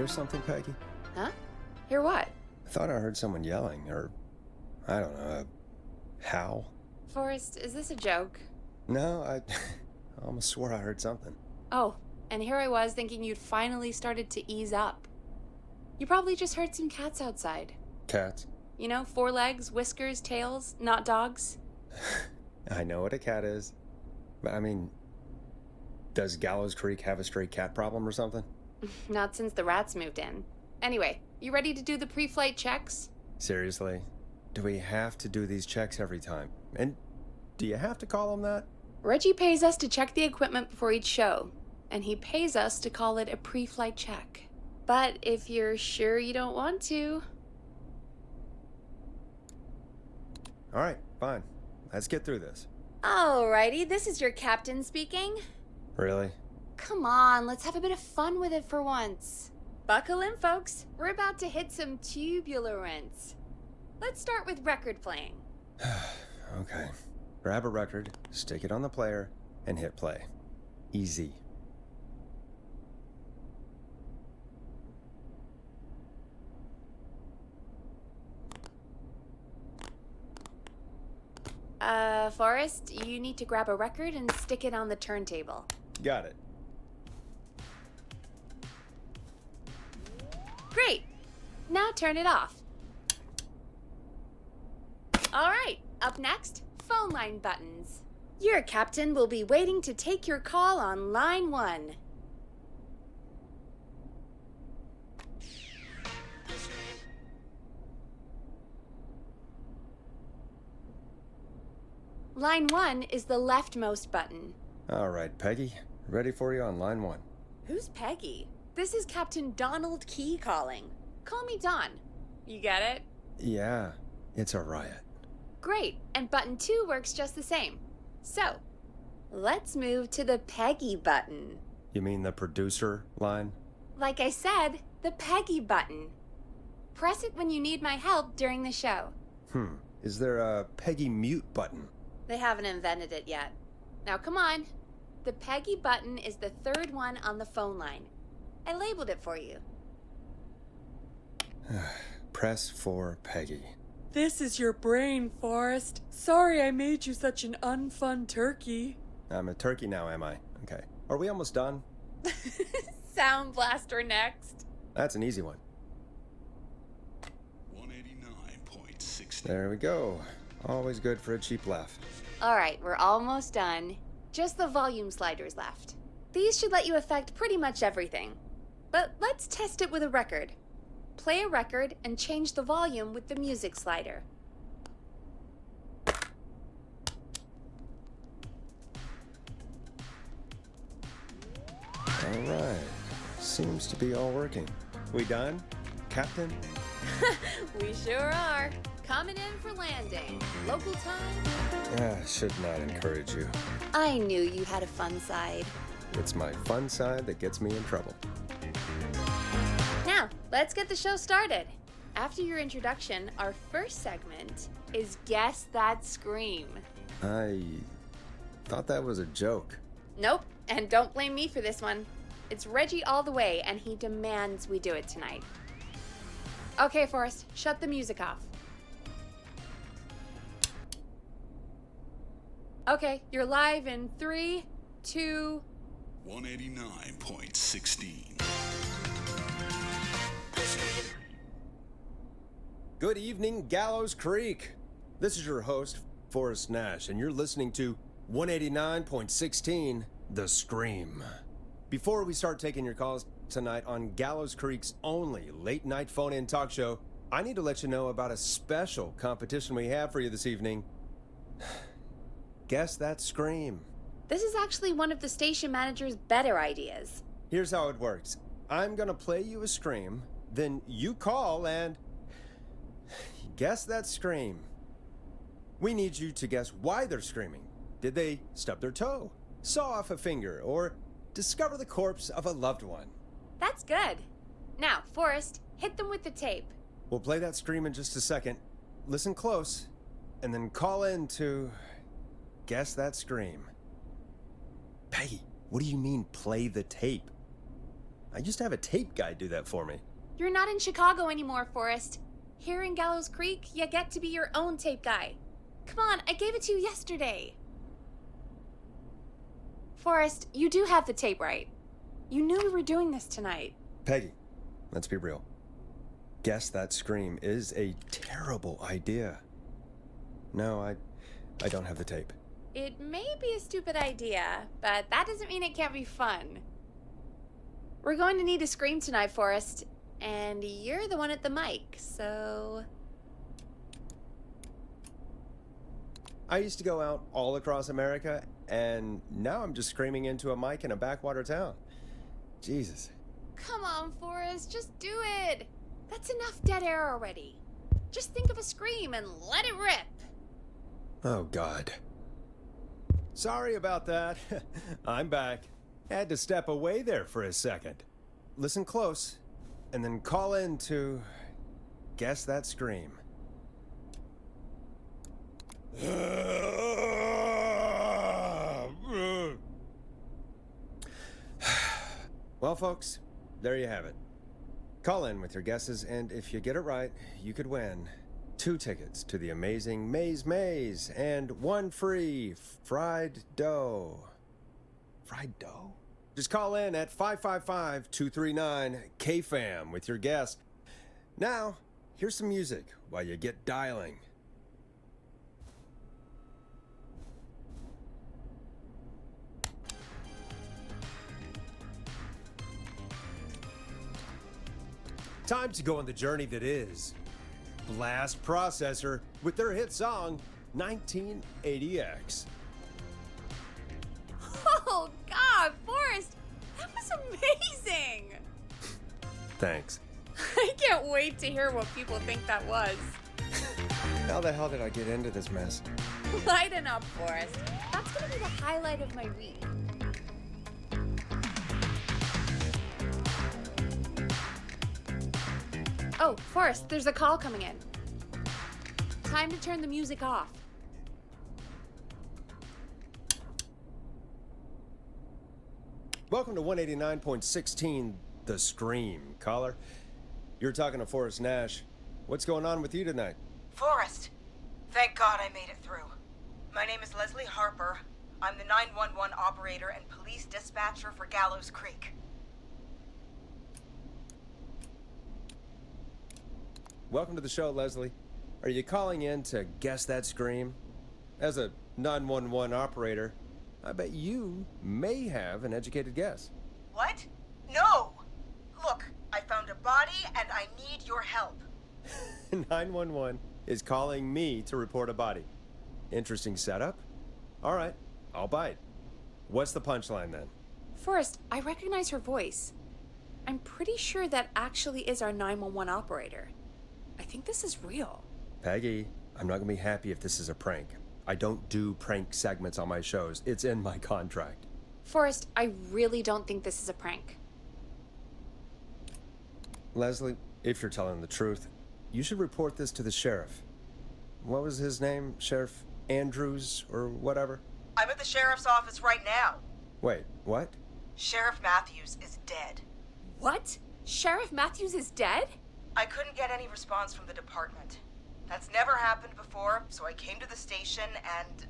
hear something, Peggy? Huh? Hear what? I thought I heard someone yelling, or, I don't know, a howl. Forrest, is this a joke? No, I almost swore I heard something. Oh, and here I was thinking you'd finally started to ease up. You probably just heard some cats outside. Cats? You know, 4 legs, whiskers, tails, not dogs. I know what a cat is. But I mean, does Gallows Creek have a stray cat problem or something? Not since the rats moved in. Anyway, you ready to do the pre-flight checks? Seriously? Do we have to do these checks every time? And do you have to call them that? Reggie pays us to check the equipment before each show, and he pays us to call it a pre-flight check. But if you're sure you don't want to... All right, fine. Let's get through this. Alrighty, this is your captain speaking. Really? Come on, let's have a bit of fun with it for once. Buckle in, folks. We're about to hit some turbulence. Let's start with record playing. Okay. Grab a record, stick it on the player, and hit play. Easy. Forrest, you need to grab a record and stick it on the turntable. Got it. Great! Now turn it off. Alright, up next, phone line buttons. Your captain will be waiting to take your call on line 1. Line 1 is the leftmost button. All right, Peggy. Ready for you on line 1. Who's Peggy? This is Captain Donald Key calling. Call me Don. You get it? Yeah, it's a riot. Great, and button 2 works just the same. So, let's move to the Peggy button. You mean the producer line? Like I said, the Peggy button. Press it when you need my help during the show. Is there a Peggy mute button? They haven't invented it yet. Now come on. The Peggy button is the 3rd one on the phone line. I labeled it for you. Press for Peggy. This is your brain, Forrest. Sorry I made you such an unfun turkey. I'm a turkey now, am I? Okay. Are we almost done? Sound blaster next. That's an easy one. 189.60. There we go. Always good for a cheap laugh. Alright, we're almost done. Just the volume sliders left. These should let you affect pretty much everything. But let's test it with a record. Play a record and change the volume with the music slider. All right. Seems to be all working. We done, Captain? We sure are. Coming in for landing. Local time? Should not encourage you. I knew you had a fun side. It's my fun side that gets me in trouble. Now, let's get the show started. After your introduction, our first segment is Guess That Scream. I thought that was a joke. Nope, and don't blame me for this one. It's Reggie all the way, and he demands we do it tonight. Okay, Forrest, shut the music off. Okay, you're live in 3, 2... 189.16. Good evening, Gallows Creek. This is your host, Forrest Nash, and you're listening to 189.16, The Scream. Before we start taking your calls tonight on Gallows Creek's only late-night phone-in talk show, I need to let you know about a special competition we have for you this evening. Guess That Scream. This is actually one of the station manager's better ideas. Here's how it works. I'm gonna play you a scream, then you call and guess that scream. We need you to guess why they're screaming. Did they stub their toe, saw off a finger, or discover the corpse of a loved one? That's good. Now, Forrest, hit them with the tape. We'll play that scream in just a second. Listen close, and then call in to guess that scream. Peggy, what do you mean play the tape? I used to have a tape guy do that for me. You're not in Chicago anymore, Forrest. Here in Gallows Creek, you get to be your own tape guy. Come on, I gave it to you yesterday. Forrest, you do have the tape right. You knew we were doing this tonight. Peggy, let's be real. Guess That Scream is a terrible idea. No, I don't have the tape. It may be a stupid idea, but that doesn't mean it can't be fun. We're going to need a scream tonight, Forrest, and you're the one at the mic, so... I used to go out all across America, and now I'm just screaming into a mic in a backwater town. Jesus. Come on, Forrest, just do it. That's enough dead air already. Just think of a scream and let it rip. Oh, God. Sorry about that. I'm back. Had to step away there for a second. Listen close, and then call in to Guess That Scream. Well, folks, there you have it. Call in with your guesses, and if you get it right, you could win 2 tickets to the amazing Maze and 1 free fried dough. Fried dough? Just call in at 555-239-KFAM with your guess. Now, here's some music while you get dialing. Time to go on the journey that is Blast Processor with their hit song 1980X. Oh, God, Forrest, that was amazing. Thanks. I can't wait to hear what people think that was. How the hell did I get into this mess? Lighten up, Forrest. That's gonna be the highlight of my week. Oh, Forrest, there's a call coming in. Time to turn the music off. Welcome to 189.16 The Scream. Caller, you're talking to Forrest Nash. What's going on with you tonight? Forrest, thank God I made it through. My name is Leslie Harper. I'm the 911 operator and police dispatcher for Gallows Creek. Welcome to the show, Leslie. Are you calling in to Guess That Scream? As a 911 operator, I bet you may have an educated guess. What? No! Look, I found a body and I need your help. 911 is calling me to report a body. Interesting setup. All right, I'll bite. What's the punchline then? Forrest, I recognize her voice. I'm pretty sure that actually is our 911 operator. I think this is real. Peggy, I'm not gonna be happy if this is a prank. I don't do prank segments on my shows. It's in my contract. Forrest, I really don't think this is a prank. Leslie, if you're telling the truth, you should report this to the sheriff. What was his name? Sheriff Andrews or whatever? I'm at the sheriff's office right now. Wait, what? Sheriff Matthews is dead. What? Sheriff Matthews is dead? I couldn't get any response from the department. That's never happened before, so I came to the station and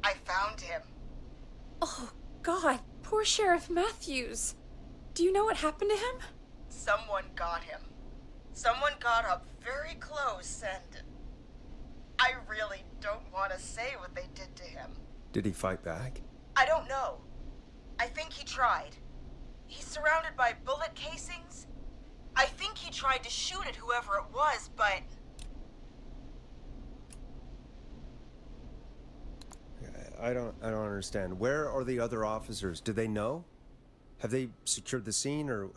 I found him. Oh, God, poor Sheriff Matthews. Do you know what happened to him? Someone got him. Someone got up very close and I really don't want to say what they did to him. Did he fight back? I don't know. I think he tried. He's surrounded by bullet casings. I think he tried to shoot at whoever it was, but... I don't understand. Where are the other officers? Do they know? Have they secured the scene or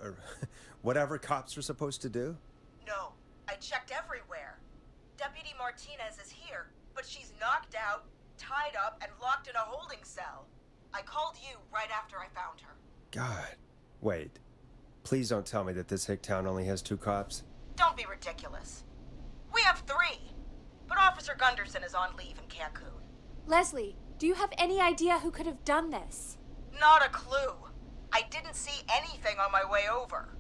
whatever cops are supposed to do? No, I checked everywhere. Deputy Martinez is here, but she's knocked out, tied up, and locked in a holding cell. I called you right after I found her. God. Wait. Please don't tell me that this hick town only has 2 cops. Don't be ridiculous. We have 3, but Officer Gunderson is on leave in Cancun. Leslie, do you have any idea who could have done this? Not a clue. I didn't see anything on my way over.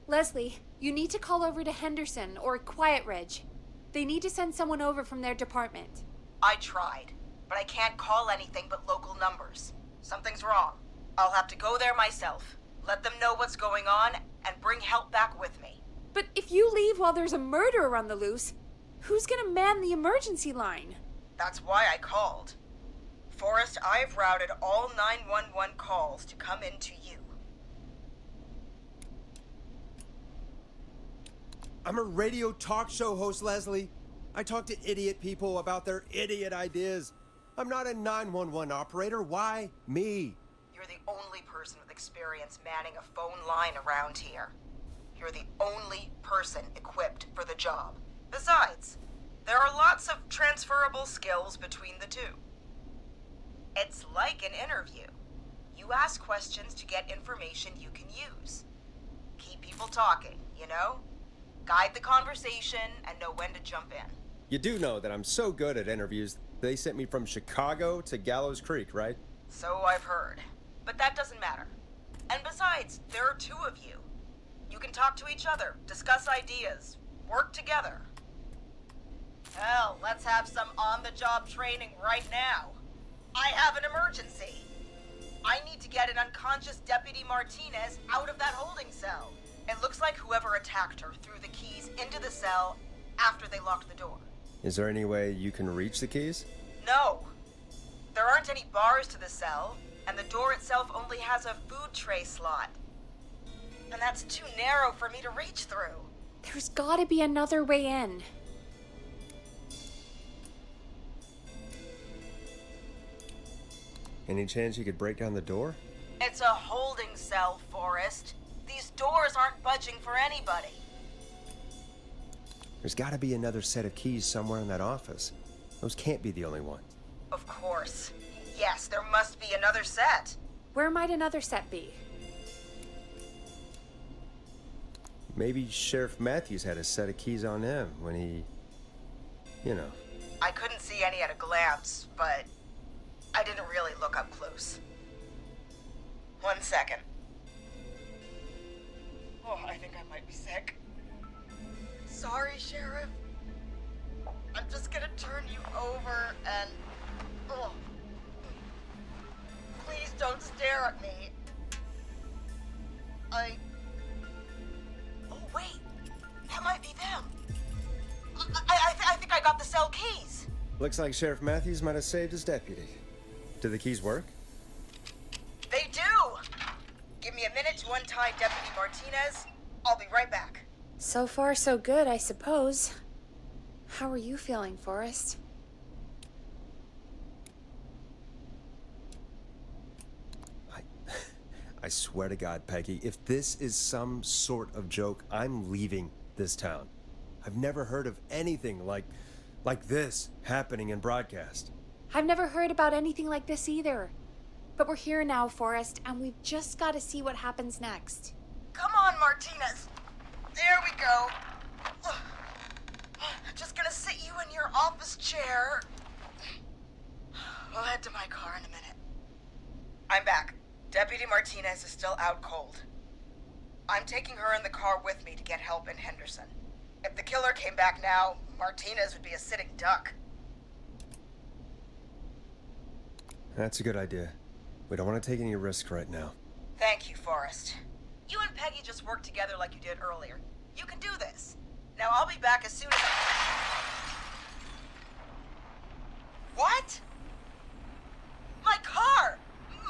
Leslie, you need to call over to Henderson or Quiet Ridge. They need to send someone over from their department. I tried, but I can't call anything but local numbers. Something's wrong. I'll have to go there myself, let them know what's going on, and bring help back with me. But if you leave while there's a murderer on the loose, who's gonna man the emergency line? That's why I called. Forrest, I've routed all 911 calls to come in to you. I'm a radio talk show host, Leslie. I talk to idiot people about their idiot ideas. I'm not a 911 operator. Why me? You're the only person with experience manning a phone line around here. You're the only person equipped for the job. Besides, there are lots of transferable skills between the two. It's like an interview. You ask questions to get information you can use. Keep people talking, you know? Guide the conversation and know when to jump in. You do know that I'm so good at interviews, they sent me from Chicago to Gallows Creek, right? So I've heard. But that doesn't matter. And besides, there are two of you. You can talk to each other, discuss ideas, work together. Hell, let's have some on-the-job training right now. I have an emergency. I need to get an unconscious Deputy Martinez out of that holding cell. It looks like whoever attacked her threw the keys into the cell after they locked the door. Is there any way you can reach the keys? No. There aren't any bars to the cell, and the door itself only has a food tray slot. And that's too narrow for me to reach through. There's gotta be another way in. Any chance you could break down the door? It's a holding cell, Forrest. These doors aren't budging for anybody. There's gotta be another set of keys somewhere in that office. Those can't be the only ones. Of course. Yes, there must be another set. Where might another set be? Maybe Sheriff Matthews had a set of keys on him when he... you know. I couldn't see any at a glance, but I didn't really look up close. 1 second. Oh, I think I might be sick. Sorry, Sheriff. I'm just gonna turn you over and... Oh. Please don't stare at me. Oh, wait. That might be them. I think I got the cell keys. Looks like Sheriff Matthews might have saved his deputy. Do the keys work? They do! Give me a minute to untie Deputy Martinez. I'll be right back. So far, so good, I suppose. How are you feeling, Forrest? I swear to God, Peggy, if this is some sort of joke, I'm leaving this town. I've never heard of anything like this happening in broadcast. I've never heard about anything like this either. But we're here now, Forrest, and we've just got to see what happens next. Come on, Martinez. There we go. Just gonna sit you in your office chair. We'll head to my car in a minute. I'm back. Deputy Martinez is still out cold. I'm taking her in the car with me to get help in Henderson. If the killer came back now, Martinez would be a sitting duck. That's a good idea. We don't want to take any risk right now. Thank you, Forrest. You and Peggy just worked together like you did earlier. You can do this. Now I'll be back as soon as What? My car!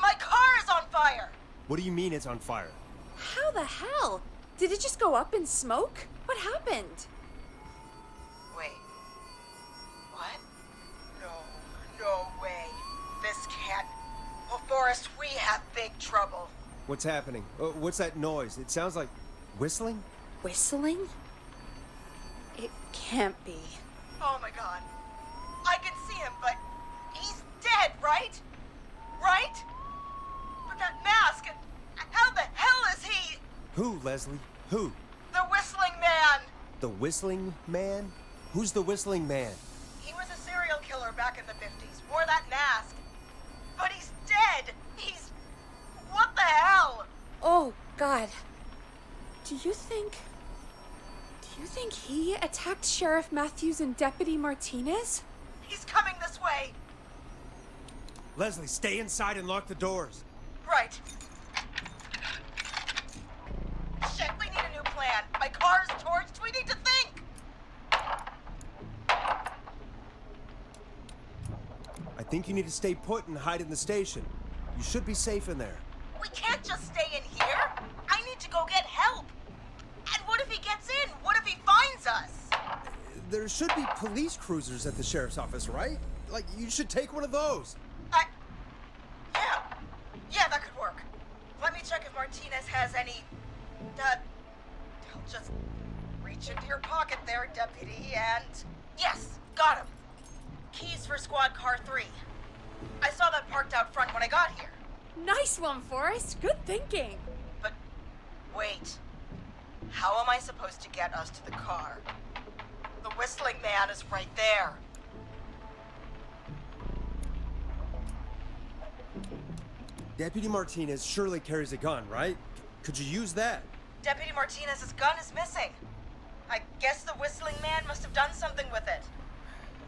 My car is on fire! What do you mean it's on fire? How the hell? Did it just go up in smoke? What happened? Wait. What? No way. This can't... Well, Forrest, we have big trouble. What's happening? What's that noise? It sounds like whistling? Whistling? It can't be. Oh my god. I can see him, but he's dead, right? Right? But that mask, how the hell is he? Who, Leslie? Who? The Whistling Man! The Whistling Man? Who's the Whistling Man? He was a serial killer back in the 50s, wore that mask. But he's dead! What the hell? you think he attacked Sheriff Matthews and Deputy Martinez? He's coming this way. Leslie, stay inside and lock the doors. Right. Shit, we need a new plan. My car's torched. We need to think. I think you need to stay put and hide in the station. You should be safe in there. We can't just stay in here. I need to go get help. And what if he gets in? What if he finds us? There should be police cruisers at the sheriff's office, right? Like, you should take one of those. Yeah, that could work. Let me check if Martinez has any... I'll just reach into your pocket there, Deputy, and... Yes, got him. Keys for squad car 3. I saw that parked out front when I got here. Nice one, Forrest. Good thinking. But wait. How am I supposed to get us to the car? The whistling man is right there. Deputy Martinez surely carries a gun, right? Could you use that? Deputy Martinez's gun is missing. I guess the whistling man must have done something with it.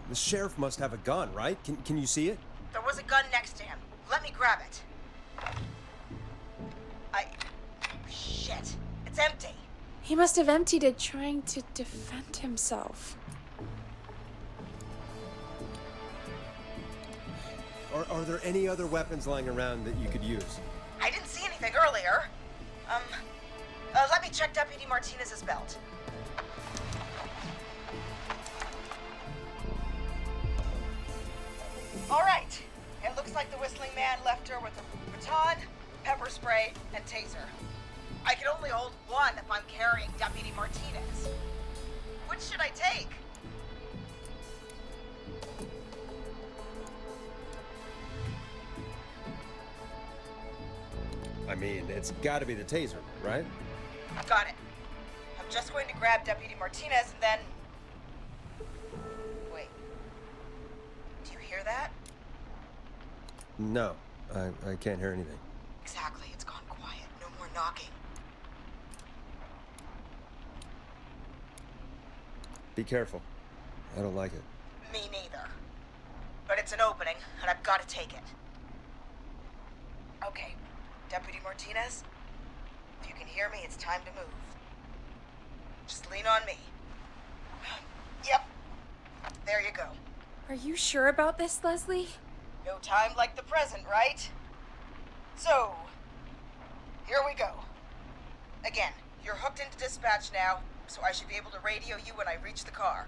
The sheriff must have a gun, right? Can you see it? There was a gun next to him. Let me grab it. Shit. It's empty. He must have emptied it trying to defend himself. Are there any other weapons lying around that you could use? I didn't see anything earlier. Let me check Deputy Martinez's belt. All right. It looks like the whistling man left her with a baton, pepper spray, and taser. I can only hold one if I'm carrying Deputy Martinez. Which should I take? I mean, it's gotta be the taser, right? Got it. I'm just going to grab Deputy Martinez and then... Wait. Do you hear that? No, I can't hear anything. Exactly. It's gone quiet. No more knocking. Be careful. I don't like it. Me neither. But it's an opening, and I've got to take it. Okay. Deputy Martinez, if you can hear me, it's time to move. Just lean on me. Yep. There you go. Are you sure about this, Leslie? No time like the present, right? So, here we go. Again, you're hooked into dispatch now, so I should be able to radio you when I reach the car.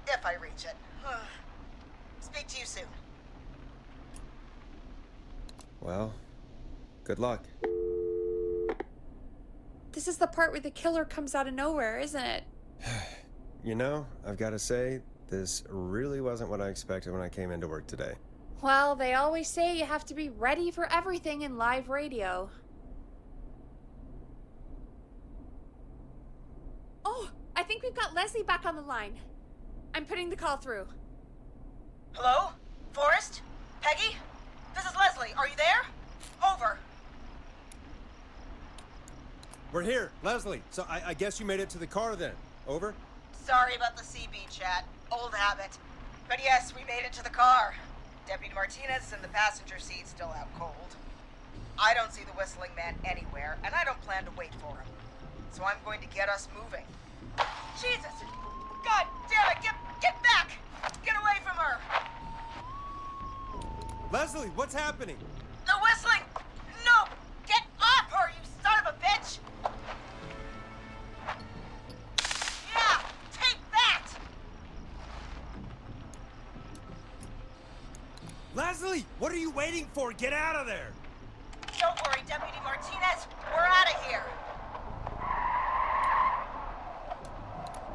If I reach it. Speak to you soon. Well, good luck. This is the part where the killer comes out of nowhere, isn't it? You know, I've got to say, this really wasn't what I expected when I came into work today. Well, they always say you have to be ready for everything in live radio. Oh, I think we've got Leslie back on the line. I'm putting the call through. Hello? Forrest? Peggy? This is Leslie. Are you there? Over. We're here, Leslie. So I guess you made it to the car then. Over? Sorry about the CB chat. Old habit. But yes, we made it to the car. Deputy Martinez is in the passenger seat, still out cold. I don't see the whistling man anywhere, and I don't plan to wait for him. So I'm going to get us moving. Jesus! God damn it! Get back! Get away from her! Leslie, what's happening? The whistling! No! Get off her, you son of a bitch! Yeah! Take that! Leslie, what are you waiting for? Get out of there! Don't worry, Deputy Martinez. We're out of here.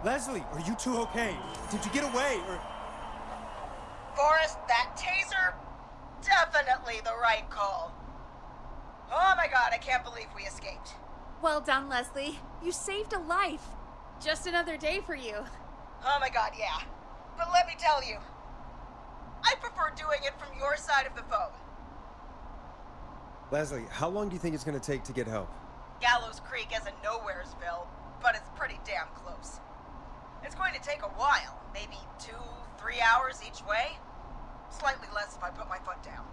Leslie, are you two okay? Did you get away or... Forrest, that taser? Definitely the right call. Oh my god, I can't believe we escaped. Well done, Leslie. You saved a life. Just another day for you. Oh my god, yeah. But let me tell you, I prefer doing it from your side of the phone. Leslie, how long do you think it's going to take to get help? Gallows Creek isn't Nowheresville. but it's pretty damn close. It's going to take a while, maybe 2-3 hours each way. Slightly less if I put my foot down.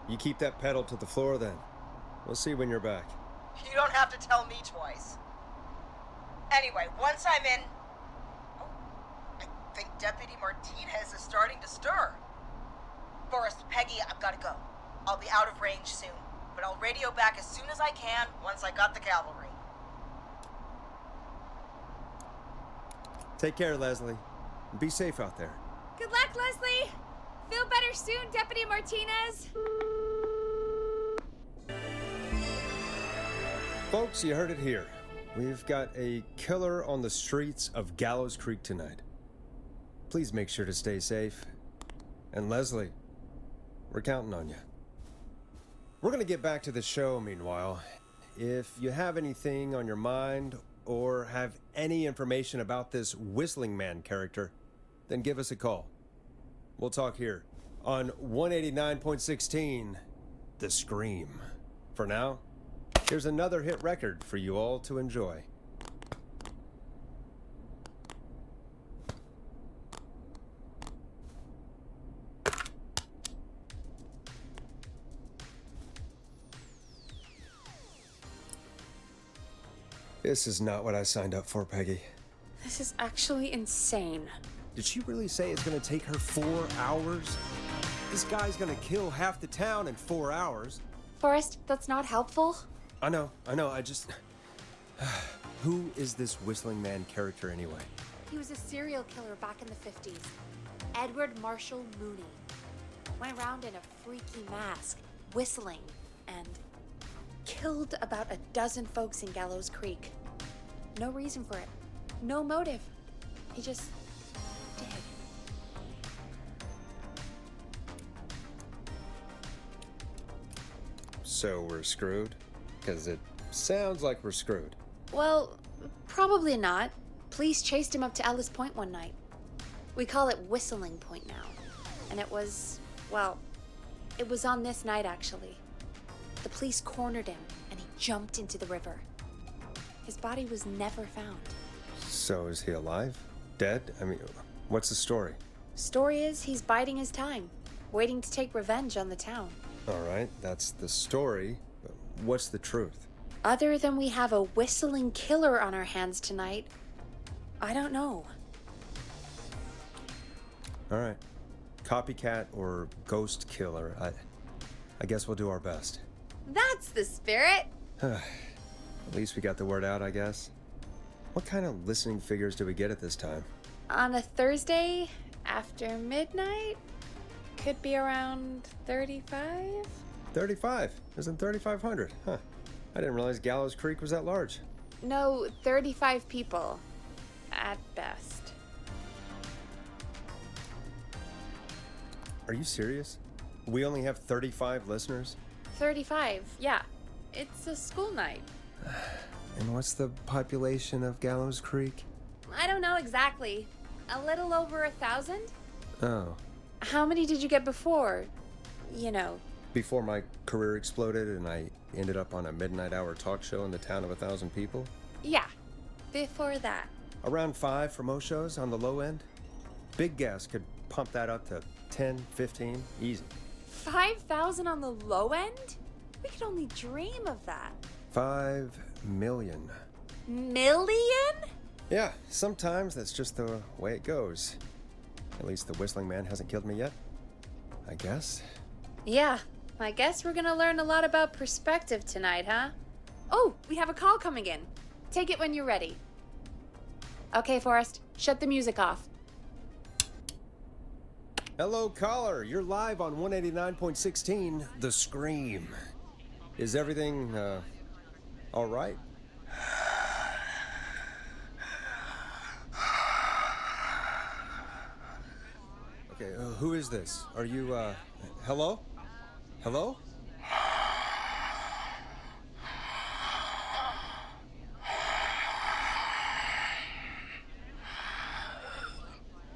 You keep that pedal to the floor then. We'll see when you're back. You don't have to tell me twice. Anyway, once I'm in... Oh, I think Deputy Martinez is starting to stir. Forrest, Peggy, I've got to go. I'll be out of range soon, but I'll radio back as soon as I can once I got the cavalry. Take care, Leslie. Be safe out there. Good luck, Leslie! Feel better soon, Deputy Martinez! Folks, you heard it here. We've got a killer on the streets of Gallows Creek tonight. Please make sure to stay safe. And Leslie, we're counting on you. We're gonna get back to the show meanwhile. If you have anything on your mind or have any information about this Whistling Man character, then give us a call. We'll talk here on 189.16, The Scream. For now, here's another hit record for you all to enjoy. This is not what I signed up for, Peggy. This is actually insane. Did she really say it's gonna take her 4 hours? This guy's gonna kill half the town in 4 hours. Forrest, that's not helpful. I know, I just... Who is this Whistling Man character anyway? He was a serial killer back in the 50s. Edward Marshall Mooney. Went around in a freaky mask, whistling, and killed about a dozen folks in Gallows Creek. No reason for it. No motive. He just did. So we're screwed? Because it sounds like we're screwed. Well, probably not. Police chased him up to Ellis Point one night. We call it Whistling Point now. And it was, well, it was on this night actually. The police cornered him and he jumped into the river. His body was never found. So is he alive? Dead? I mean, what's the story? Story is he's biding his time, waiting to take revenge on the town. All right, that's the story. But what's the truth? Other than we have a whistling killer on our hands tonight, I don't know. All right. Copycat or ghost killer. I guess we'll do our best. That's the spirit! At least we got the word out, I guess. What kind of listening figures do we get at this time? On a Thursday after midnight? Could be around 35? 35. Isn't 3,500? Huh. I didn't realize Gallows Creek was that large. No, 35 people. At best. Are you serious? We only have 35 listeners? 35, yeah. It's a school night. And what's the population of Gallows Creek? I don't know exactly. A little over 1,000? Oh. How many did you get before? You know. Before my career exploded and I ended up on a midnight hour talk show in the town of 1,000 people? Yeah, before that. Around 5 for most shows on the low end. Big gas could pump that up to 10, 15, easy. 5,000 on the low end? We could only dream of that. 5 million. Million? Yeah, sometimes that's just the way it goes. At least the Whistling Man hasn't killed me yet, I guess. Yeah, I guess we're gonna learn a lot about perspective tonight, huh? Oh, we have a call coming in. Take it when you're ready. Okay, Forrest, shut the music off. Hello, caller. You're live on 189.16, The Scream. Is everything, all right? Okay, who is this? Are you, hello? Hello?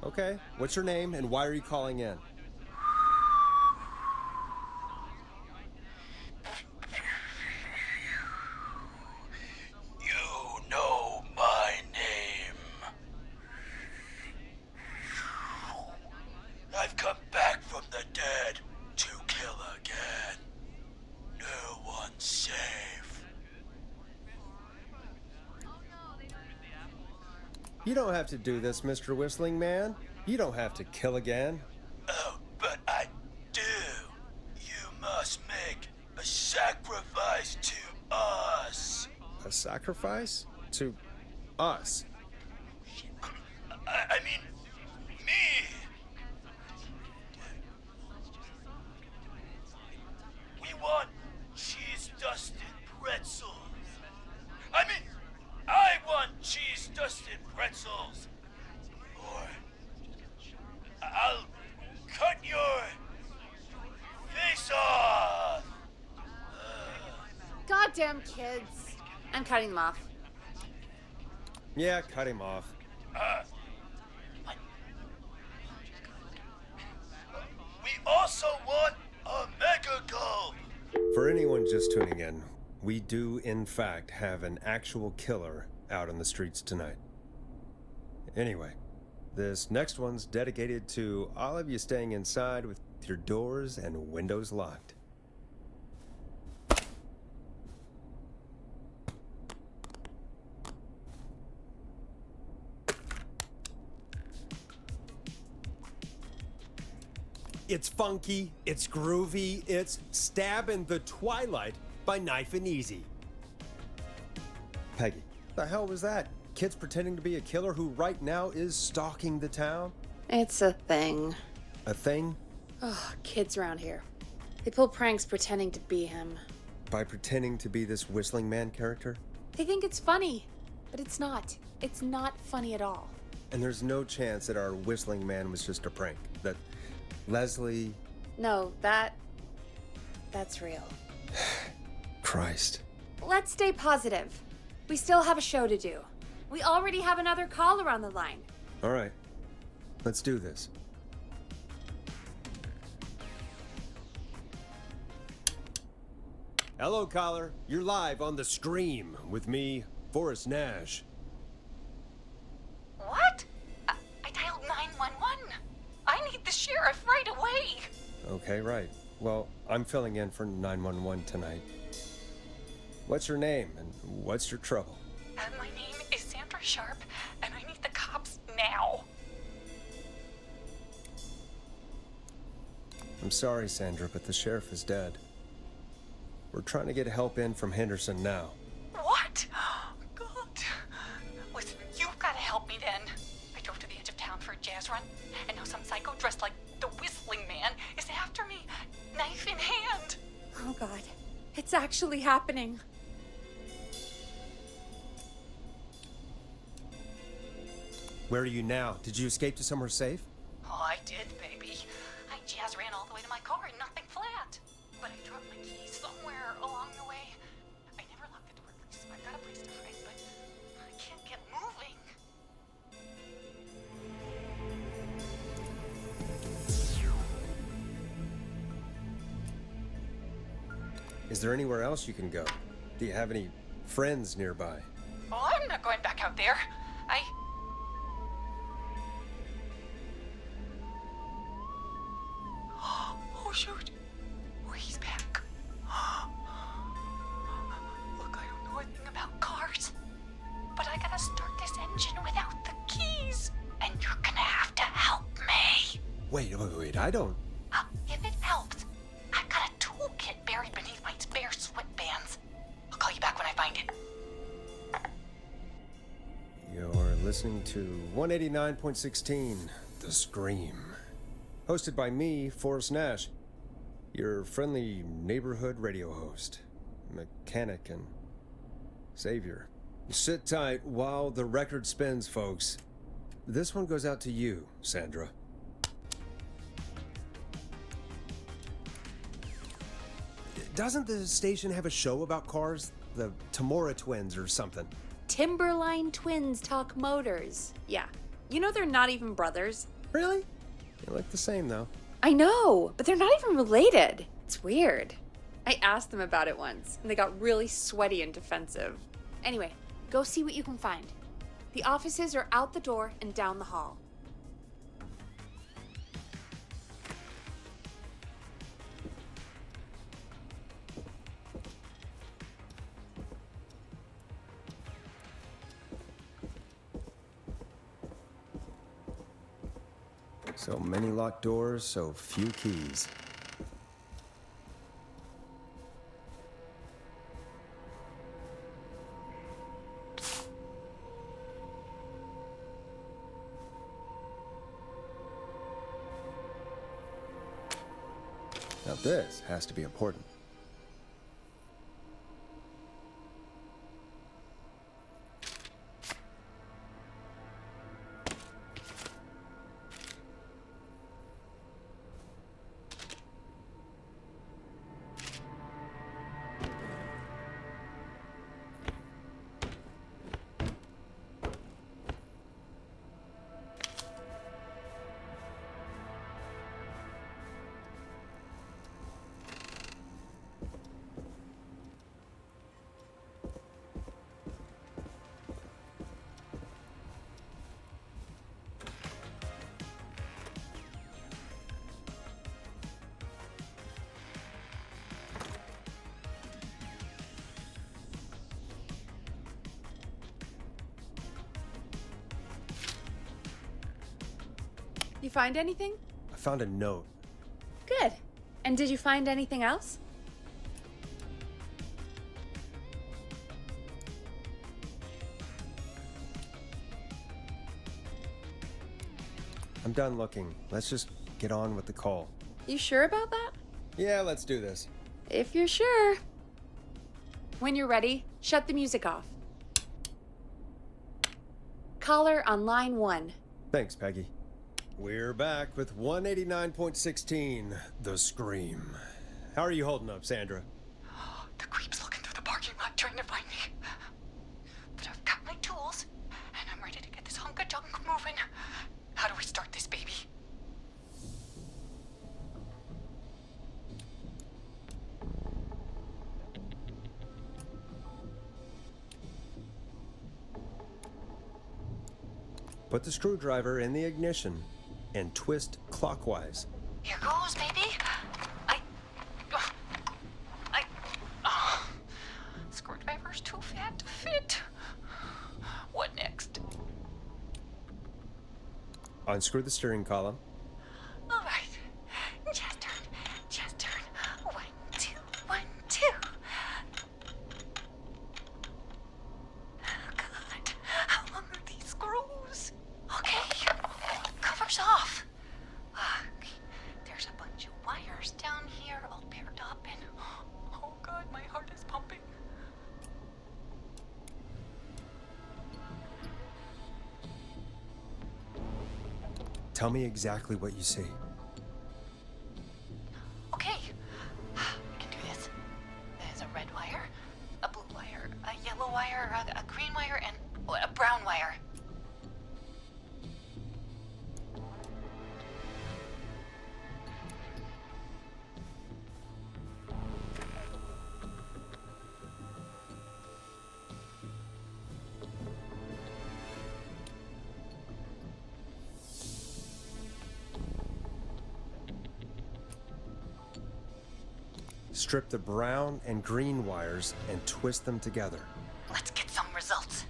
Okay, what's your name and why are you calling in? You don't have to do this, Mr. Whistling Man. You don't have to kill again. Oh, but I do. You must make a sacrifice to us. A sacrifice? To us? I mean, me. We want cheese-dusted pretzels. I mean, I want cheese-dusted pretzels. Or I'll cut your face off. Goddamn kids. I'm cutting them off. Yeah, cut him off. We also want a mega gulp. For anyone just tuning in, we do, in fact, have an actual killer out on the streets tonight. Anyway, this next one's dedicated to all of you staying inside with your doors and windows locked. It's funky, it's groovy, it's Stab in the Twilight by Knife and Easy. Peggy, the hell was that? Kids pretending to be a killer who right now is stalking the town? It's a thing. A thing? Oh, kids around here. They pull pranks pretending to be him. By pretending to be this Whistling Man character? They think it's funny, but it's not. It's not funny at all. And there's no chance that our Whistling Man was just a prank. That Leslie... No, that's real. Christ. Let's stay positive. We still have a show to do. We already have another caller on the line. All right, let's do this. Hello, caller. You're live on the Scream with me, Forrest Nash. What? I dialed 911. I need the sheriff right away. Okay, right. Well, I'm filling in for 911 tonight. What's your name and what's your trouble? My name is Sandra Sharp, and I need the cops now. I'm sorry, Sandra, but the sheriff is dead. We're trying to get help in from Henderson now. What? God. Listen, you've got to help me then. I drove to the edge of town for a jazz run, and now some psycho dressed like the Whistling Man is after me, knife in hand. Oh, God. It's actually happening. Where are you now? Did you escape to somewhere safe? Oh, I did, baby. I jazz ran all the way to my car and nothing flat. But I dropped my keys somewhere along the way. I never locked the door, so I've got a place to hide, but I can't get moving. Is there anywhere else you can go? Do you have any friends nearby? Oh, I'm not going back out there. Oh, shoot. Oh, he's back. Look, I don't know anything about cars, but I gotta start this engine without the keys. And you're gonna have to help me. Wait, I don't... If it helps, I've got a toolkit buried beneath my spare sweatbands. I'll call you back when I find it. You're listening to 189.16, The Scream. Hosted by me, Forrest Nash, your friendly neighborhood radio host, mechanic and savior. Sit tight while the record spins, folks. This one goes out to you, Sandra. Doesn't the station have a show about cars? The Tamora twins or something? Timberline twins talk motors. Yeah. You know they're not even brothers. Really? They look the same, though. I know, but they're not even related. It's weird. I asked them about it once, and they got really sweaty and defensive. Anyway, go see what you can find. The offices are out the door and down the hall. So many locked doors, so few keys. Now this has to be important. You find anything? I found a note. Good. And did you find anything else? I'm done looking. Let's just get on with the call. You sure about that? Yeah, let's do this. If you're sure. When you're ready, shut the music off. Caller on line 1. Thanks, Peggy. We're back with 189.16, The Scream. How are you holding up, Sandra? The creep's looking through the parking lot trying to find me. But I've got my tools, and I'm ready to get this hunk of junk moving. How do we start this baby? Put the screwdriver in the ignition and twist clockwise. Here goes, baby. Screwdriver's too fat to fit. What next? Unscrew the steering column. All right. Just turn. Just turn. 1, 2, 1, 2. Oh, God. How long are these screws? Okay. Cover's off. There's a bunch of wires down here all paired up and... Oh, God, my heart is pumping. Tell me exactly what you see. Okay, we can do this. There's a red wire, a blue wire, a yellow wire, a green wire, and a brown wire. Strip the brown and green wires and twist them together. Let's get some results.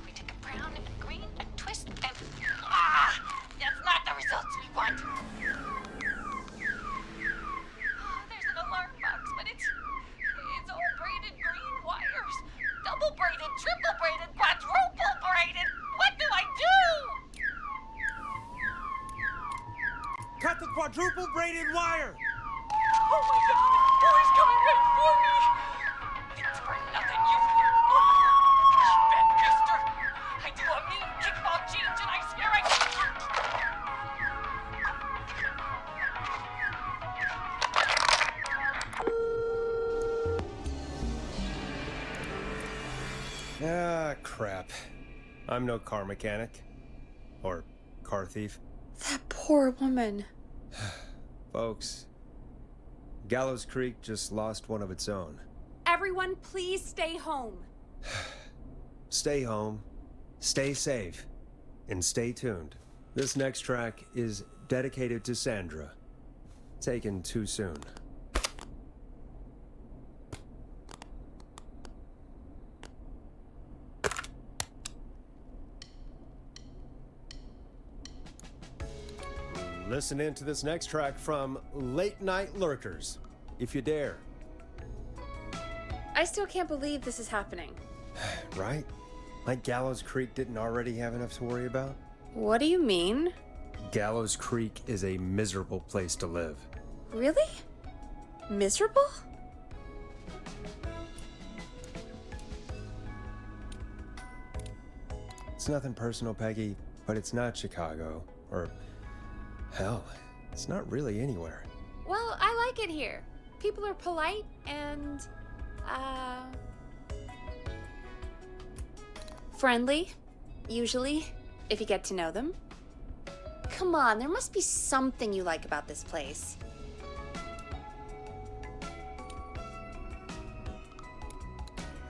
We take a brown and green and twist and... That's not the results we want. There's an alarm box, but it's all braided green wires. Double braided, triple braided, quadruple braided. What do I do? Cut the quadruple braided wire! Oh my God! Oh, he's coming right for me! It's for nothing, you bad mister! I do a mean kickball change and I scare it! Ah, crap. I'm no car mechanic. Or car thief. That poor woman. Folks, Gallows Creek just lost one of its own. Everyone, please stay home. Stay home, stay safe, and stay tuned. This next track is dedicated to Sandra. Taken too soon. Listen in to this next track from Late Night Lurkers, if you dare. I still can't believe this is happening. Right? Like Gallows Creek didn't already have enough to worry about? What do you mean? Gallows Creek is a miserable place to live. Really? Miserable? It's nothing personal, Peggy, but it's not Chicago. Or, hell, it's not really anywhere. Well, I like it here. People are polite and, friendly, usually, if you get to know them. Come on, there must be something you like about this place.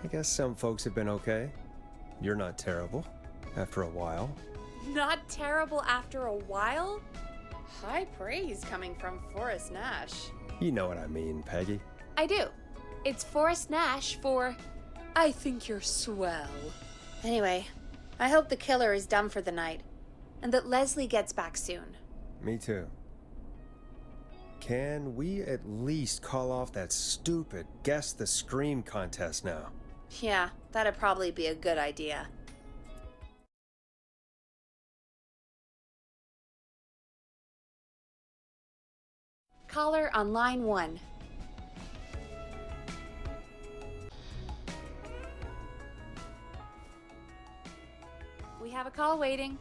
I guess some folks have been okay. You're not terrible, after a while. Not terrible after a while? High praise coming from Forrest Nash. You know what I mean, Peggy. I do. It's Forrest Nash for I think you're swell. Anyway, I hope the killer is done for the night, and that Leslie gets back soon. Me too. Can we at least call off that stupid Guess the Scream contest now? Yeah, that'd probably be a good idea. Caller on line 1. We have a call waiting.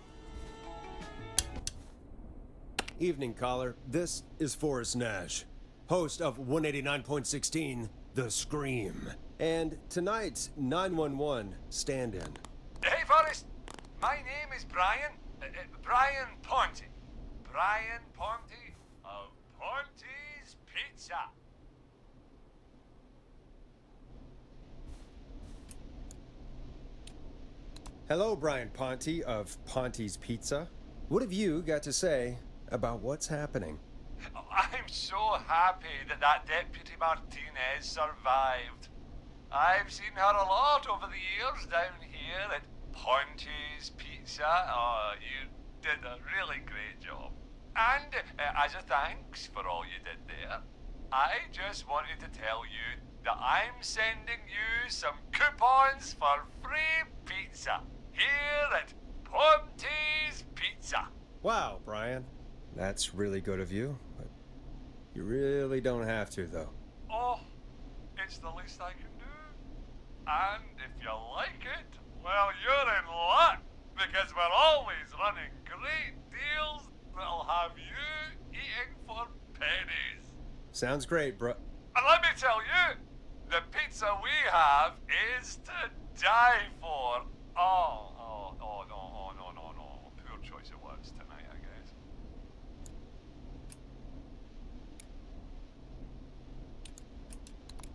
Evening, caller. This is Forrest Nash, host of 189.16, The Scream, and tonight's 911 stand-in. Hey, Forrest. My name is Brian. Brian Ponte. Brian Ponte of Ponte's Pizza. Hello, Brian Ponte of Ponte's Pizza. What have you got to say about what's happening? I'm so happy that Deputy Martinez survived. I've seen her a lot over the years down here at Ponte's Pizza. Oh, you did a really great job. And as a thanks for all you did there, I just wanted to tell you that I'm sending you some coupons for free pizza here at Ponte's Pizza. Wow, Brian. That's really good of you, but you really don't have to, though. Oh, it's the least I can do. And if you like it, well, you're in luck, because we're always running great deals that'll have you eating for pennies. Sounds great, bro. And let me tell you, the pizza we have is to die for. Oh, no. Poor choice of words tonight, I guess.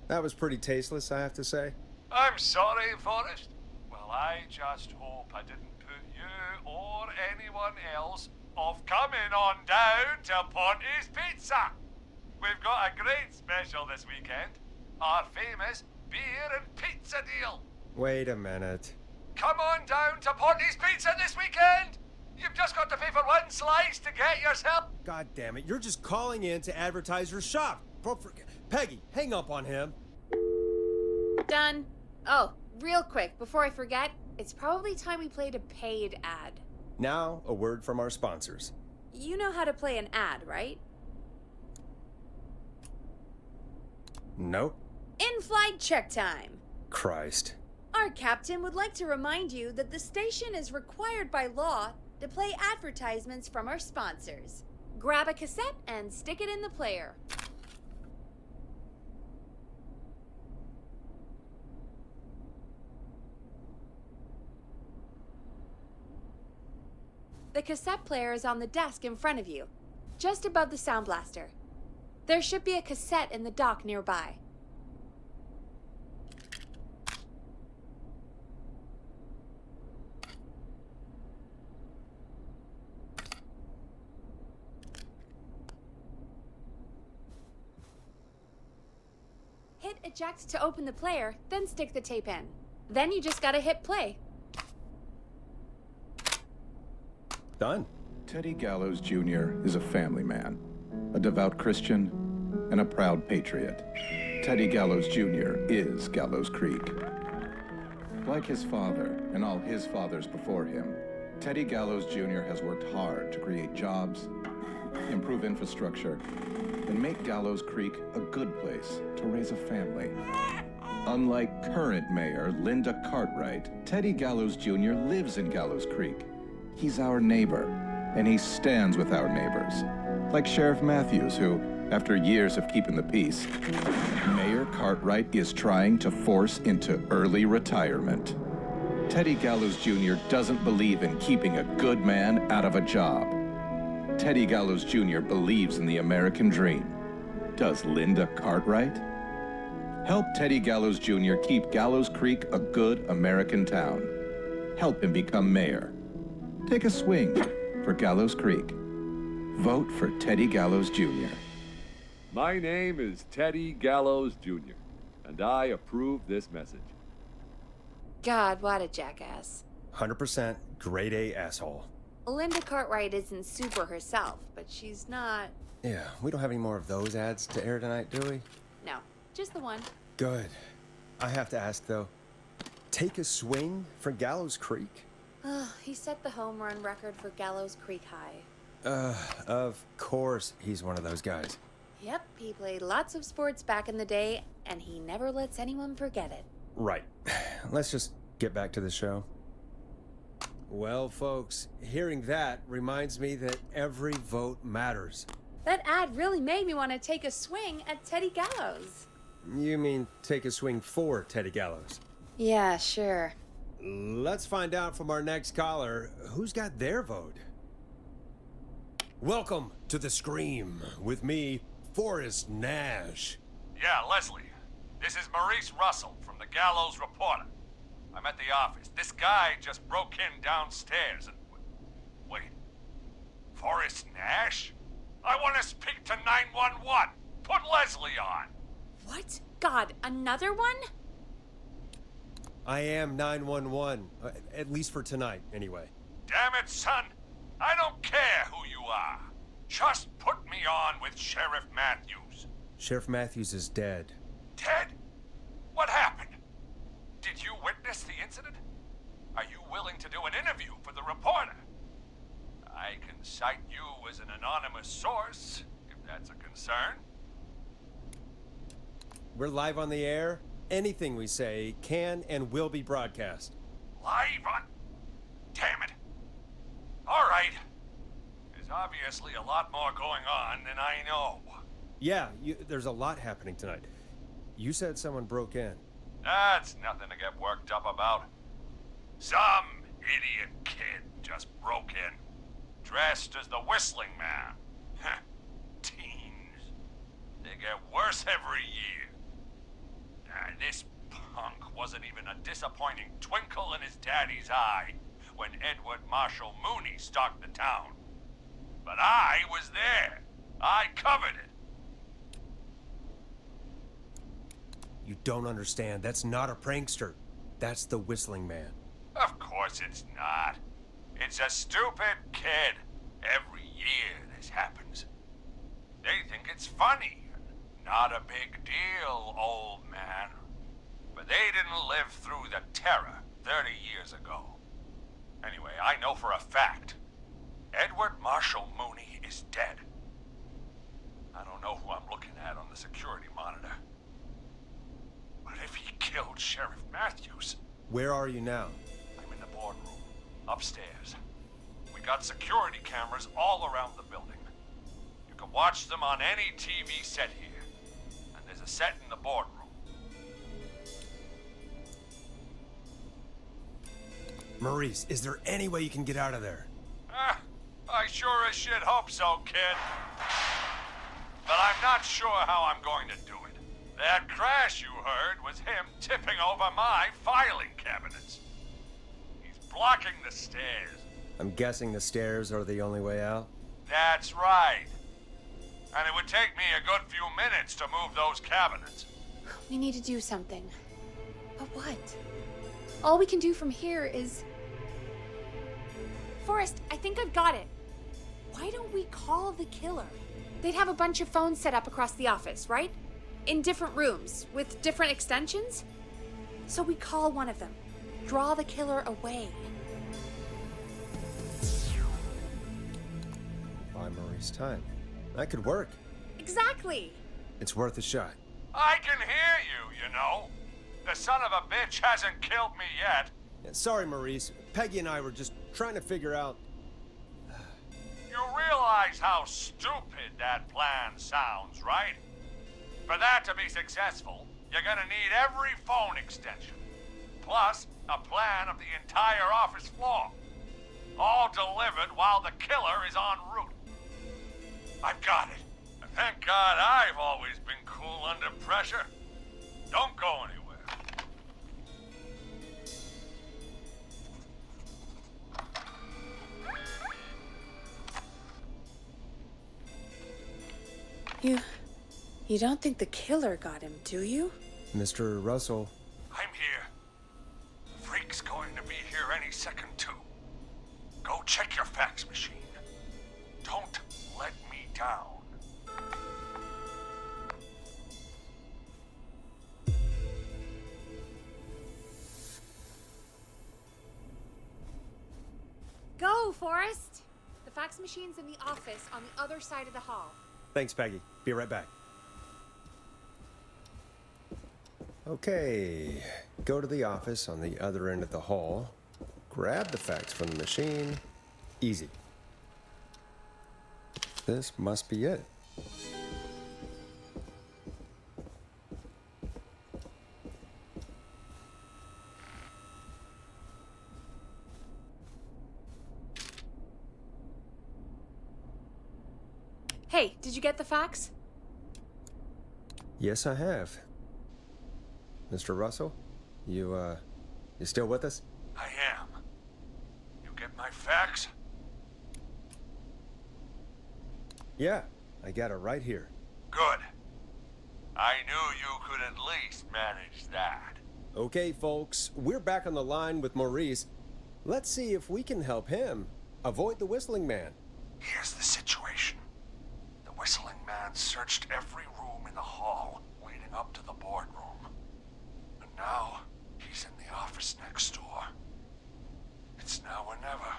That was pretty tasteless, I have to say. I'm sorry, Forrest. Well, I just hope I didn't put you or anyone else off coming on down to Ponte's Pizza. We've got a great special this weekend. Our famous beer and pizza deal. Wait a minute. Come on down to Ponte's Pizza this weekend. You've just got to pay for one slice to get yourself. God damn it, you're just calling in to advertise your shop. Peggy, hang up on him. Done. Oh, real quick, before I forget, it's probably time we played a paid ad. Now, a word from our sponsors. You know how to play an ad, right? Nope. In-flight check time. Christ. Our captain would like to remind you that the station is required by law to play advertisements from our sponsors. Grab a cassette and stick it in the player. The cassette player is on the desk in front of you, just above the sound blaster. There should be a cassette in the dock nearby. Hit eject to open the player, then stick the tape in. Then you just gotta hit play. Done. Teddy Gallows Jr. is a family man, a devout Christian, and a proud patriot. Teddy Gallows Jr. is Gallows Creek. Like his father and all his fathers before him, Teddy Gallows Jr. has worked hard to create jobs, improve infrastructure, and make Gallows Creek a good place to raise a family. Unlike current mayor Linda Cartwright, Teddy Gallows Jr. lives in Gallows Creek. He's our neighbor, and he stands with our neighbors. Like Sheriff Matthews, who, after years of keeping the peace, Mayor Cartwright is trying to force into early retirement. Teddy Gallows Jr. doesn't believe in keeping a good man out of a job. Teddy Gallows Jr. believes in the American dream. Does Linda Cartwright? Help Teddy Gallows Jr. keep Gallows Creek a good American town. Help him become mayor. Take a swing for Gallows Creek. Vote for Teddy Gallows Jr. My name is Teddy Gallows Jr., and I approve this message. God, what a jackass. 100% grade A asshole. Linda Cartwright isn't super herself, but she's not... Yeah, we don't have any more of those ads to air tonight, do we? No, just the one. Good. I have to ask, though, take a swing for Gallows Creek? He set the home run record for Gallows Creek High. Of course he's one of those guys. Yep, he played lots of sports back in the day, and he never lets anyone forget it. Right. Let's just get back to the show. Well, folks, hearing that reminds me that every vote matters. That ad really made me want to take a swing at Teddy Gallows. You mean take a swing for Teddy Gallows? Yeah, sure. Let's find out from our next caller who's got their vote. Welcome to The Scream with me, Forrest Nash. Yeah, Leslie. This is Maurice Russell from the Gallows Reporter. I'm at the office. This guy just broke in downstairs and... Wait. Forrest Nash? I want to speak to 911. Put Leslie on. What? God, another one? I am 911, at least for tonight, anyway. Damn it, son. I don't care who you are. Just put me on with Sheriff Matthews. Sheriff Matthews is dead. Ted? What happened? Did you witness the incident? Are you willing to do an interview for the reporter? I can cite you as an anonymous source, if that's a concern. We're live on the air. Anything we say can and will be broadcast. Live on... Damn it. All right. There's obviously a lot more going on than I know. Yeah, there's a lot happening tonight. You said someone broke in. That's nothing to get worked up about. Some idiot kid just broke in, dressed as the Whistling Man. Heh, teens. They get worse every year. This punk wasn't even a disappointing twinkle in his daddy's eye when Edward Marshall Mooney stalked the town. But I was there. I covered it. You don't understand. That's not a prankster. That's the Whistling Man. Of course it's not. It's a stupid kid. Every year this happens. They think it's funny. Not a big deal, old man. But they didn't live through the terror 30 years ago. Anyway, I know for a fact, Edward Marshall Mooney is dead. I don't know who I'm looking at on the security monitor. But if he killed Sheriff Matthews... Where are you now? I'm in the boardroom, upstairs. We got security cameras all around the building. You can watch them on any TV set here. And there's a set in the boardroom. Maurice, is there any way you can get out of there? I sure as shit hope so, kid. But I'm not sure how I'm going to do it. That crash you heard was him tipping over my filing cabinets. He's blocking the stairs. I'm guessing the stairs are the only way out? That's right. And it would take me a good few minutes to move those cabinets. We need to do something. But what? All we can do from here is... Forrest, I think I've got it. Why don't we call the killer? They'd have a bunch of phones set up across the office, right? In different rooms, with different extensions? So we call one of them. Draw the killer away. Buy Maurice time. That could work. Exactly! It's worth a shot. I can hear you, you know. The son of a bitch hasn't killed me yet. Yeah, sorry, Maurice. Peggy and I were just trying to figure out... You realize how stupid that plan sounds, right? For that to be successful, you're gonna need every phone extension, plus a plan of the entire office floor, all delivered while the killer is en route. I've got it. And thank God I've always been cool under pressure. Don't go anywhere. You don't think the killer got him, do you? Mr. Russell, I'm here. The freak's going to be here any second, too. Go check your fax machine. Don't let me down. Go, Forrest! The fax machine's in the office on the other side of the hall. thanks, Peggy. Be right back. Okay, go to the office on the other end of the hall. Grab the fax from the machine. Easy. This must be it. Hey, did you get the fax? Yes, I have. Mr. Russell, you still with us? I am. You get my fax? Yeah, I got it right here. Good. I knew you could at least manage that. Okay, folks, we're back on the line with Maurice. Let's see if we can help him avoid the Whistling Man. Here's the situation. The Whistling Man searched every room in the hall leading up to the boardroom. And now, he's in the office next door. It's now or never.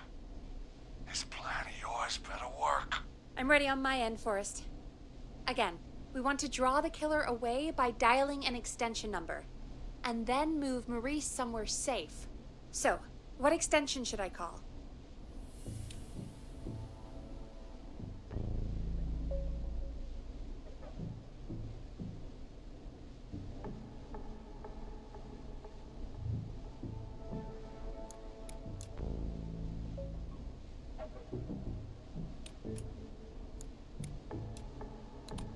This plan of yours better work. I'm ready on my end, Forrest. Again, we want to draw the killer away by dialing an extension number, and then move Maurice somewhere safe. So, what extension should I call?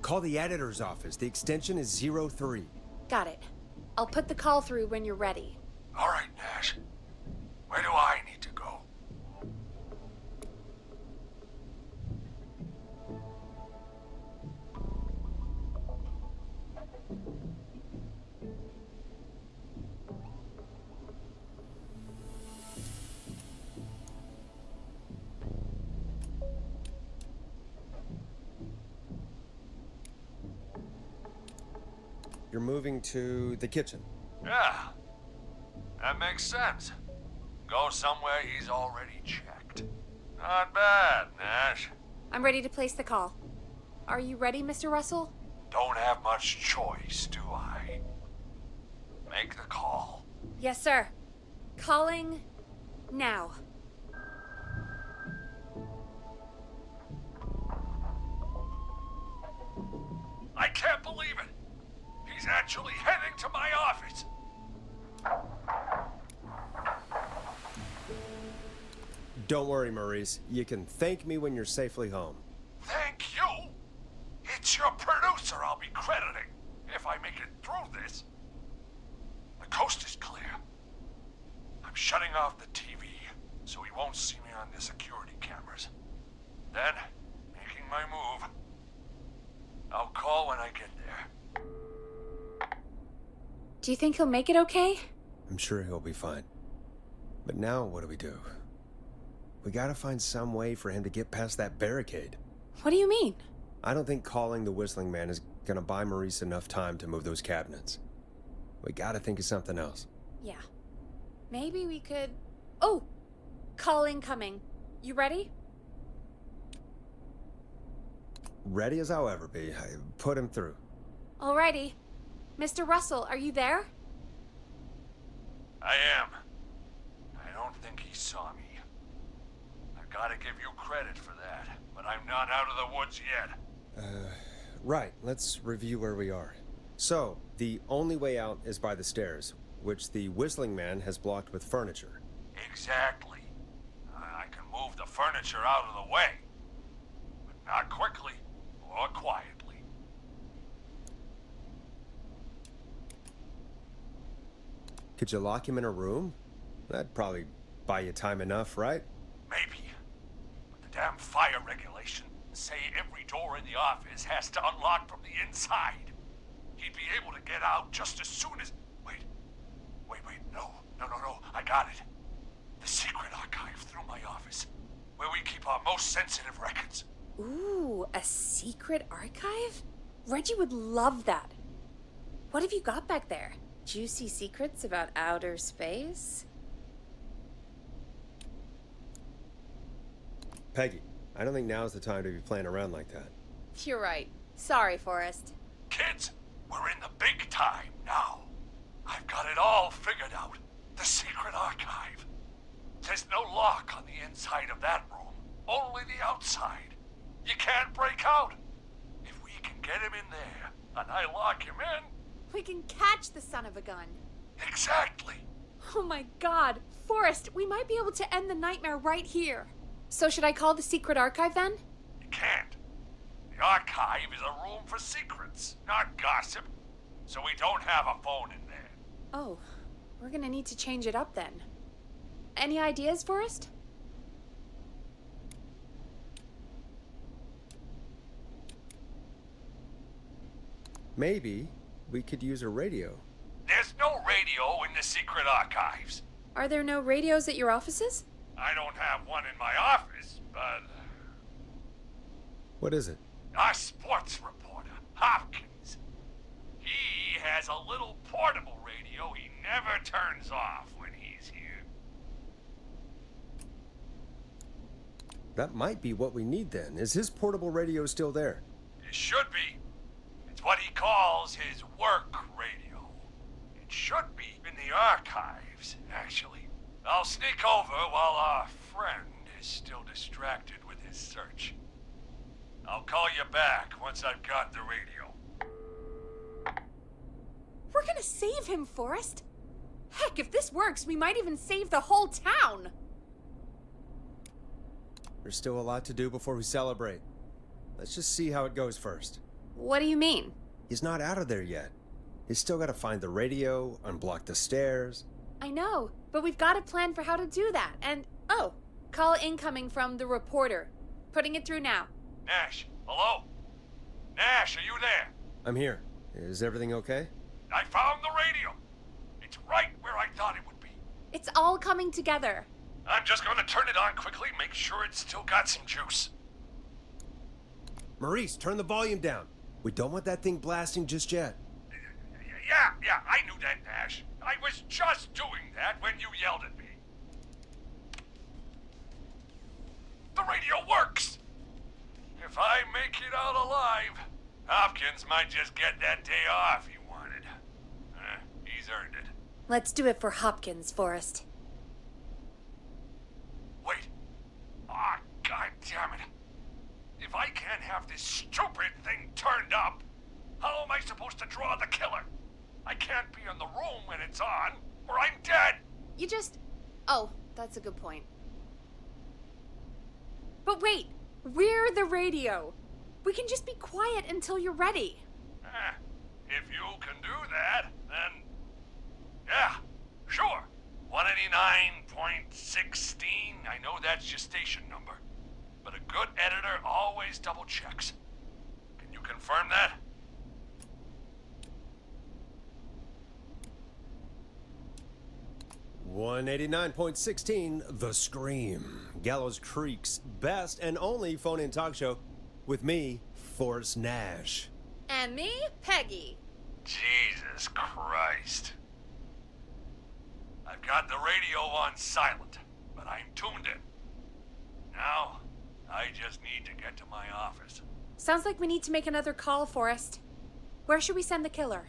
Call the editor's office. The extension is 03. Got it. I'll put the call through when you're ready. All right, Nash. Where do I need to go? You're moving to the kitchen. Yeah. That makes sense. Go somewhere he's already checked. Not bad, Nash. I'm ready to place the call. Are you ready, Mr. Russell? Don't have much choice, do I? Make the call. Yes, sir. Calling now. I can't believe it. He's actually heading to my office. Don't worry, Maurice. You can thank me when you're safely home. Thank you. It's your producer I'll be crediting if I make it through this. The coast is clear. I'm shutting off the TV so he won't see me on the security cameras. Then, making my move. I'll call when I get there. Do you think he'll make it okay? I'm sure he'll be fine. But now, what do we do? We gotta find some way for him to get past that barricade. What do you mean? I don't think calling the Whistling Man is gonna buy Maurice enough time to move those cabinets. We gotta think of something else. Yeah. Maybe we could... Oh! Call incoming. You ready? Ready as I'll ever be. Put him through. Alrighty. Mr. Russell, are you there? I am. I don't think he saw me. I've got to give you credit for that, but I'm not out of the woods yet. Right, let's review where we are. So, the only way out is by the stairs, which the Whistling Man has blocked with furniture. Exactly. I can move the furniture out of the way, but not quickly or quietly. Could you lock him in a room? That'd probably buy you time enough, right? Maybe. But the damn fire regulations say every door in the office has to unlock from the inside. He'd be able to get out just as soon as... Wait, no, I got it. The secret archive through my office, where we keep our most sensitive records. Ooh, a secret archive? Reggie would love that. What have you got back there? Juicy secrets about outer space? Peggy, I don't think now's the time to be playing around like that. You're right. Sorry, Forrest. Kids, we're in the big time now. I've got it all figured out. The secret archive. There's no lock on the inside of that room, only the outside. You can't break out. If we can get him in there, and I lock him in... We can catch the son of a gun. Exactly. Oh my god. Forrest, we might be able to end the nightmare right here. So should I call the secret archive then? You can't. The archive is a room for secrets, not gossip. So we don't have a phone in there. Oh, we're gonna need to change it up then. Any ideas, Forrest? Maybe we could use a radio. There's no radio in the secret archives. Are there no radios at your offices? I don't have one in my office, but... What is it? Our sports reporter, Hopkins. He has a little portable radio he never turns off when he's here. That might be what we need then. Is his portable radio still there? It should be. It's what he calls his work radio. It should be in the archives, actually. I'll sneak over while our friend is still distracted with his search. I'll call you back once I've got the radio. We're gonna save him, Forrest. Heck, if this works, we might even save the whole town. There's still a lot to do before we celebrate. Let's just see how it goes first. What do you mean? He's not out of there yet. He's still got to find the radio, unblock the stairs. I know, but we've got a plan for how to do that. And, oh, call incoming from the reporter. Putting it through now. Nash, hello? Nash, are you there? I'm here. Is everything okay? I found the radio. It's right where I thought it would be. It's all coming together. I'm just gonna turn it on quickly, make sure it's still got some juice. Maurice, turn the volume down. We don't want that thing blasting just yet. Yeah, I knew that, Nash. I was just doing that when you yelled at me. The radio works! If I make it out alive, Hopkins might just get that day off he wanted. He's earned it. Let's do it for Hopkins, Forrest. Wait. Ah, God damn it. If I can't have this stupid thing turned up, how am I supposed to draw the killer? I can't be in the room when it's on, or I'm dead. You just... Oh, that's a good point. But wait, we're the radio. We can just be quiet until you're ready. If you can do that, then... Yeah, sure. 189.16, I know that's your station number. But a good editor always double checks. Can you confirm that? .16, The Scream. Gallows Creek's best and only phone-in talk show with me, Forrest Nash. And me, Peggy. Jesus Christ. I've got the radio on silent, but I'm tuned in. Now, I just need to get to my office. Sounds like we need to make another call, Forrest. Where should we send the killer?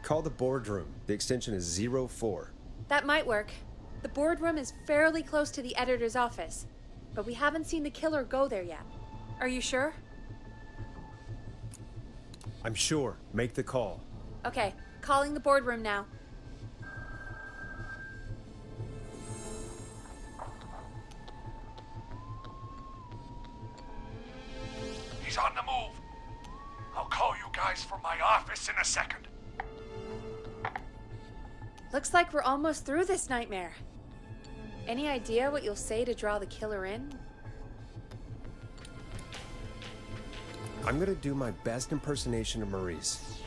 Call the boardroom. The extension is 04. That might work. The boardroom is fairly close to the editor's office, but we haven't seen the killer go there yet. Are you sure? I'm sure. Make the call. Okay, calling the boardroom now. He's on the move. I'll call you guys from my office in a second. Looks like we're almost through this nightmare. Any idea what you'll say to draw the killer in? I'm gonna do my best impersonation of Maurice.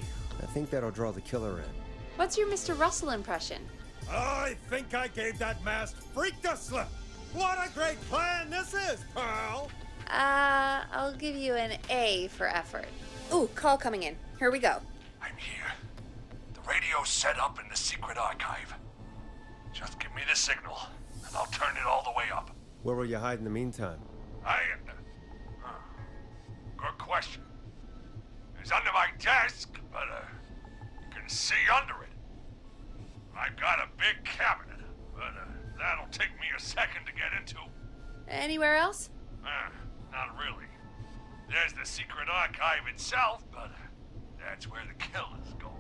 I think that'll draw the killer in. What's your Mr. Russell impression? I think I gave that masked freak the slip. What a great plan this is, pal! I'll give you an A for effort. Ooh, call coming in. Here we go. I'm here. The radio's set up in the secret archive. Just give me the signal, and I'll turn it all the way up. Where will you hide in the meantime? Good question. It's under my desk, but you can see under it. I've got a big cabinet, but that'll take me a second to get into. Anywhere else? Not really. There's the secret archive itself, but that's where the kill is going.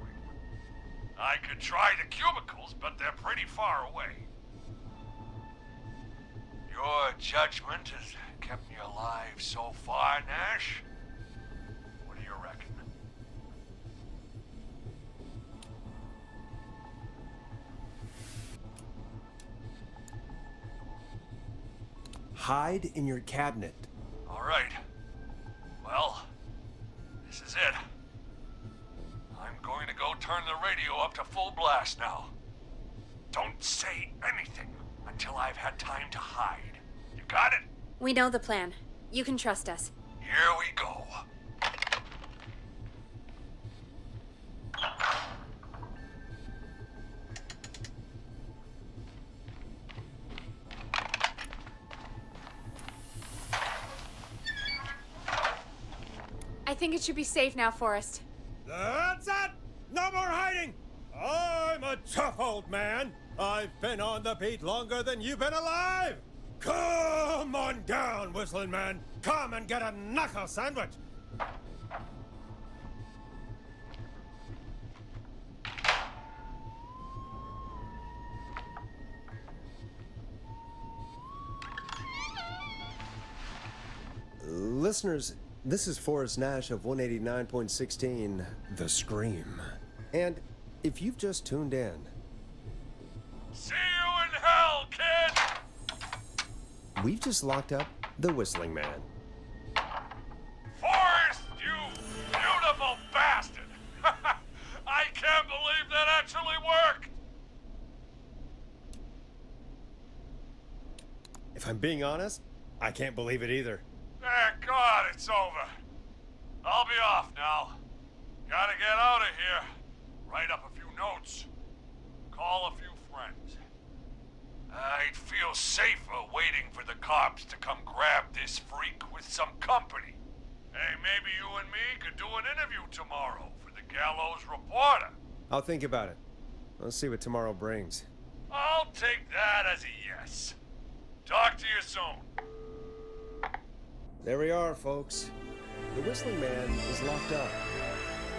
I could try the cubicles, but they're pretty far away. Your judgment has kept me alive so far, Nash. What do you reckon? Hide in your cabinet. All right. Well, this is it. I'm going to go turn the radio up to full blast now. Don't say anything until I've had time to hide. You got it? We know the plan. You can trust us. Here we go. I think it should be safe now, Forrest. That's it! No more hiding! I'm a tough old man. I've been on the beat longer than you've been alive! Come on down, Whistling Man. Come and get a knuckle sandwich. Listeners, this is Forrest Nash of 189.16, The Scream. And if you've just tuned in... See you in hell, kid! We've just locked up the Whistling Man. Forrest, you beautiful bastard! I can't believe that actually worked! If I'm being honest, I can't believe it either. Thank God it's over. I'll be off now. Gotta get out of here. Write up a few notes. Call a few friends. I'd feel safer waiting for the cops to come grab this freak with some company. Hey, maybe you and me could do an interview tomorrow for the Gallows Reporter. I'll think about it. Let's see what tomorrow brings. I'll take that as a yes. Talk to you soon. There we are, folks. The Whistling Man is locked up.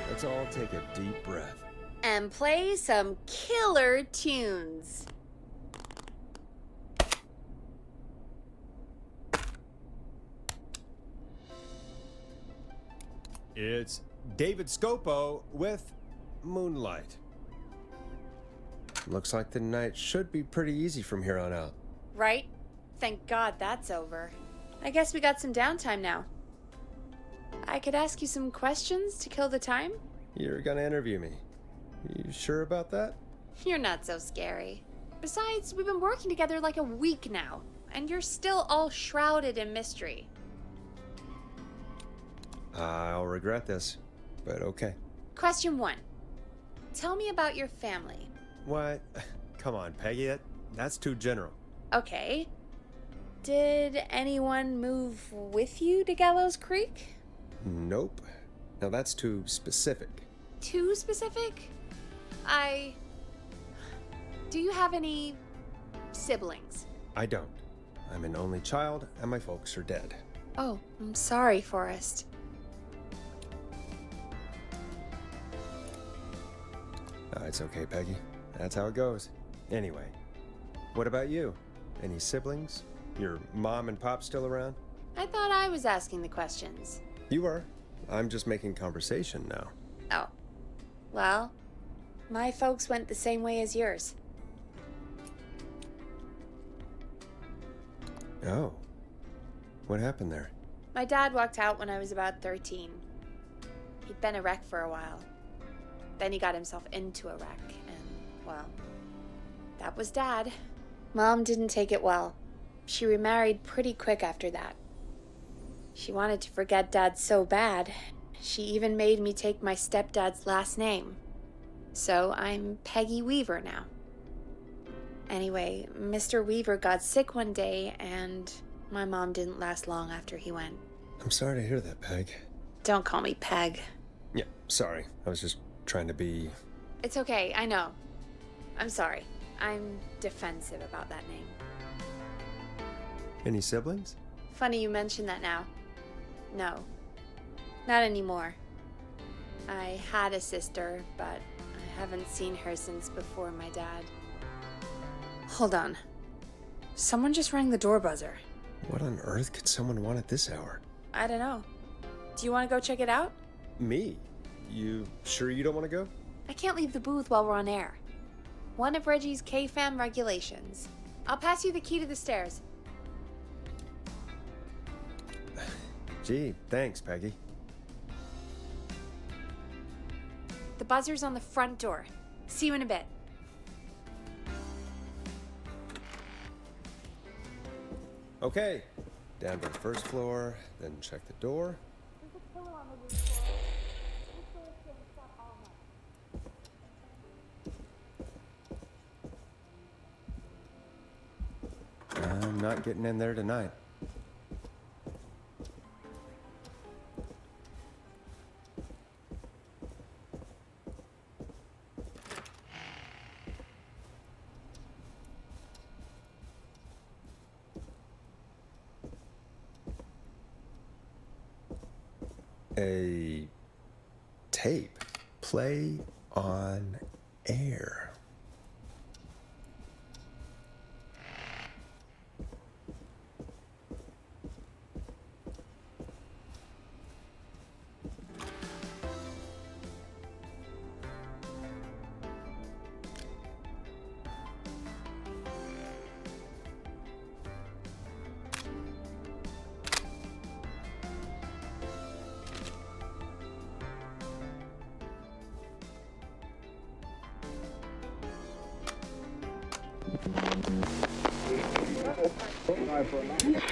Let's all take a deep breath. And play some killer tunes. It's David Scopo with moonlight. Looks like the night should be pretty easy from here on out. Right? Thank God that's over. I guess we got some downtime now. I could ask you some questions to kill the time? You're gonna interview me. You sure about that? You're not so scary. Besides, we've been working together like a week now, and you're still all shrouded in mystery. I'll regret this, but okay. Question 1. Tell me about your family. What? Come on, Peggy, that's too general. Okay. Did anyone move with you to Gallows Creek? Nope. Now that's too specific. Too specific? Do you have any siblings? I don't. I'm an only child, and my folks are dead. Oh, I'm sorry, Forrest. It's okay, Peggy. That's how it goes. Anyway, what about you? Any siblings? Your mom and pop still around? I thought I was asking the questions. You are. I'm just making conversation now. Oh. Well, my folks went the same way as yours. Oh. What happened there? My dad walked out when I was about 13. He'd been a wreck for a while. Then he got himself into a wreck, and, well, that was Dad. Mom didn't take it well. She remarried pretty quick after that. She wanted to forget Dad so bad, she even made me take my stepdad's last name. So I'm Peggy Weaver now. Anyway, Mr. Weaver got sick one day, and my mom didn't last long after he went. I'm sorry to hear that, Peg. Don't call me Peg. Yeah, sorry. I was just trying to be... It's okay, I know. I'm sorry. I'm defensive about that name. Any siblings? Funny you mention that now. No. Not anymore. I had a sister, but I haven't seen her since before my dad. Hold on. Someone just rang the door buzzer. What on earth could someone want at this hour? I don't know. Do you want to go check it out? Me? You sure you don't want to go? I can't leave the booth while we're on air. One of Reggie's K-Fam regulations. I'll pass you the key to the stairs. Gee, thanks, Peggy. The buzzer's on the front door. See you in a bit. Okay, down to the first floor, then check the door. I'm not getting in there tonight. A tape. Play on air.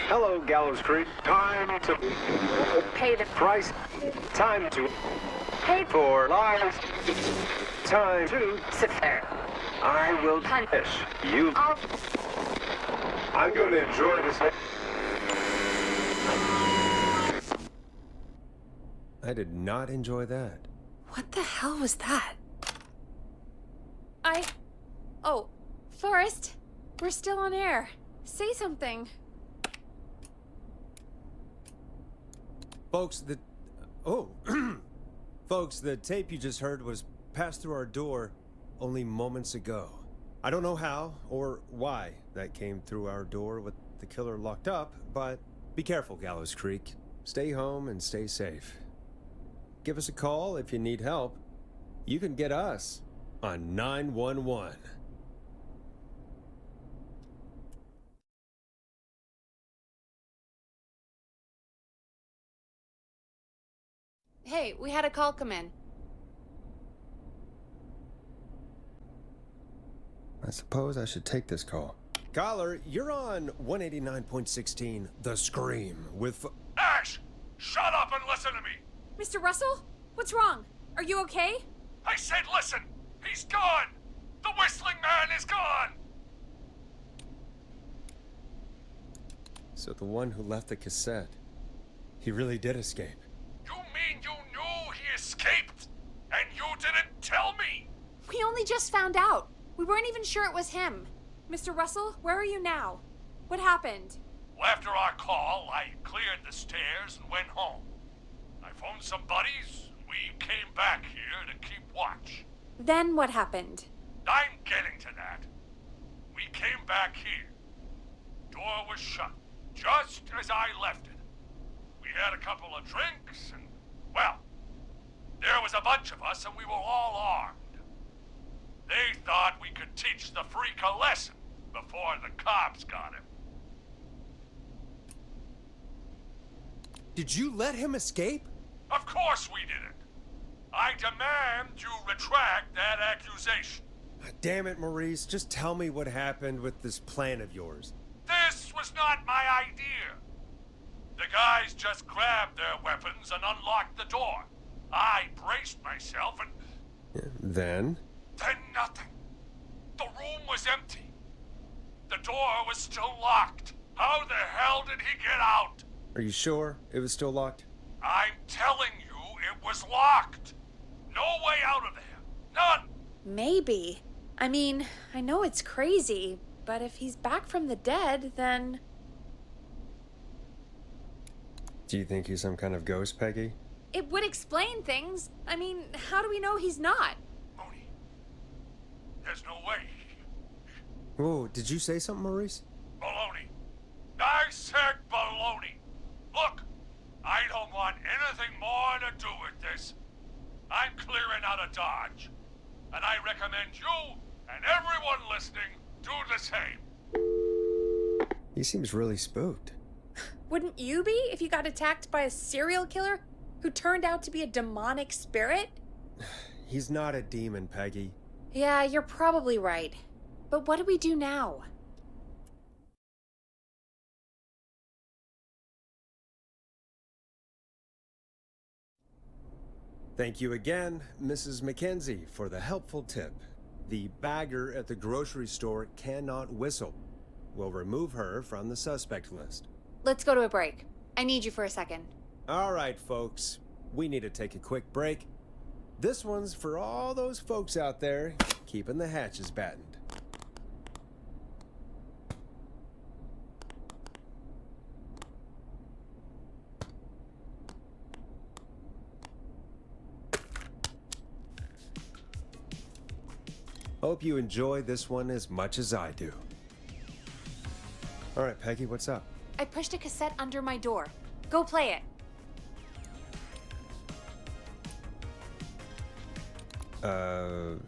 Hello, Gallows Creek. Time to Pay the price. Time to pay for lives. Time to sit there. I will punish you. I'm going to enjoy this. I did not enjoy that. What the hell was that? Oh, Forrest, we're still on air. Say something. Folks, Folks, the tape you just heard was passed through our door only moments ago. I don't know how or why that came through our door with the killer locked up, but be careful, Gallows Creek. Stay home and stay safe. Give us a call if you need help. you can get us on 911. Hey, we had a call come in. I suppose I should take this call. Caller, you're on 189.16 The Scream with... Ash! Shut up and listen to me! Mr. Russell? What's wrong? Are you okay? I said listen! He's gone! The whistling man is gone! So the one who left the cassette, he really did escape. You mean you knew he escaped? And you didn't tell me? We only just found out. We weren't even sure it was him. Mr. Russell, where are you now? What happened? Well, after our call, I cleared the stairs and went home. I phoned some buddies, and we came back here to keep watch. Then what happened? I'm getting to that. We came back here. Door was shut, just as I left it. We had a couple of drinks, and, well, there was a bunch of us, and we were all armed. They thought we could teach the freak a lesson before the cops got him. Did you let him escape? Of course we didn't. I demand you retract that accusation. Damn it, Maurice. Just tell me what happened with this plan of yours. This was not my idea. The guys just grabbed their weapons and unlocked the door. I braced myself and... Then nothing. The room was empty. The door was still locked. How the hell did he get out? Are you sure it was still locked? I'm telling you, it was locked. No way out of there. None. Maybe. I mean, I know it's crazy, but if he's back from the dead, then... Do you think he's some kind of ghost, Peggy? It would explain things. I mean, how do we know he's not? Mooney, there's no way. Whoa, did you say something, Maurice? Baloney. I said baloney. Look, I don't want anything more to do with this. I'm clearing out of Dodge. And I recommend you and everyone listening do the same. He seems really spooked. Wouldn't you be if you got attacked by a serial killer who turned out to be a demonic spirit? He's not a demon, Peggy. Yeah, you're probably right. But what do we do now? Thank you again, Mrs. Mackenzie, for the helpful tip. The bagger at the grocery store cannot whistle. We'll remove her from the suspect list. Let's go to a break. I need you for a second. All right, folks. We need to take a quick break. This one's for all those folks out there keeping the hatches battened. Hope you enjoy this one as much as I do. All right, Peggy, what's up? I pushed a cassette under my door. Go play it.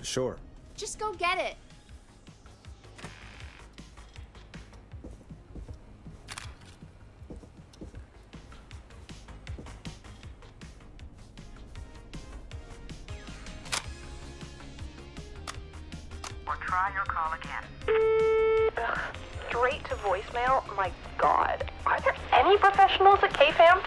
Sure. Just go get it. Or try your call again. Straight to voicemail? My God. Are there any professionals at KFAM?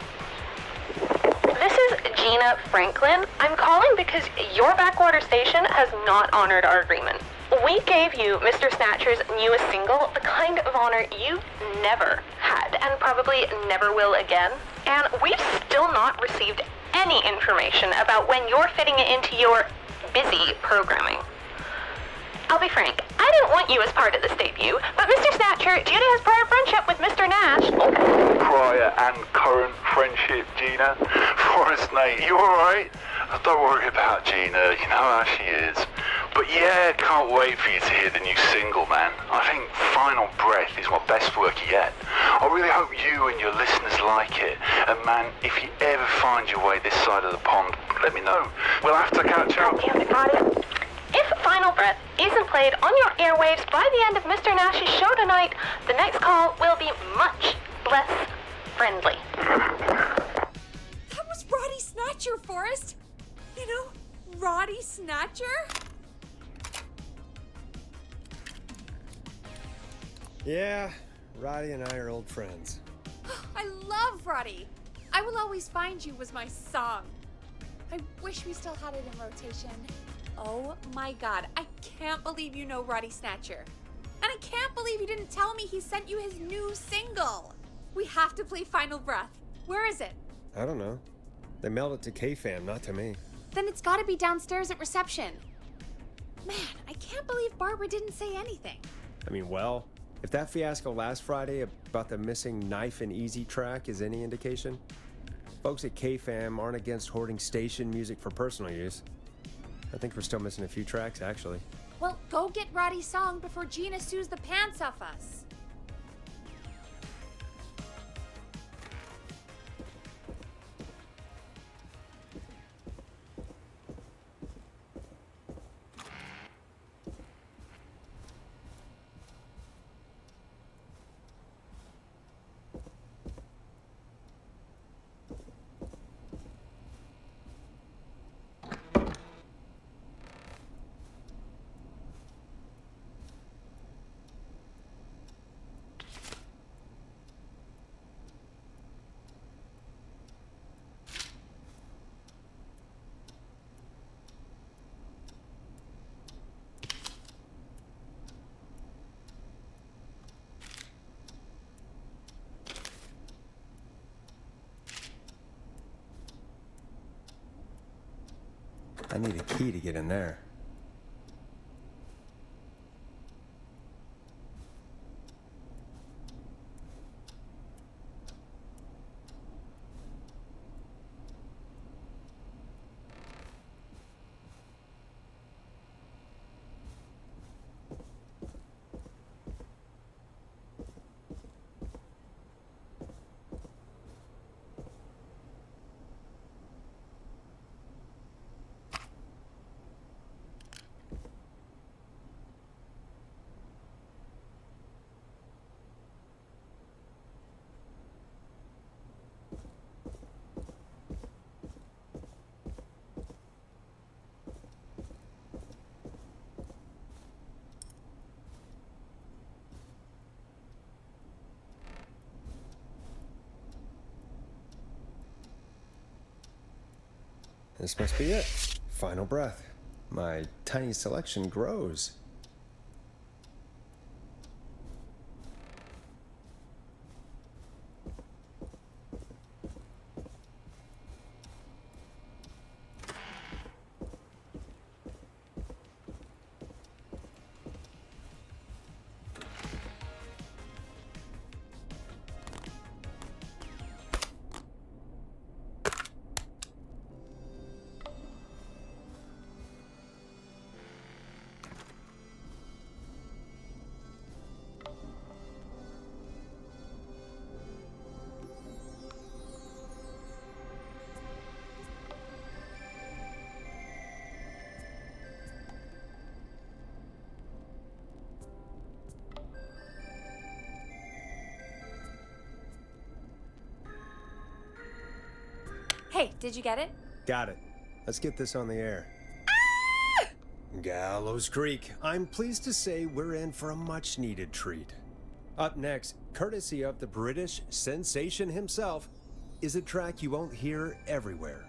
This is Gina Franklin. I'm calling because your backwater station has not honored our agreement. We gave you Mr. Snatcher's newest single, the kind of honor you never had and probably never will again. And we've still not received any information about when you're fitting it into your busy programming. I'll be frank, I didn't want you as part of this debut, but Mr. Snatcher, due to his prior friendship with Mr. Nash... Prior and current friendship, Gina. Forrest, mate, you alright? Don't worry about Gina, you know how she is. But yeah, can't wait for you to hear the new single, man. I think Final Breath is my best work yet. I really hope you and your listeners like it. And man, if you ever find your way this side of the pond, let me know. We'll have to catch up. If Final Breath isn't played on your airwaves by the end of Mr. Nash's show tonight, the next call will be much less friendly. That was Roddy Snatcher, Forrest. You know, Roddy Snatcher? Yeah, Roddy and I are old friends. I love Roddy. I Will Always Find You was my song. I wish we still had it in rotation. Oh my god, I can't believe you know Roddy Snatcher. And I can't believe you didn't tell me he sent you his new single. We have to play Final Breath. Where is it? I don't know. They mailed it to K-Fam, not to me. Then it's gotta be downstairs at reception. Man, I can't believe Barbara didn't say anything. I mean, well, if that fiasco last Friday about the missing Knife and Easy track is any indication, folks at K-Fam aren't against hoarding station music for personal use. I think we're still missing a few tracks, actually. Well, go get Roddy's song before Gina sues the pants off us. I need a key to get in there. This must be it. Final Breath. My tiny selection grows. Hey, did you get it? Got it. Let's get this on the air. Gallows Creek. I'm pleased to say we're in for a much-needed treat. Up next, courtesy of the British sensation himself, is a track you won't hear everywhere.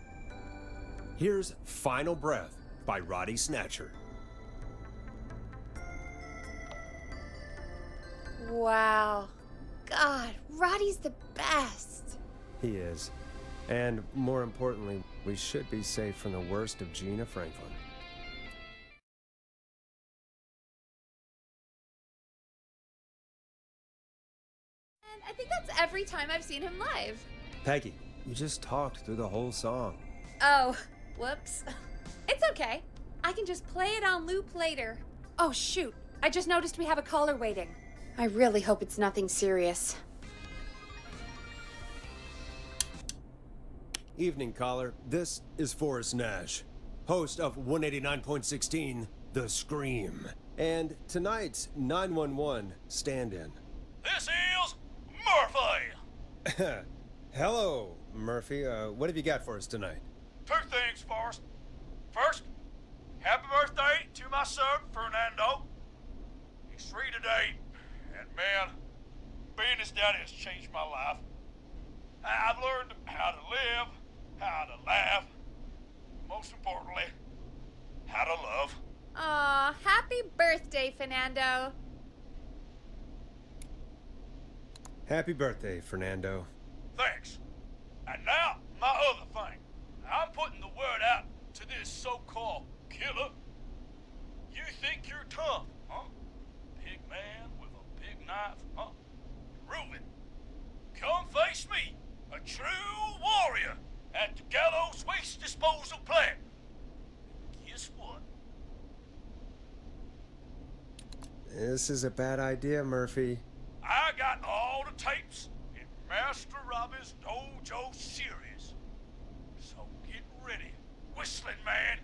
Here's Final Breath by Roddy Snatcher. Wow. God, Roddy's the best. He is. And more importantly, we should be safe from the worst of Gina Franklin. And I think that's every time I've seen him live. Peggy, you just talked through the whole song. Oh, whoops. It's okay. I can just play it on loop later. Oh, shoot. I just noticed we have a caller waiting. I really hope it's nothing serious. Evening, caller. This is Forrest Nash, host of 189.16, The Scream, and tonight's 911 stand-in. This is Murphy! Hello, Murphy. What have you got for us tonight? Two things, Forrest. First, happy birthday to my son, Fernando. He's 3 today, and man, being his daddy has changed my life. I've learned how to live, how to laugh, most importantly, how to love. Aw, happy birthday, Fernando. Happy birthday, Fernando. Thanks. And now, my other thing. I'm putting the word out to this so-called killer. You think you're tough, huh? Big man with a big knife, huh? Prove it. Come face me, a true warrior, at the Gallows Waste Disposal Plant. Guess what? This is a bad idea, Murphy. I got all the tapes in Master Robbie's Dojo series. So get ready, Whistling Man.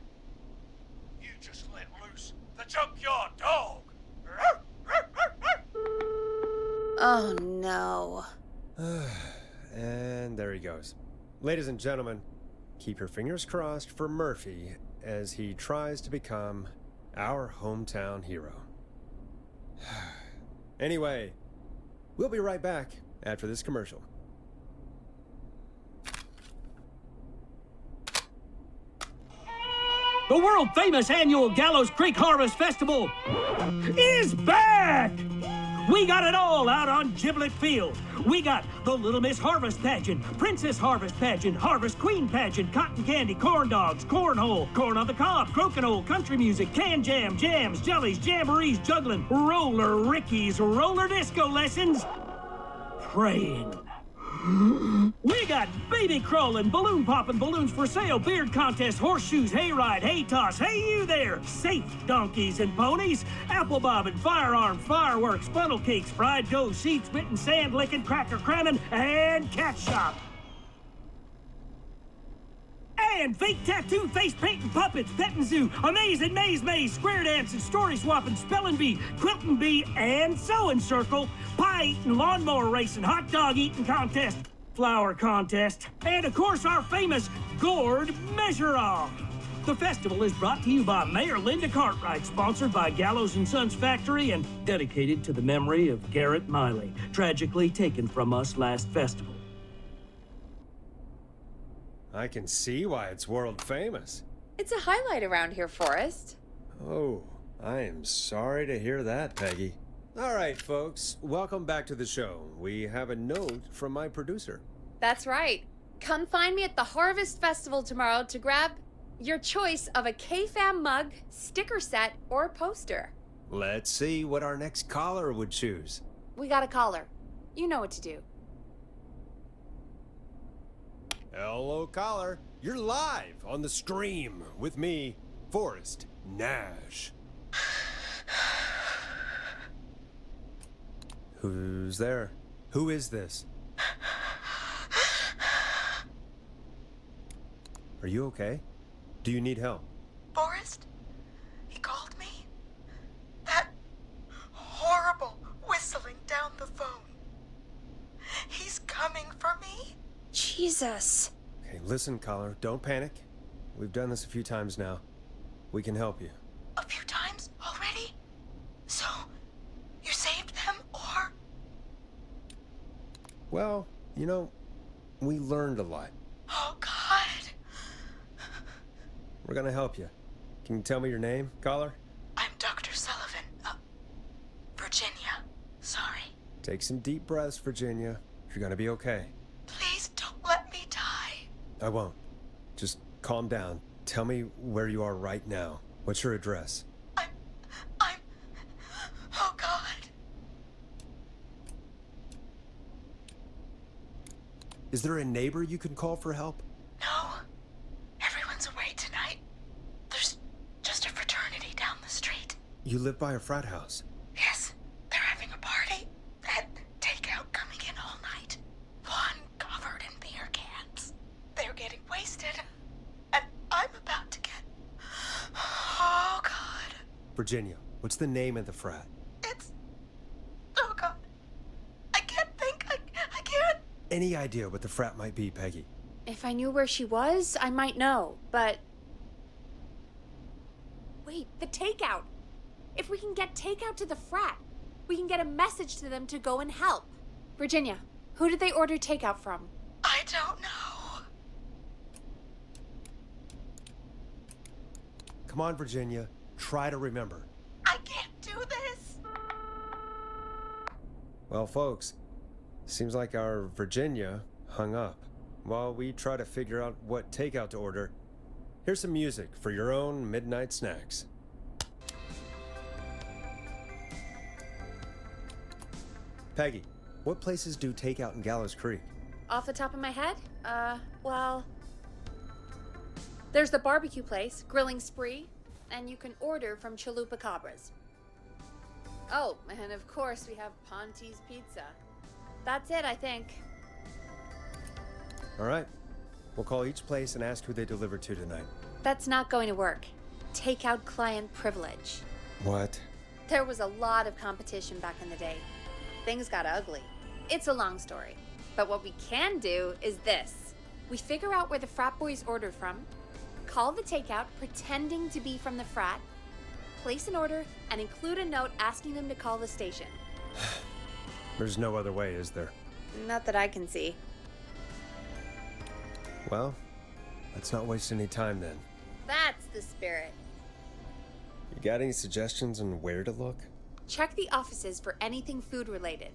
You just let loose the junkyard dog. Oh, no. And there he goes. Ladies and gentlemen, keep your fingers crossed for Murphy as he tries to become our hometown hero. Anyway, we'll be right back after this commercial. The world-famous annual Gallows Creek Harvest Festival is back! We got it all out on Giblet Field. We got the Little Miss Harvest Pageant, Princess Harvest Pageant, Harvest Queen Pageant, Cotton Candy, Corn Dogs, Cornhole, Corn on the Cob, Crokinole, Country Music, Can Jam, Jams, Jellies, Jamborees, Juggling, Roller Rickies, Roller Disco Lessons, Praying. We got baby crawling, balloon popping, balloons for sale, beard contest, horseshoes, hayride, hay toss, hey you there, safe donkeys and ponies, apple bobbing, firearms, fireworks, funnel cakes, fried dough, seed spitting, sand licking, cracker cramming, and cat shop. And fake tattoo, face painting, puppets, petting zoo, amazing maze, square dancing, story swapping, spelling bee, quilting bee, and sewing circle, pie eating, lawnmower racing, hot dog eating contest, flower contest, and of course our famous gourd measure-off. The festival is brought to you by Mayor Linda Cartwright, sponsored by Gallows & Sons Factory, and dedicated to the memory of Garrett Miley, tragically taken from us last festival. I can see why it's world famous. It's a highlight around here, Forrest. Oh, I am sorry to hear that, Peggy. All right, folks, welcome back to the show. We have a note from my producer. That's right. Come find me at the Harvest Festival tomorrow to grab your choice of a KFAM mug, sticker set, or poster. Let's see what our next caller would choose. We got a caller. You know what to do. Hello, caller. You're live on the Scream with me, Forrest Nash. Who's there? Who is this? Are you okay? Do you need help? Forrest? He called me? That horrible whistling down the phone. He's coming for me? Jesus. Okay, listen, caller, don't panic. We've done this a few times now. We can help you. A few times already? So, you saved them, or? Well, you know, we learned a lot. Oh, God. We're gonna help you. Can you tell me your name, caller? I'm Dr. Sullivan. Virginia. Sorry. Take some deep breaths, Virginia. You're gonna be okay. Please don't let me die. I won't. Just calm down. Tell me where you are right now. What's your address? Oh, God. Is there a neighbor you can call for help? No. Everyone's away tonight. There's just a You live by a frat house. Yes, they're having a party. Had takeout coming in all night. One covered in beer cans. They're getting wasted. And I'm about to get... Oh, God. Virginia, what's the name of the frat? It's... Oh, God. I can't think. I can't. Any idea what the frat might be, Peggy? If I knew where she was, I might know, but... Wait, the takeout! If we can get takeout to the frat, we can get a message to them to go and help. Virginia, who did they order takeout from? I don't know. Come on, Virginia. Try to remember. I can't do this. Well, folks, seems like our Virginia hung up. While we try to figure out what takeout to order, here's some music for your own midnight snacks. Peggy, what places do takeout in Gallows Creek? Off the top of my head? Well... There's the barbecue place, Grilling Spree, and you can order from Chalupa Cabras. Oh, and of course we have Ponte's Pizza. That's it, I think. All right. We'll call each place and ask who they deliver to tonight. That's not going to work. Takeout client privilege. What? There was a lot of competition back in the day. Things got ugly. It's a long story. But what we can do is this. We figure out where the frat boys ordered from, call the takeout pretending to be from the frat, place an order, and include a note asking them to call the station. There's no other way, is there? Not that I can see. Well, let's not waste any time then. That's the spirit. You got any suggestions on where to look? Check the offices for anything food related.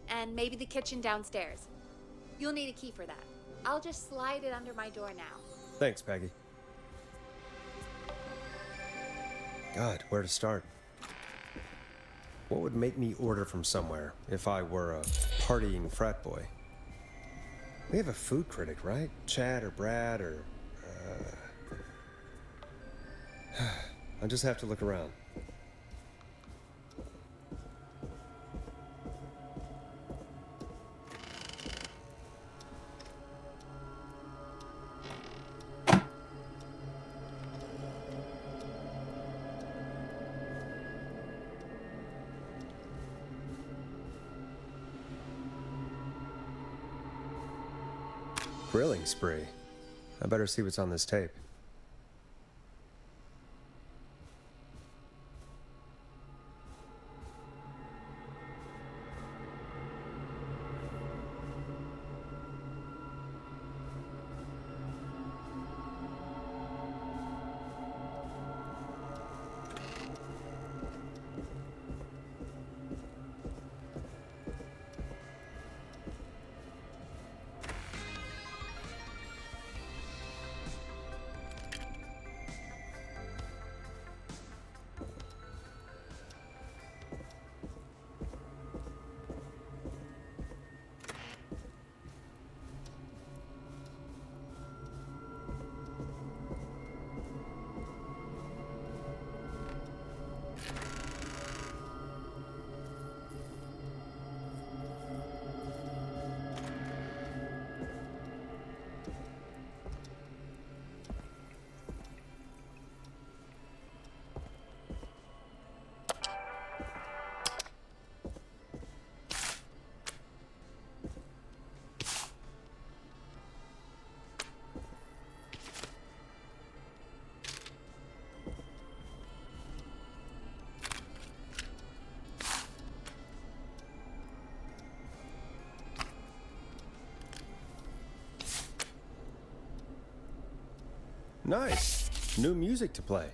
And maybe the kitchen downstairs. You'll need a key for that. I'll just slide it under my door now. Thanks, Peggy. God, where to start? What would make me order from somewhere if I were a partying frat boy? We have a food critic, right? Chad or Brad or... I'll just have to look around. Grilling spree. I better see what's on this tape. Nice. New music to play.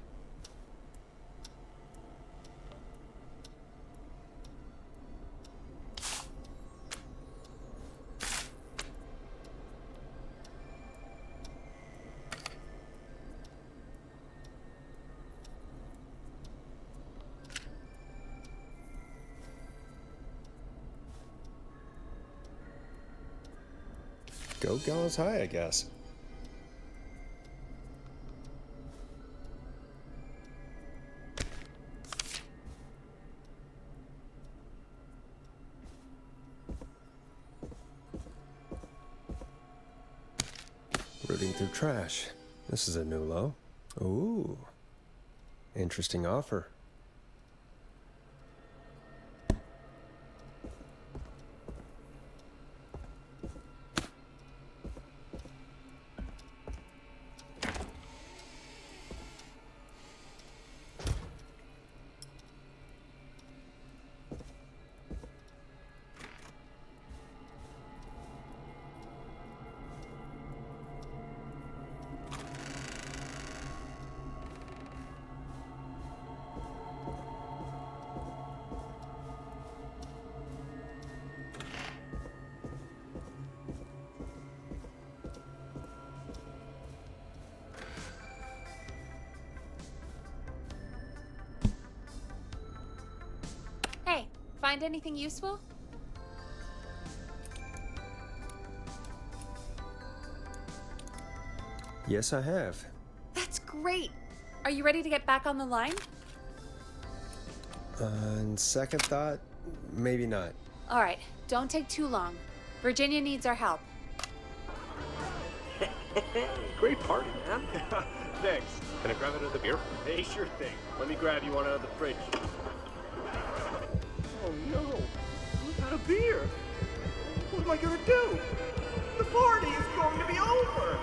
Go Gallows High, I guess. Rooting through trash. This is a new low. Ooh. Interesting offer. Hey, find anything useful? Yes, I have. That's great. Are you ready to get back on the line? On second thought, maybe not. All right, don't take too long. Virginia needs our help. Great party, man. Thanks. Can I grab another beer? Hey, sure thing. Let me grab you one out of the fridge. Oh no, I'm out of beer. What am I gonna do? The party is going to be over.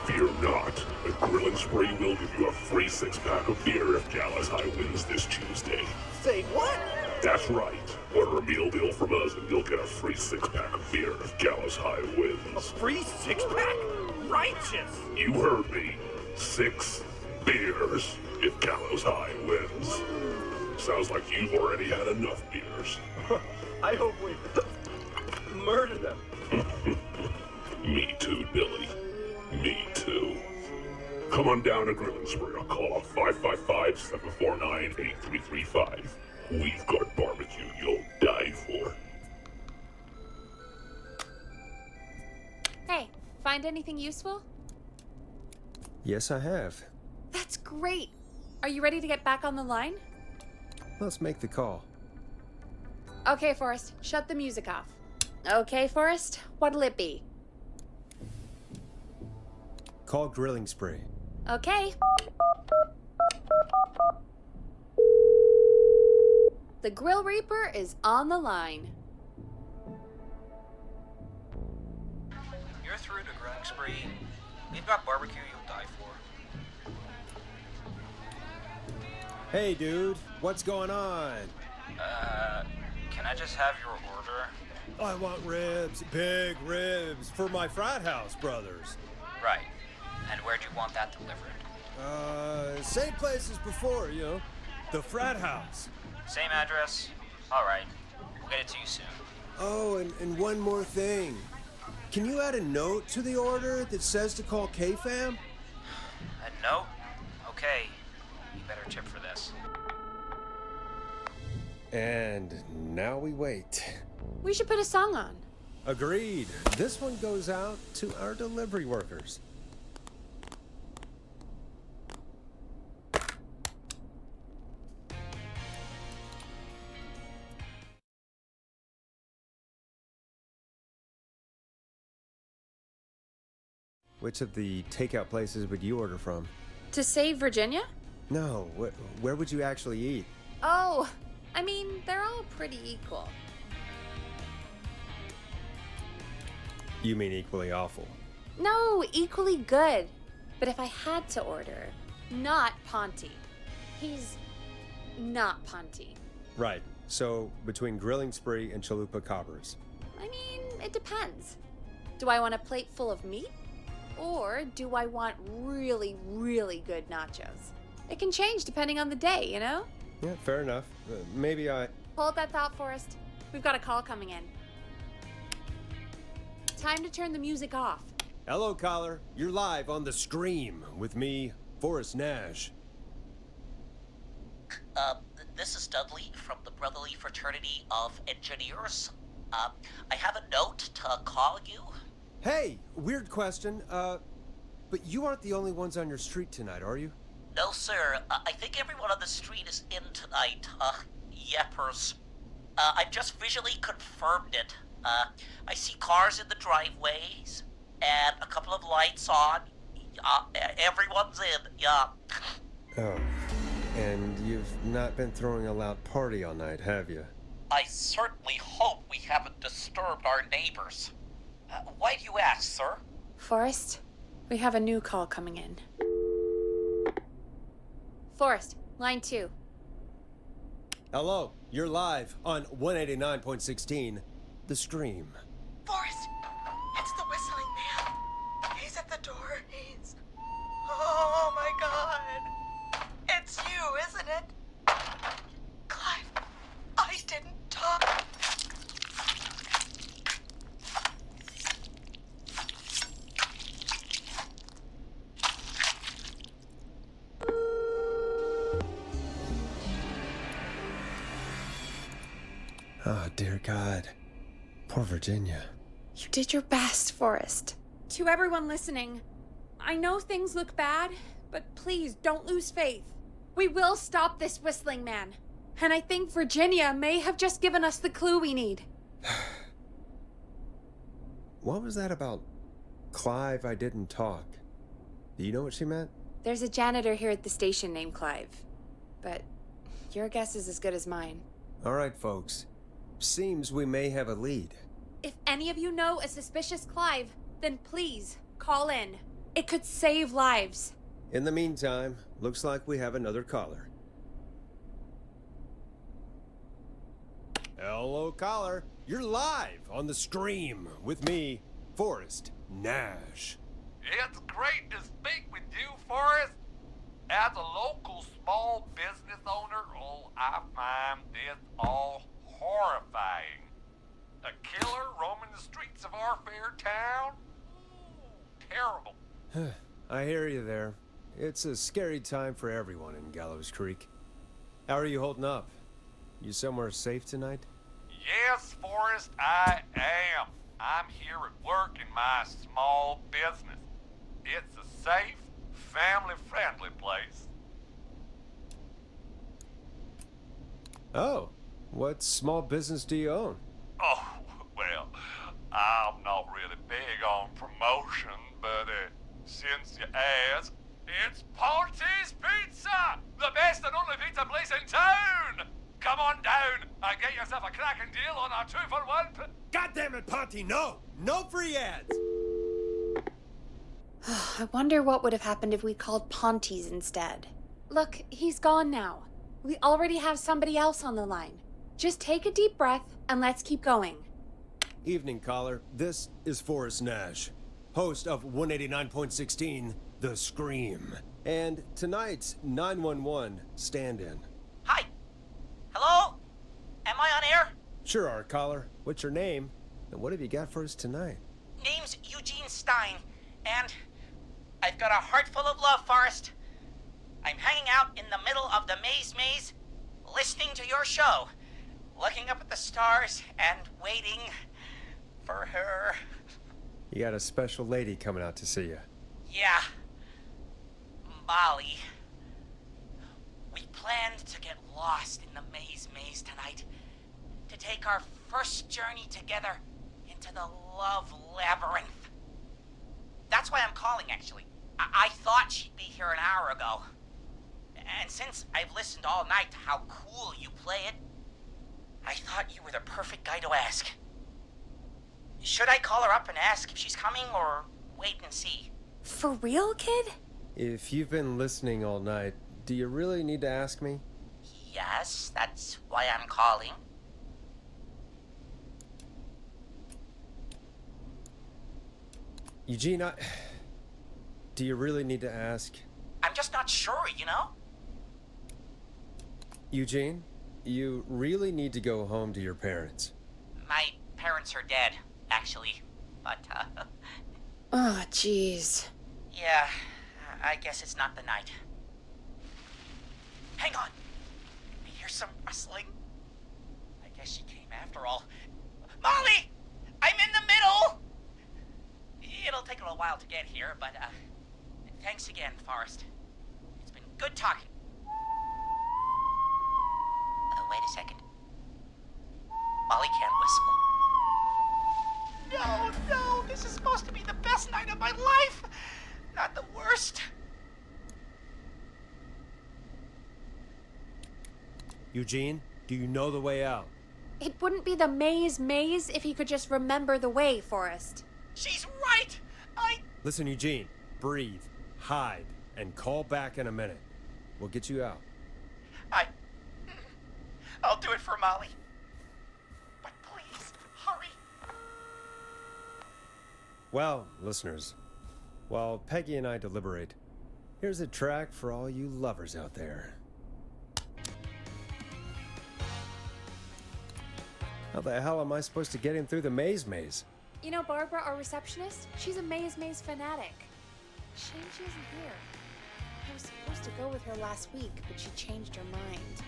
Fear not. The Grill and Spree will give you a free 6-pack of beer if Gallows High wins this Tuesday. Say what? That's right. Order a meal deal from us and you'll get a free 6-pack of beer if Gallows High wins. A free 6-pack? Righteous! You heard me. 6 beers if Gallows High wins. Sounds like you've already had enough beers. I hope we murder them. Me too, Billy. Me too. Come on down to Grill and Spree or call 555-749-8335. We've got barbecue you'll die for. Hey, find anything useful? Yes, I have. That's great. Are you ready to get back on the line? Let's make the call. Okay, Forrest, shut the music off. Okay, Forrest, what'll it be? Call Grilling Spree. Okay. The Grill Reaper is on the line. You're through to Grilling Spree. We've got barbecue you'll die for. Hey, dude, what's going on? Can I just have your order? I want ribs, big ribs, for my frat house brothers. Right. And where'd you want that delivered? Same place as before, you know, the frat house. Same address? Alright. We'll get it to you soon. Oh, and one more thing. Can you add a note to the order that says to call K-Fam? A note? Okay. You better tip for this. And now we wait. We should put a song on. Agreed. This one goes out to our delivery workers. Which of the takeout places would you order from? To save Virginia? No, where would you actually eat? Oh, I mean, they're all pretty equal. You mean equally awful? No, equally good. But if I had to order, not Ponty. He's not Ponty. Right. So, between Grilling Spree and Chalupa Cobbers. I mean, it depends. Do I want a plate full of meat? Or do I want really, really good nachos? It can change depending on the day, you know? Yeah, fair enough. Maybe I... Hold that thought, Forrest. We've got a call coming in. Time to turn the music off. Hello, caller. You're live on The Scream with me, Forrest Nash. This is Dudley from the Brotherly Fraternity of Engineers. I have a note to call you. Hey, weird question. But you aren't the only ones on your street tonight, are you? No, sir. I think everyone on the street is in tonight. Yeppers. I've just visually confirmed it. I see cars in the driveways, and a couple of lights on. Everyone's in, yeah. Oh, and you've not been throwing a loud party all night, have you? I certainly hope we haven't disturbed our neighbors. Why do you ask, sir? Forrest, we have a new call coming in. Forrest, line 2. Hello, you're live on 189.16, The Scream. Forrest, it's the whistling man. He's at the door. He's... Oh my god. It's you, isn't it? Clive, I didn't talk. Oh, dear God. Poor Virginia. You did your best, Forrest. To everyone listening, I know things look bad, but please don't lose faith. We will stop this whistling man. And I think Virginia may have just given us the clue we need. What was that about Clive, I didn't talk? Do you know what she meant? There's a janitor here at the station named Clive. But your guess is as good as mine. All right, folks. Seems we may have a lead. If any of you know a suspicious Clive, then please call in. It could save lives. In the meantime, looks like we have another caller. Hello, caller. You're live on The Scream with me, Forrest Nash. It's great to speak with you, Forrest. As a local small business owner, I find this all horrifying. A killer roaming the streets of our fair town? Ooh, terrible. I hear you there. It's a scary time for everyone in Gallows Creek. How are you holding up? You somewhere safe tonight? Yes, Forrest, I am. I'm here at work in my small business. It's a safe, family-friendly place. Oh, what small business do you own? Oh, well, I'm not really big on promotion, but since you asked, it's Ponty's Pizza! The best and only pizza place in town! Come on down and get yourself a cracking deal on our 2-for-1. God damn it, Ponty, no! No free ads! I wonder what would have happened if we called Ponty's instead. Look, he's gone now. We already have somebody else on the line. Just take a deep breath and let's keep going. Evening, caller. This is Forrest Nash, host of 189.16, The Scream, and tonight's 911 stand-in. Hi. Hello? Am I on air? Sure are, caller. What's your name, and what have you got for us tonight? Name's Eugene Stein, and I've got a heart full of love, Forrest. I'm hanging out in the middle of the maze, listening to your show, looking up at the stars and waiting for her. You got a special lady coming out to see you. Yeah. Molly. We planned to get lost in the maze tonight, to take our first journey together into the love labyrinth. That's why I'm calling, actually. I thought she'd be here an hour ago. And since I've listened all night to how cool you play it, I thought you were the perfect guy to ask. Should I call her up and ask if she's coming, or wait and see? For real, kid? If you've been listening all night, do you really need to ask me? Yes, that's why I'm calling. Eugene, do you really need to ask? I'm just not sure, you know? Eugene, you really need to go home to your parents. My parents are dead, actually, but, Oh, jeez. yeah, I guess it's not the night. Hang on. I hear some rustling. I guess she came after all. Molly! I'm in the middle! It'll take a little while to get here, but, thanks again, Forrest. It's been good talking. Wait a second. Molly can't whistle. night of my life. Not the worst. Eugene, do you know the way out? It wouldn't be the maze if he could just remember the way, Forrest. She's right. Listen, Eugene, breathe, hide, and call back in a minute. We'll get you out. I'll do it for Molly. But please, hurry. Well, listeners, while Peggy and I deliberate, here's a track for all you lovers out there. How the hell am I supposed to get him through the maze? You know Barbara, our receptionist? She's a maze fanatic. Shame she isn't here. I was supposed to go with her last week, but she changed her mind.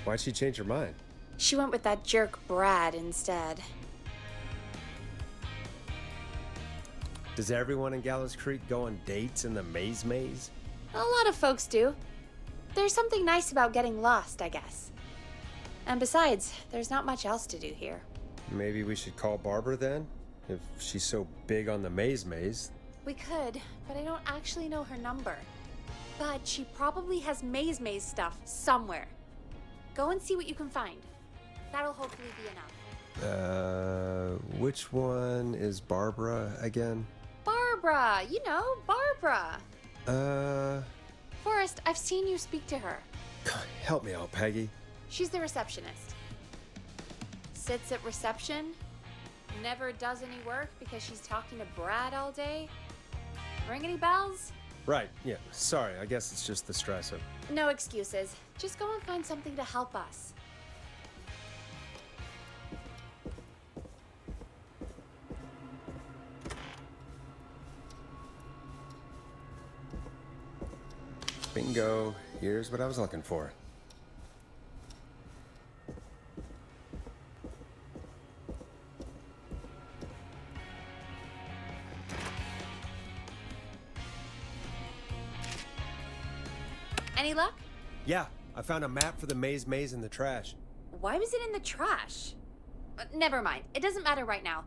Why'd she change her mind? She went with that jerk Brad instead. Does everyone in Gallows Creek go on dates in the maze? A lot of folks do. There's something nice about getting lost, I guess. And besides, there's not much else to do here. Maybe we should call Barbara then? If she's so big on the maze. We could, but I don't actually know her number. But she probably has maze stuff somewhere. Go and see what you can find. That'll hopefully be enough. Which one is Barbara again? Barbara! You know, Barbara! Forrest, I've seen you speak to her. Help me out, Peggy. She's the receptionist. Sits at reception, never does any work because she's talking to Brad all day. Ring any bells? Right, yeah. Sorry, I guess it's just the stress of... No excuses. Just go and find something to help us. Bingo. Here's what I was looking for. Any luck? Yeah, I found a map for the maze in the trash. Why was it in the trash? Never mind. It doesn't matter right now.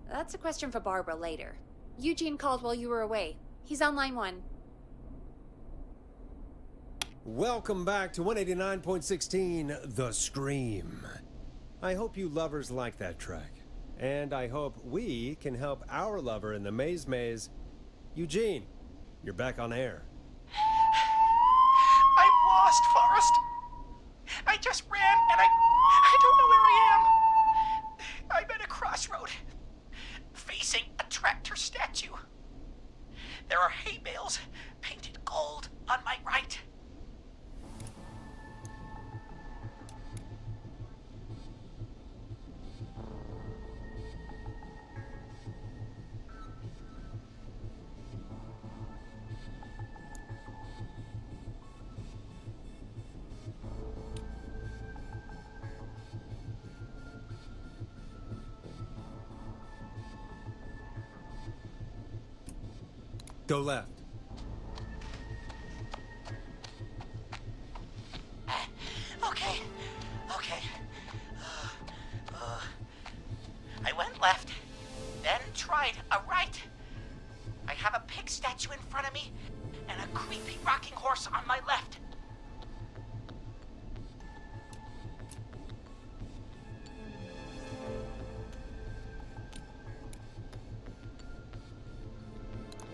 That's a question for Barbara later. Eugene called while you were away. He's on line 1. Welcome back to 189.16, The Scream. I hope you lovers like that track. And I hope we can help our lover in the maze. Eugene, you're back on air. I'm lost, Forrest. I just ran and I don't know where I am. I'm at a crossroad, facing a tractor statue. There are hay bales painted gold on my right. Go left. Okay. I went left, then tried a right. I have a pig statue in front of me and a creepy rocking horse on my left.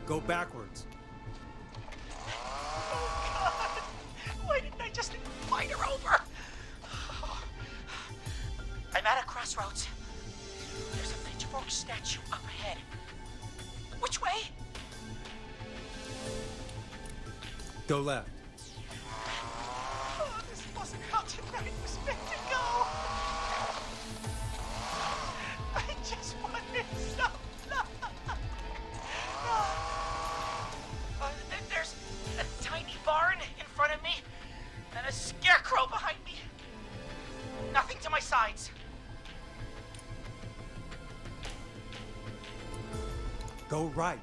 Go backwards. Oh, God. Why didn't I just invite her over? I'm at a crossroads. There's a pitchfork statue up ahead. Which way? Go left. Oh, this wasn't how tonight was meant to go. I just wanted some love. There's a tiny barn in front of me and a scarecrow behind me. Nothing to my sides. Go right.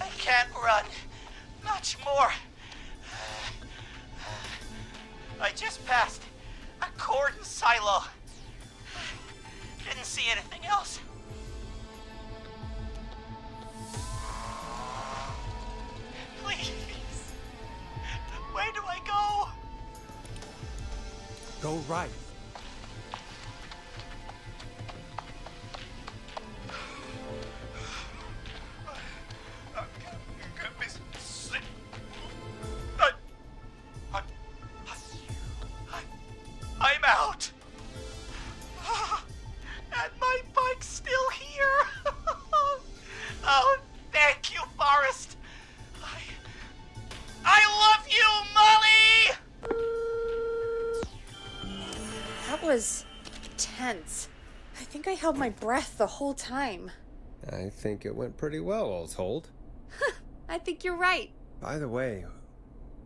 I can't run much more. I just passed a cordon silo. Didn't see anything else. Please. Where do I go? Go right. I'm out. And my bike's still here. Oh, thank you, Forrest. I love you, Molly! That was tense. I think I held my breath the whole time. I think it went pretty well, all told. I think you're right. By the way,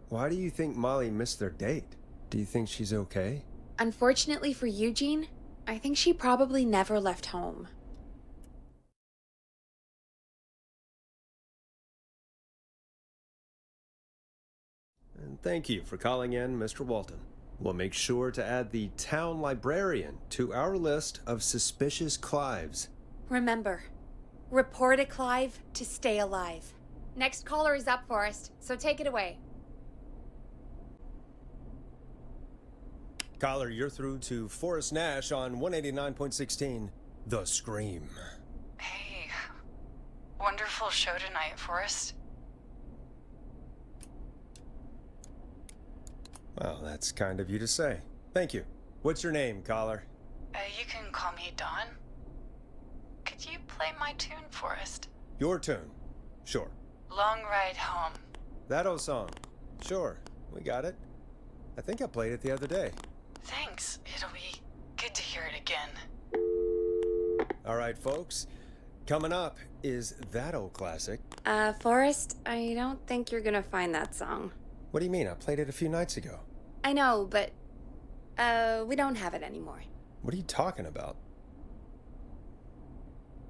why do you think Molly missed their date? Do you think she's okay? Unfortunately for Eugene, I think she probably never left home. And thank you for calling in, Mr. Walton. We'll make sure to add the town librarian to our list of suspicious Clives. Remember, report a Clive to stay alive. Next caller is up, Forrest, so take it away. Caller, you're through to Forrest Nash on 189.16, The Scream. Hey, wonderful show tonight, Forrest. Well, that's kind of you to say. Thank you. What's your name, caller? You can call me Dawn. Could you play my tune, Forrest? Your tune. Sure. Long Ride Home. That old song. Sure. We got it. I think I played it the other day. Thanks. It'll be good to hear it again. All right, folks. Coming up is that old classic. Forrest, I don't think you're gonna find that song. What do you mean? I played it a few nights ago. I know, but, we don't have it anymore. What are you talking about?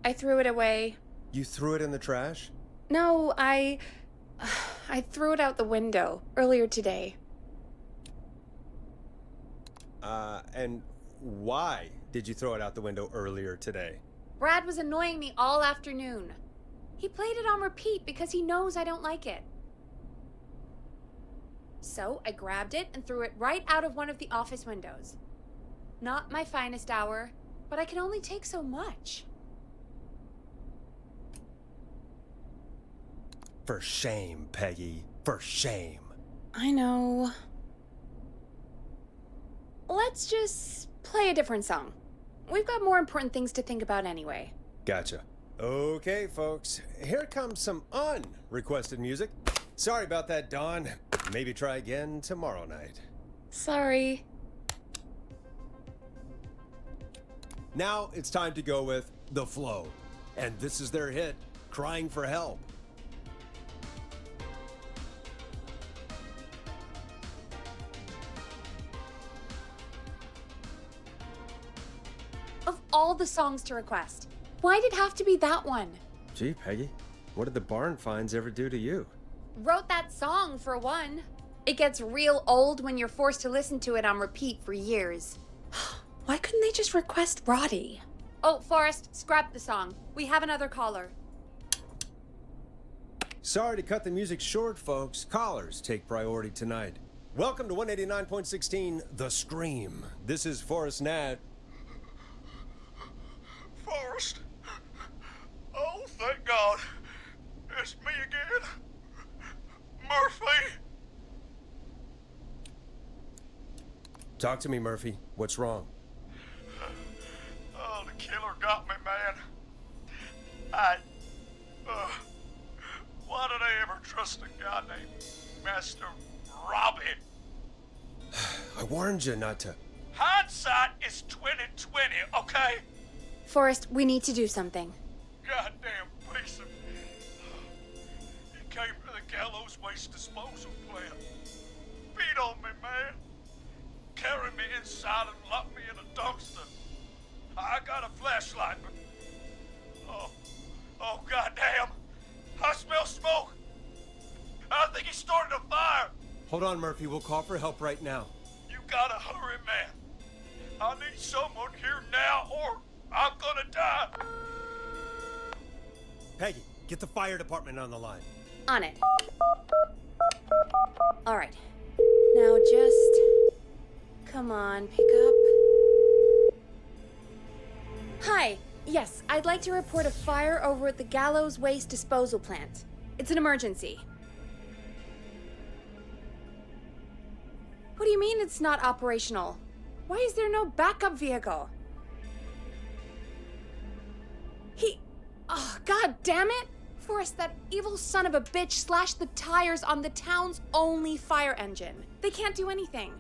I threw it away. You threw it in the trash? No, I threw it out the window earlier today. And why did you throw it out the window earlier today? Brad was annoying me all afternoon. He played it on repeat because he knows I don't like it. So I grabbed it and threw it right out of one of the office windows. Not my finest hour, but I can only take so much. For shame, Peggy. For shame. I know. Let's just play a different song. We've got more important things to think about anyway. Gotcha. Okay, folks. Here comes some unrequested music. Sorry about that, Dawn. Maybe try again tomorrow night. Sorry. Now it's time to go with The Flow. And this is their hit, Crying for Help. Of all the songs to request, why'd it have to be that one? Gee, Peggy, what did the barn finds ever do to you? Wrote that song, for one. It gets real old when you're forced to listen to it on repeat for years. Why couldn't they just request Roddy? Oh, Forrest, scrap the song. We have another caller. Sorry to cut the music short, folks. Callers take priority tonight. Welcome to 189.16, The Scream. This is Forrest Nash. Forrest? Oh, thank God. It's me again. Murphy! Talk to me, Murphy. What's wrong? Oh, the killer got me, man. Why did I ever trust a guy named Master Robbie? I warned you not to. Hindsight is 20/20, okay? Forrest, we need to do something. Goddamn piece of... He came to the gallows waste disposal plant. Beat on me, man. Carry me inside and lock me in a dumpster. I got a flashlight, but... Oh, goddamn. I smell smoke. I think Hold on, Murphy. We'll call for help right now. You gotta hurry, man. I need someone here now or I'm gonna die. Peggy, get the fire department on the line. On it. All right. Now just... Come on, pick up. Hi. Yes, I'd like to report a fire over at the Gallows Waste Disposal Plant. It's an emergency. What do you mean it's not operational? Why is there no backup vehicle? Oh, god damn it! Forrest, that evil son of a bitch slashed the tires on the town's only fire engine. They can't do anything.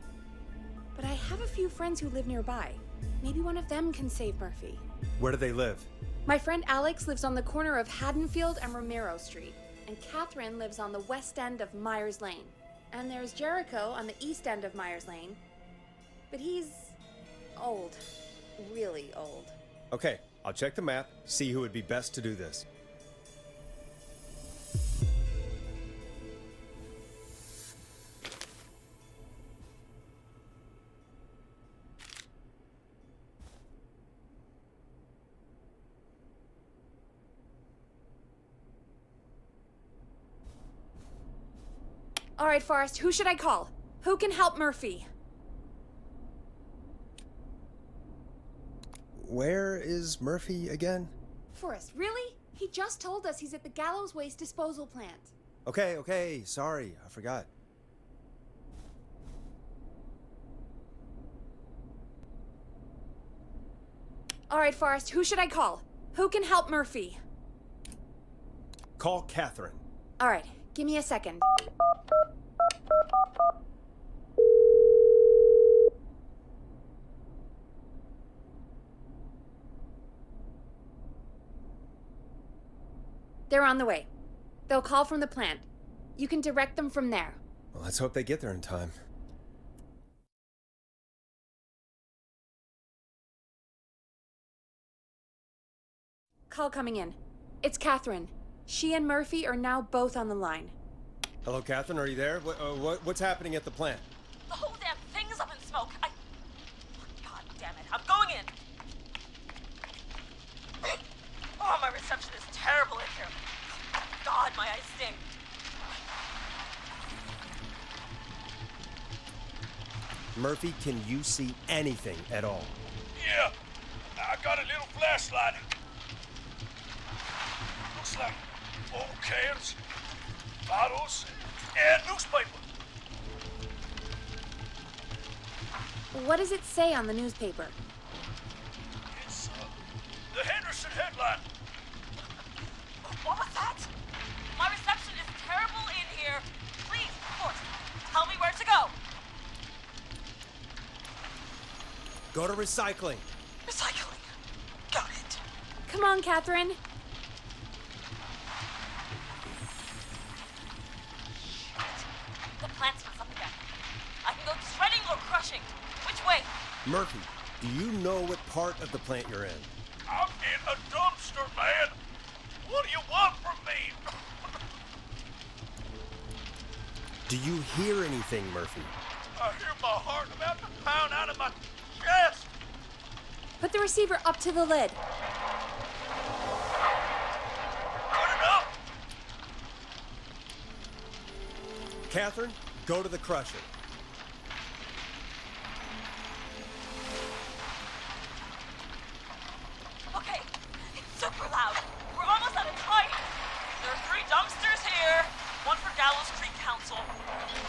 But I have a few friends who live nearby. Maybe one of them can save Murphy. Where do they live? My friend Alex lives on the corner of Haddonfield and Romero Street, and Catherine lives on the west end of Myers Lane. And there's Jericho on the east end of Myers Lane. But he's old. Really old. Okay, I'll check the map, see who would be best to do this. All right, Forrest, who should I call? Who can help Murphy? Where is Murphy again? Forrest, really? He just told us he's at the Gallows Waste Disposal Plant. Okay, sorry, I forgot. All right, Forrest, who should I call? Who can help Murphy? Call Catherine. All right, give me a second. They're on the way. They'll call from the plant. You can direct them from there. Well, let's hope they get there in time. Call coming in. It's Catherine. She and Murphy are now both on the line. Hello, Catherine, are you there? What's happening at the plant? The whole damn thing is up in smoke. God damn it. I'm going in. Oh, my reception is terrible in here. God, my eyes sting. Murphy, can you see anything at all? Yeah, I got a little flashlight. Looks like old cans, bottles, and newspaper. What does it say on the newspaper? It's the Henderson headline. What was that? My reception is terrible in here. Please, of course, tell me where to go. Go to recycling. Recycling. Got it. Come on, Catherine. The plant's up again. I can go shredding or crushing. Which way? Murphy, do you know what part of the plant you're in? I'm in a dumpster, man. What do you want from me? Do you hear anything, Murphy? I hear my heart about to pound out of my chest. Put the receiver up to the lid. Put it up. Catherine, go to the crusher. Okay, it's super loud. We're almost out of time. There are 3 dumpsters here. One for Gallows Creek Council,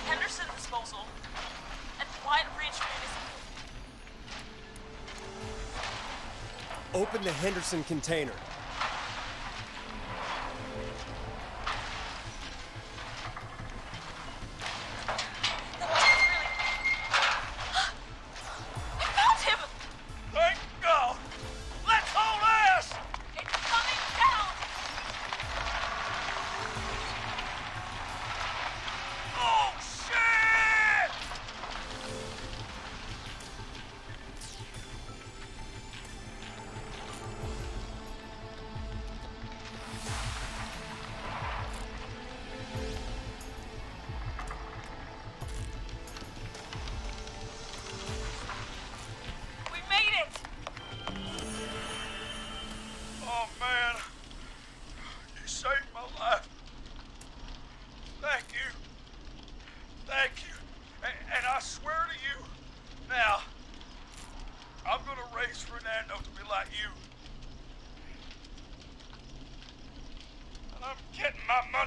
Henderson Disposal, and White Ridge Municipal. Open the Henderson container. I found him! Thank God. Let's haul ass. It's coming down! Oh, shit!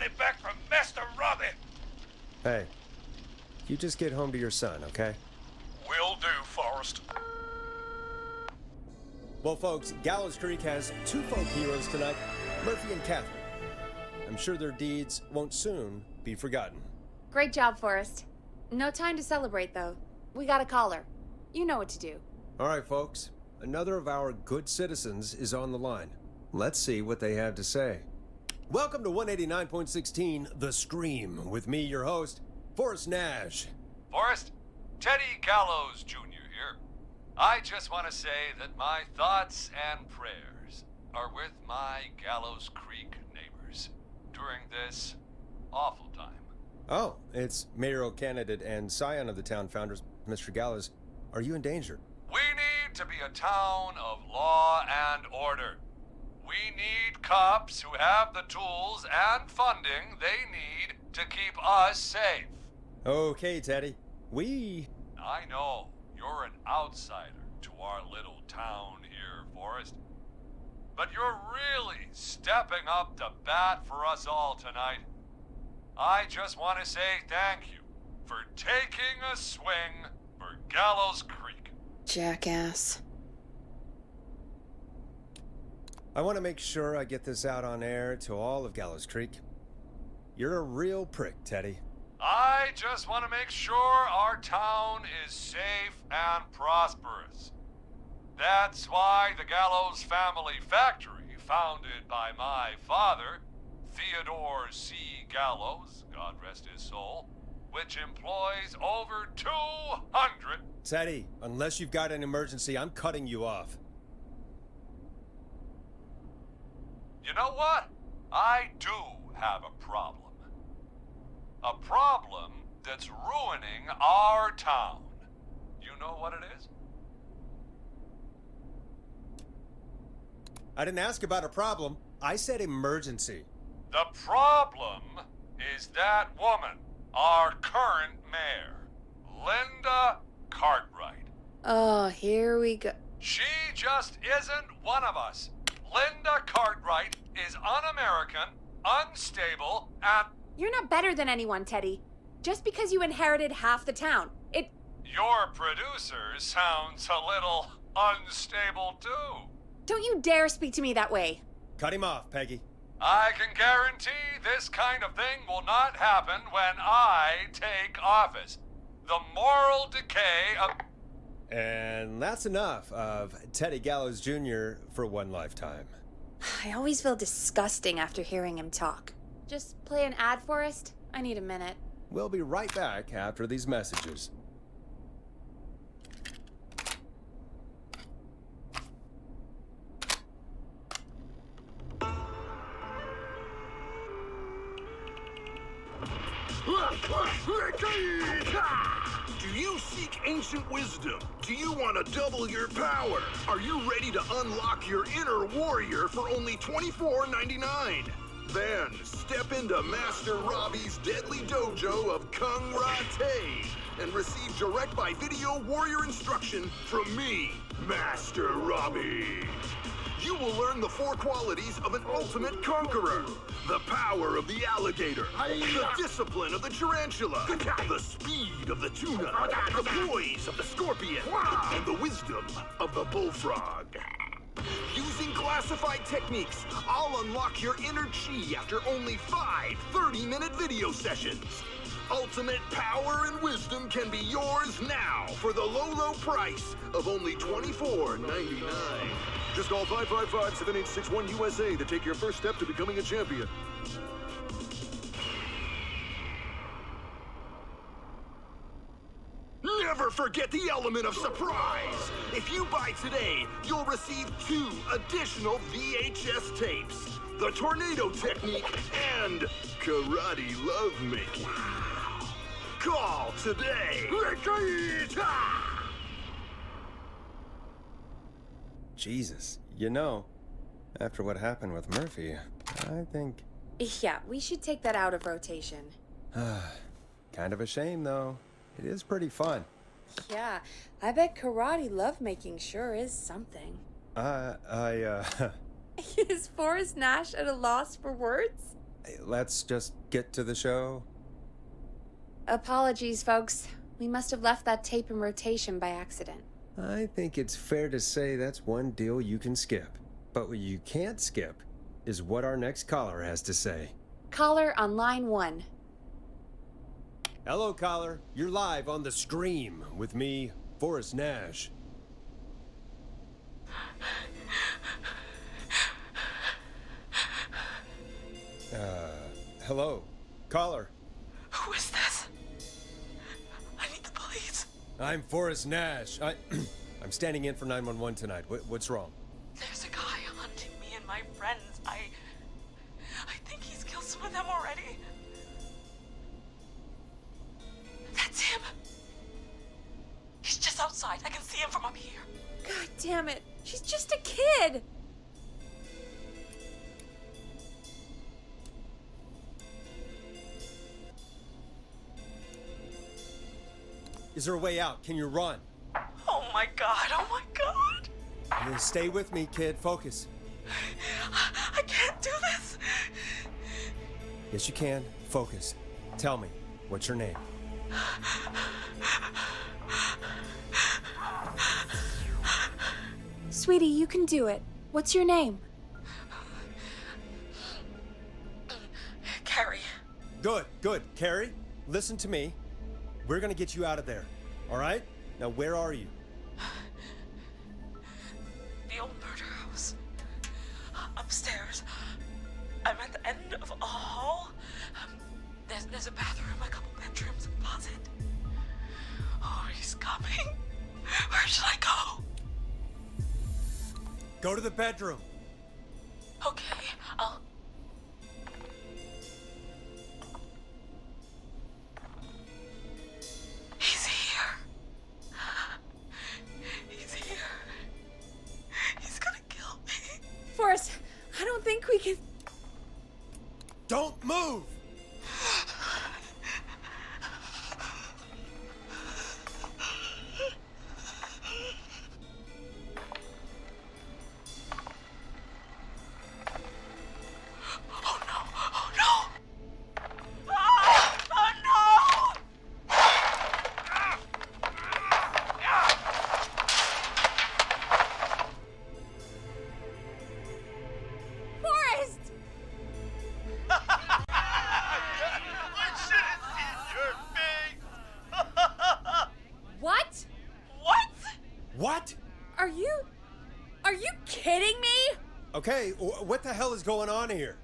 me back from Master Robbie. Hey, you just get home to your son, okay? Will do, Forrest. Well, folks, Gallows Creek has two folk heroes tonight, Murphy and Catherine. I'm sure their deeds won't soon be forgotten. Great job, Forrest. No time to celebrate, though. We got a caller. You know what to do. All right, folks. Another of our good citizens is on the line. Let's see what they have to say. Welcome to 189.16 The Scream, with me, your host, Forrest Nash. Forrest, Teddy Gallows Jr. here. I just want to say that my thoughts and prayers are with my Gallows Creek neighbors during this awful time. Oh, it's mayoral candidate and scion of the town founders, Mr. Gallows. Are you in danger? We need to be a town of law and order. We need cops who have the tools and funding they need to keep us safe. Okay, Teddy. I know you're an outsider to our little town here, Forrest. But you're really stepping up to bat for us all tonight. I just want to say thank you for taking a swing for Gallows Creek. Jackass. I want to make sure I get this out on air to all of Gallows Creek. You're a real prick, Teddy. I just want to make sure our town is safe and prosperous. That's why the Gallows Family Factory, founded by my father, Theodore C. Gallows, God rest his soul, which employs over 200... Teddy, unless you've got an emergency, I'm cutting you off. You know what? I do have a problem. A problem that's ruining our town. You know what it is? I didn't ask about a problem. I said emergency. The problem is that woman, our current mayor, Linda Cartwright. Oh, here we go. She just isn't one of us. Linda Cartwright is un-American, unstable, and... You're not better than anyone, Teddy. Just because you inherited half the town, Your producer sounds a little unstable, too. Don't you dare speak to me that way. Cut him off, Peggy. I can guarantee this kind of thing will not happen when I take office. The moral decay of... And that's enough of Teddy Gallows Jr. for one lifetime. I always feel disgusting after hearing him talk. Just play an ad, Forrest. I need a minute. We'll be right back after these messages. Do you seek ancient wisdom? Do you want to double your power? Are you ready to unlock your inner warrior for only $24.99? Then step into Master Robbie's deadly dojo of Kung Rate and receive direct by video warrior instruction from me, Master Robbie. You will learn the 4 qualities of an ultimate conqueror. The power of the alligator, the discipline of the tarantula, the speed of the tuna, the poise of the scorpion, and the wisdom of the bullfrog. Using classified techniques, I'll unlock your inner chi after only 5 30-minute video sessions. Ultimate power and wisdom can be yours now for the low, low price of only $24.99. Just call 555-7861 USA to take your first step to becoming a champion. Never forget the element of surprise! If you buy today, you'll receive 2 additional VHS tapes, the Tornado Technique and Karate Lovemaking. Call today! Jesus, you know, after what happened with Murphy, I think... Yeah, we should take that out of rotation. Kind of a shame, though. It is pretty fun. Yeah, I bet karate lovemaking sure is something. Is Forrest Nash at a loss for words? let's just get to the show. Apologies, folks. We must have left that tape in rotation by accident. I think it's fair to say that's one deal you can skip. But what you can't skip is what our next caller has to say. Caller on line 1. Hello, caller. You're live on the Scream with me, Forrest Nash. Hello, caller. Who is this? I need the police. I'm Forrest Nash. I'm standing in for 911 tonight. What's wrong? There's a guy hunting me and my friends. I think he's killed some of them already. That's him. He's just outside. I can see him from up here. God damn it. She's just a kid. Is there a way out? Can you run? Oh my god, oh my god. Stay with me, kid. Focus. I can't do this. Yes, you can. Focus. Tell me, what's your name? Sweetie, you can do it. What's your name? Carrie. Good. Carrie, listen to me. We're gonna get you out of there, all right? Now, where are you? The old murder house. Upstairs. I'm at the end of a hall. There's a bathroom, a couple bedrooms, a closet. Oh, he's coming. Where should I go? Go to the bedroom. Okay, I'll... He's here. He's here. He's gonna kill me. Forrest, I don't think we can... Don't move! Okay, what the hell is going on here?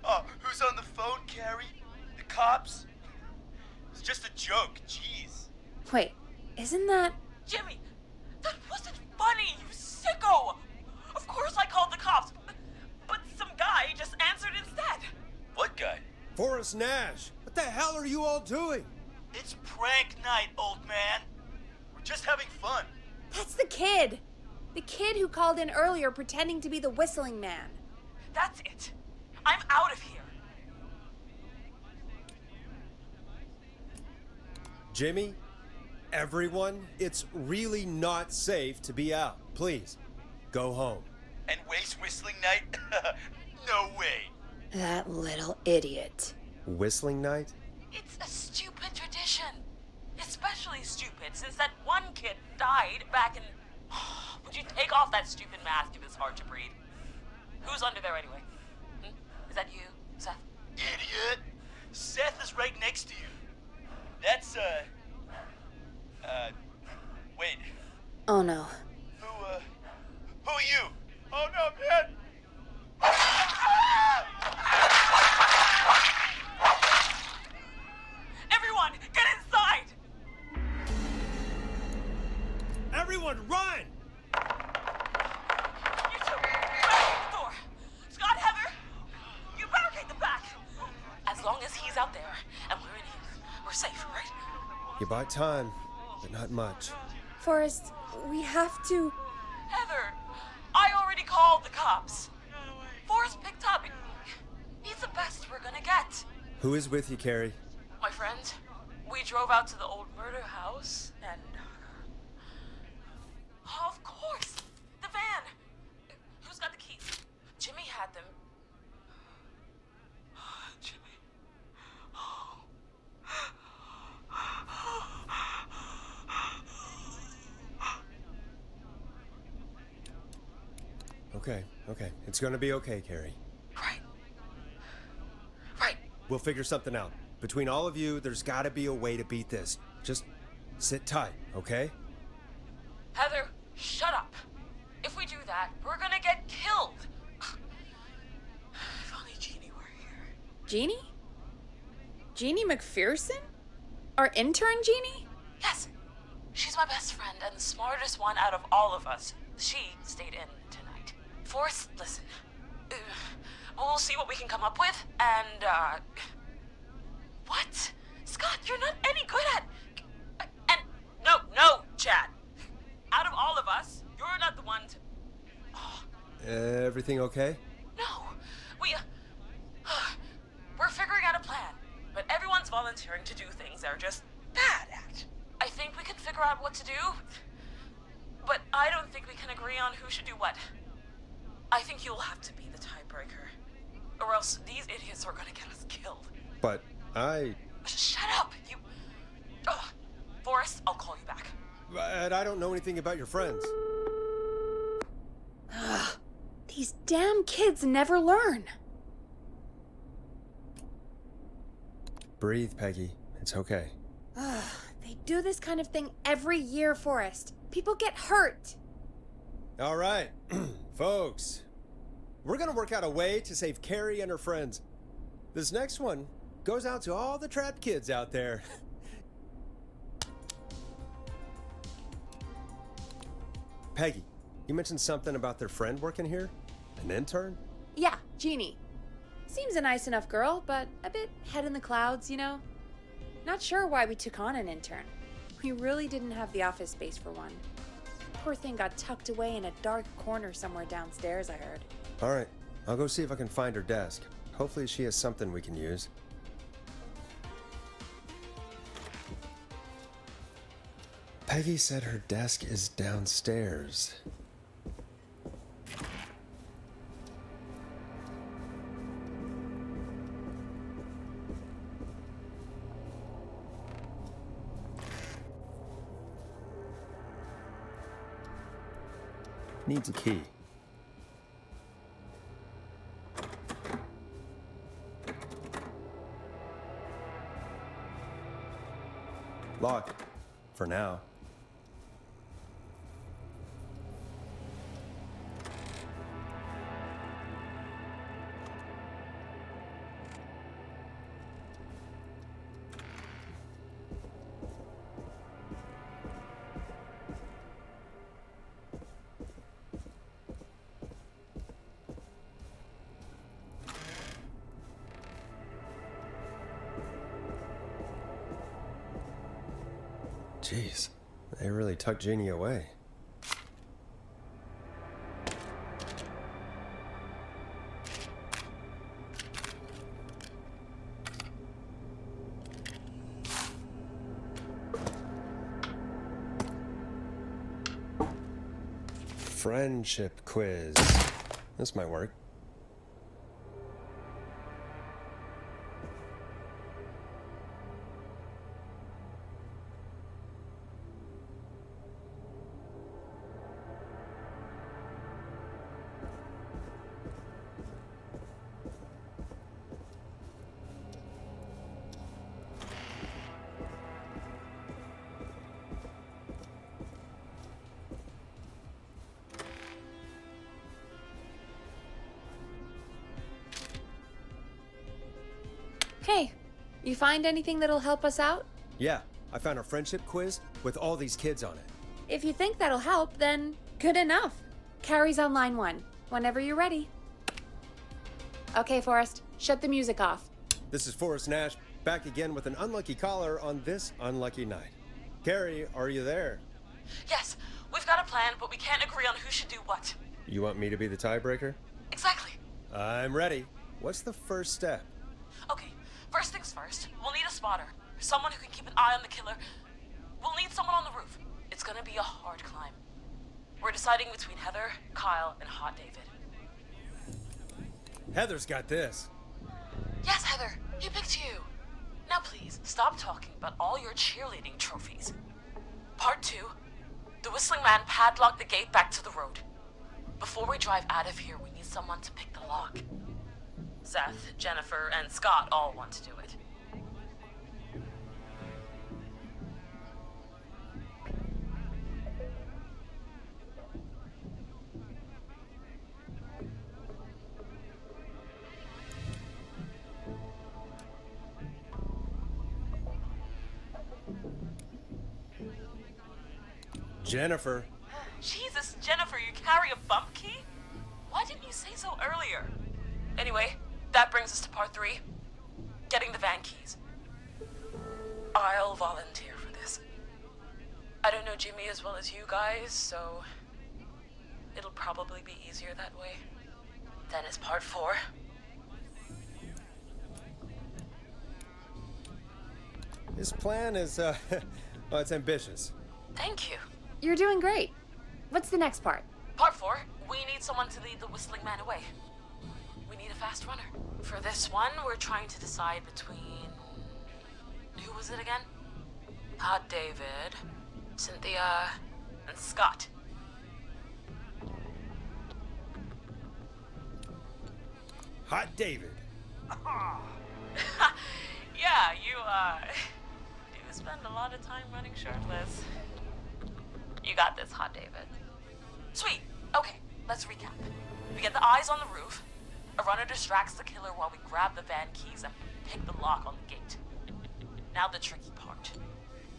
Oh, who's on the phone, Carrie? The cops? It's just a joke, jeez. Wait, isn't that... Jimmy, that wasn't funny, you sicko! Of course I called the cops, but some guy just answered instead. What guy? Forrest Nash. What the hell are you all doing? It's prank night, old man. We're just having fun. That's the kid. The kid who called in earlier pretending to be the whistling man. That's it. I'm out of here. Jimmy, everyone, it's really not safe to be out. Please, go home. And waste whistling night? No way. That little idiot. Whistling night? It's a stupid tradition. Especially stupid since that one kid died back in... Would you take off that stupid mask if it's hard to breathe? Who's under there anyway? Is that you, Seth? Idiot! Seth is right next to you. That's, wait. Oh no. Who are you? Oh no, man! Everyone, get inside! Everyone, run! You two, barricade the door. Scott, Heather, you barricade the back. As long as he's out there and we're in here, we're safe, right? You bought time, but not much. Forrest, we have to... Heather, I already called the cops. Forrest picked up. He's the best we're gonna get. Who is with you, Carrie? My friend, we drove out to the old murder house and... Of course! The van! Who's got the keys? Jimmy had them. Okay. It's gonna be okay, Carrie. Right. We'll figure something out. Between all of you, there's gotta be a way to beat this. Just sit tight, okay? Heather, shut up. If we do that, we're gonna get killed. If only Jeannie were here. Jeannie? Jeannie McPherson? Our intern Jeannie? Yes. She's my best friend and the smartest one out of all of us. She stayed in tonight. Forrest, listen. We'll see what we can come up with, and, What? Scott, you're not any good at... And... No, Chad. Out of all of us, you're not the one to... Everything okay? No. We're figuring out a plan, but everyone's volunteering to do things they're just bad at. I think we can figure out what to do, but I don't think we can agree on who should do what. I think you'll have to be the tiebreaker, or else these idiots are gonna get us killed. But Shut up, you... Forrest, I'll call you back. But I don't know anything about your friends. These damn kids never learn. Breathe, Peggy. It's okay. They do this kind of thing every year, Forrest. People get hurt. All right, folks. We're gonna work out a way to save Carrie and her friends. This next one goes out to all the trapped kids out there. Peggy, you mentioned something about their friend working here? An intern? Yeah, Jeannie. Seems a nice enough girl, but a bit head in the clouds, you know? Not sure why we took on an intern. We really didn't have the office space for one. Poor thing got tucked away in a dark corner somewhere downstairs, I heard. All right, I'll go see if I can find her desk. Hopefully she has something we can use. Peggy said her desk is downstairs. Needs a key. Locked. For now. Jeez, they really tucked Jeannie away. Friendship quiz. This might work. Hey, you find anything that'll help us out? Yeah, I found a friendship quiz with all these kids on it. If you think that'll help, then good enough. Carrie's on line 1, whenever you're ready. Okay, Forrest, shut the music off. This is Forrest Nash, back again with an unlucky caller on this unlucky night. Carrie, are you there? Yes, we've got a plan, but we can't agree on who should do what. You want me to be the tiebreaker? Exactly. I'm ready. What's the first step? Okay, first things first, we'll need a spotter. Someone who can keep an eye on the killer. We'll need someone on the roof. It's gonna be a hard climb. We're deciding between Heather, Kyle, and Hot David. Heather's got this. Yes, Heather, he picked you. Now please, stop talking about all your cheerleading trophies. Part 2, the Whistling Man padlocked the gate back to the road. Before we drive out of here, we need someone to pick the lock. Seth, Jennifer, and Scott all want to do it. Jennifer. Jesus, Jennifer, you carry a bump key? Why didn't you say so earlier? Anyway, that brings us to part 3. Getting the van keys. I'll volunteer for this. I don't know Jimmy as well as you guys, so it'll probably be easier that way. Then it's part 4. His plan is, well, it's ambitious. Thank you. You're doing great. What's the next part? Part 4, we need someone to lead the whistling man away. We need a fast runner. For this one, we're trying to decide between... Who was it again? Hot David, Cynthia, and Scott. Hot David. Yeah, you spend a lot of time running shirtless. You got this, Hot David. Sweet. Okay, let's recap. We get the eyes on the roof. A runner distracts the killer while we grab the van keys and pick the lock on the gate. Now the tricky part.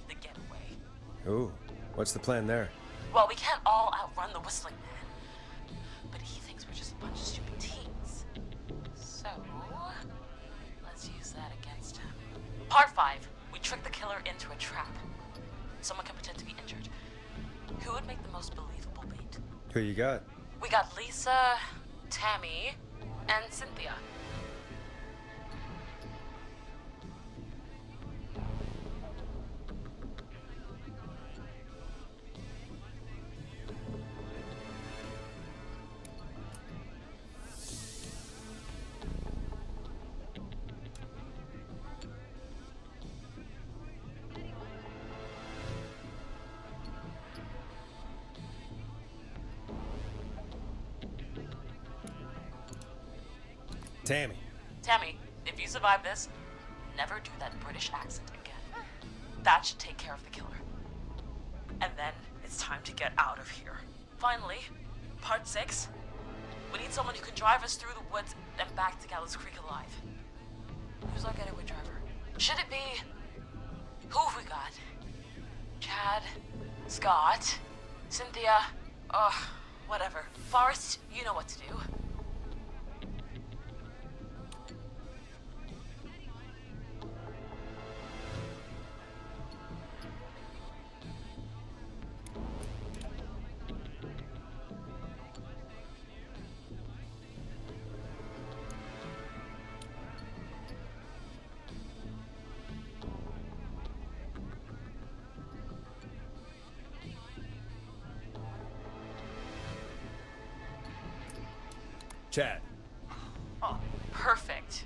The getaway. Ooh, what's the plan there? Well, we can't all outrun the whistling man. But he thinks we're just a bunch of stupid teens. So, let's use that against him. Part 5. We trick the killer into a trap. Someone can pretend to be injured. Who would make the most believable bait? Who you got? We got Lisa, Tammy, and Cynthia. Tammy. Tammy, if you survive this, never do that British accent again. That should take care of the killer. And then it's time to get out of here. Finally, part 6. We need someone who can drive us through the woods and back to Gallows Creek alive. Who's our getaway driver? Should it be... Who have we got? Chad? Scott? Cynthia? Whatever. Forrest, you know what to do. Chad. Oh, perfect.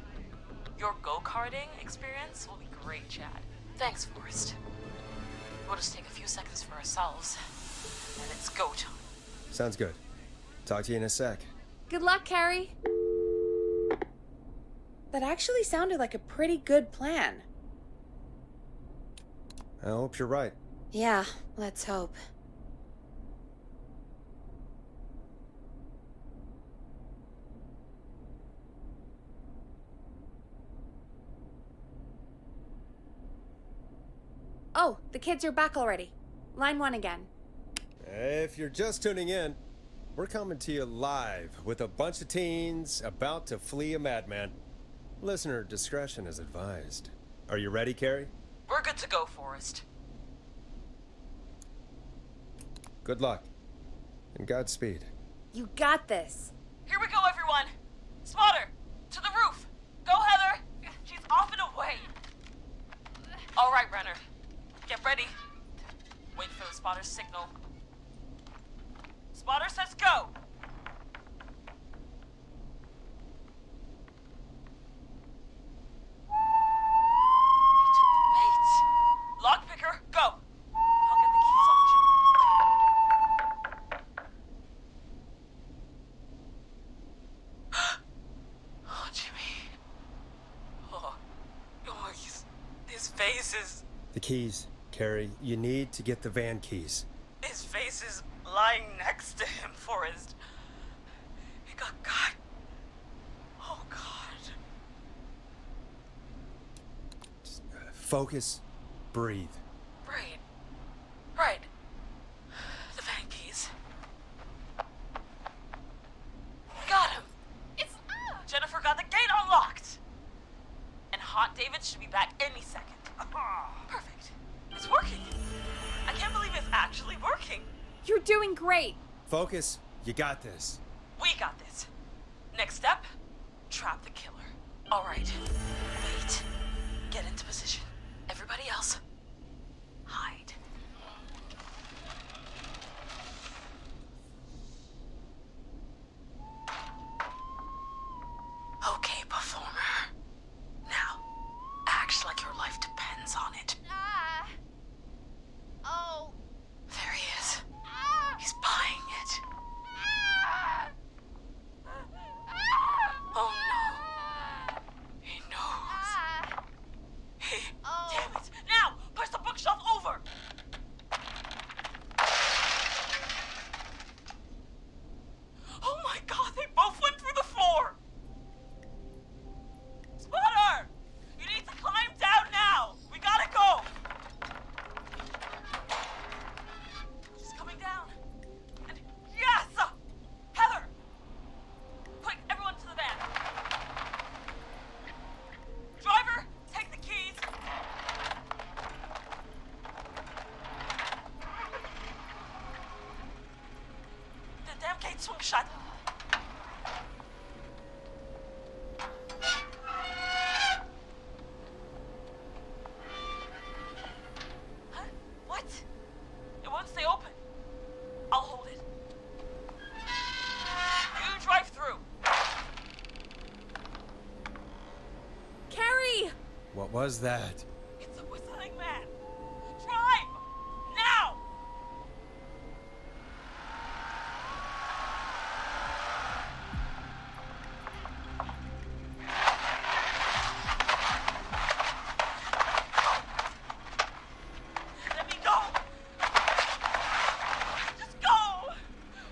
Your go-karting experience will be great, Chad. Thanks, Forrest. We'll just take a few seconds for ourselves, and it's go time. Sounds good. Talk to you in a sec. Good luck, Carrie. That actually sounded like a pretty good plan. I hope you're right. Yeah, let's hope. Oh, the kids are back already. Line 1 again. If you're just tuning in, we're coming to you live with a bunch of teens about to flee a madman. Listener discretion is advised. Are you ready, Carrie? We're good to go, Forrest. Good luck. And Godspeed. You got this. Here we go, everyone. Spotter, to the roof. Go, Heather. She's off and away. All right, Renner. Get ready. Wait for the spotter's signal. Spotter says go. He took the bait. Lockpicker, go. I'll get the keys off Jimmy. face is... The keys, Carrie. You need to get the van keys. His face is lying next to him, Forrest. He got cut. Oh, God. Just, focus. Breathe. Right. Right. The van keys. Got him. It's... Jennifer got the gate unlocked. And Hot David should be back any second. Perfect. It's working. I can't believe it's actually working. You're doing great. Focus. You got this. We got this. Next step, trap the killer. All right. Wait. Get into position. Everybody else, hide. Okay, performer. Now, act like your life depends on it. Oh. There he is. He's buying it. Oh no. He knows. Hey, damn it. Now, push the bookshelf over. Oh my God, they both went through the floor. Spotter! You need to climb down now. We gotta go. She's coming down. And yes! Heather! Quick, everyone to the van. Driver, take the keys. The damn gate swung shut. Huh? What? It won't stay open. I'll hold it. You drive through. Carrie! What was that? It's a whistling man. Drive! Now! Let me go! Just go!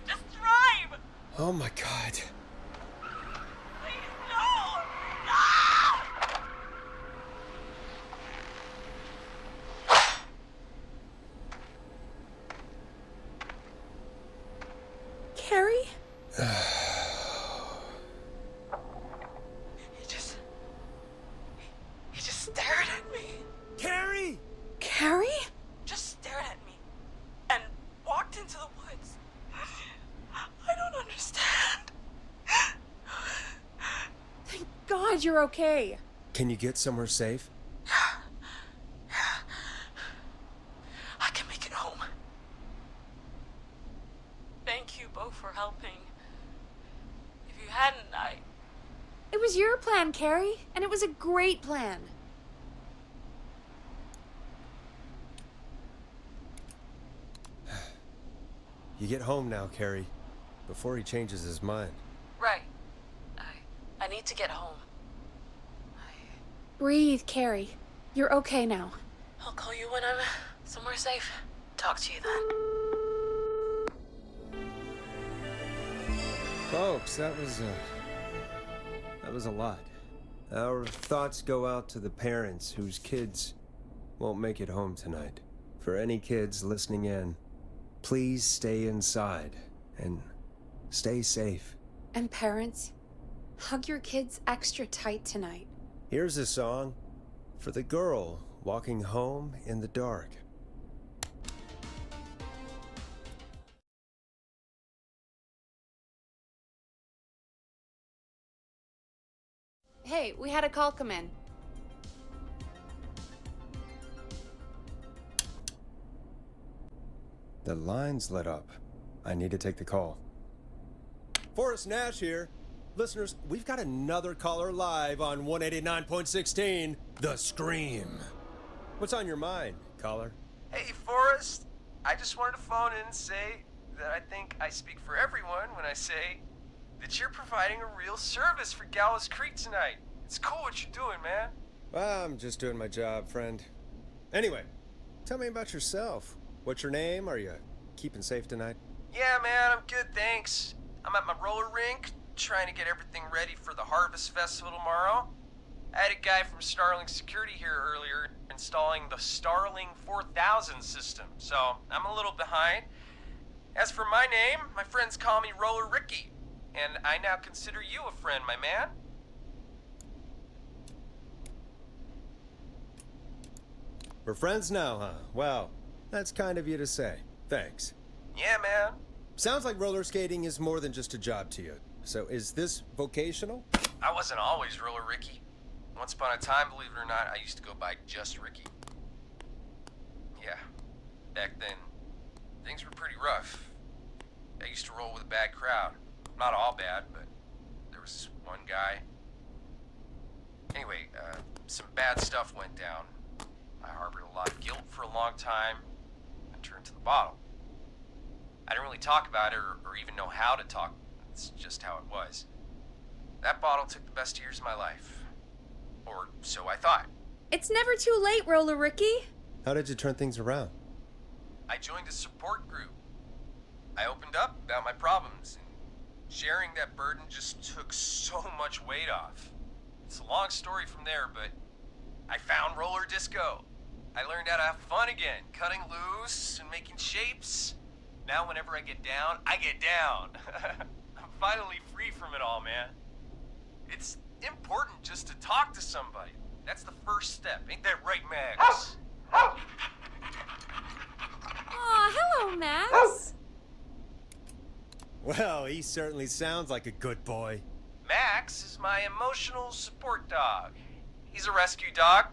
Just drive! Oh my God. Please, no! No! Carrie? He just stared at me. Carrie! Carrie? Just stared at me and walked into the woods. I don't understand. Thank God you're okay. Can you get somewhere safe? I can make it home. Thank you both for helping. If you hadn't, It was your plan, Carrie, and it was a great plan. You get home now, Carrie, before he changes his mind. Right. I need to get home. Breathe, Carrie. You're okay now. I'll call you when I'm somewhere safe. Talk to you then. Folks, that was a lot. Our thoughts go out to the parents whose kids won't make it home tonight. For any kids listening in, please stay inside and stay safe. And parents, hug your kids extra tight tonight. Here's a song for the girl walking home in the dark. Hey, we had a call come in. The line's lit up. I need to take the call. Forrest Nash here. Listeners, we've got another caller live on 189.16, The Scream. What's on your mind, caller? Hey, Forrest. I just wanted to phone in and say that I think I speak for everyone when I say that you're providing a real service for Gallows Creek tonight. It's cool what you're doing, man. Well, I'm just doing my job, friend. Anyway, tell me about yourself. What's your name? Are you keeping safe tonight? Yeah, man, I'm good, thanks. I'm at my roller rink, trying to get everything ready for the Harvest Festival tomorrow. I had a guy from Starling Security here earlier installing the Starling 4000 system, so I'm a little behind. As for my name, my friends call me Roller Ricky, and I now consider you a friend, my man. We're friends now, huh? Well, that's kind of you to say. Thanks. Yeah, man. Sounds like roller skating is more than just a job to you. So is this vocational? I wasn't always Roller Ricky. Once upon a time, believe it or not, I used to go by just Ricky. Yeah, back then, things were pretty rough. I used to roll with a bad crowd. Not all bad, but there was this one guy. Anyway, some bad stuff went down. I harbored a lot of guilt for a long time and turned to the bottle. I didn't really talk about it or even know how to talk. It's just how it was. That bottle took the best years of my life. Or so I thought. It's never too late, Roller Ricky. How did you turn things around? I joined a support group. I opened up about my problems, and sharing that burden just took so much weight off. It's a long story from there, but I found roller disco. I learned how to have fun again, cutting loose and making shapes. Now whenever I get down, I get down. I'm finally free from it all, man. It's important just to talk to somebody. That's the first step. Ain't that right, Max? Aw, hello, Max. Well, he certainly sounds like a good boy. Max is my emotional support dog. He's a rescue dog,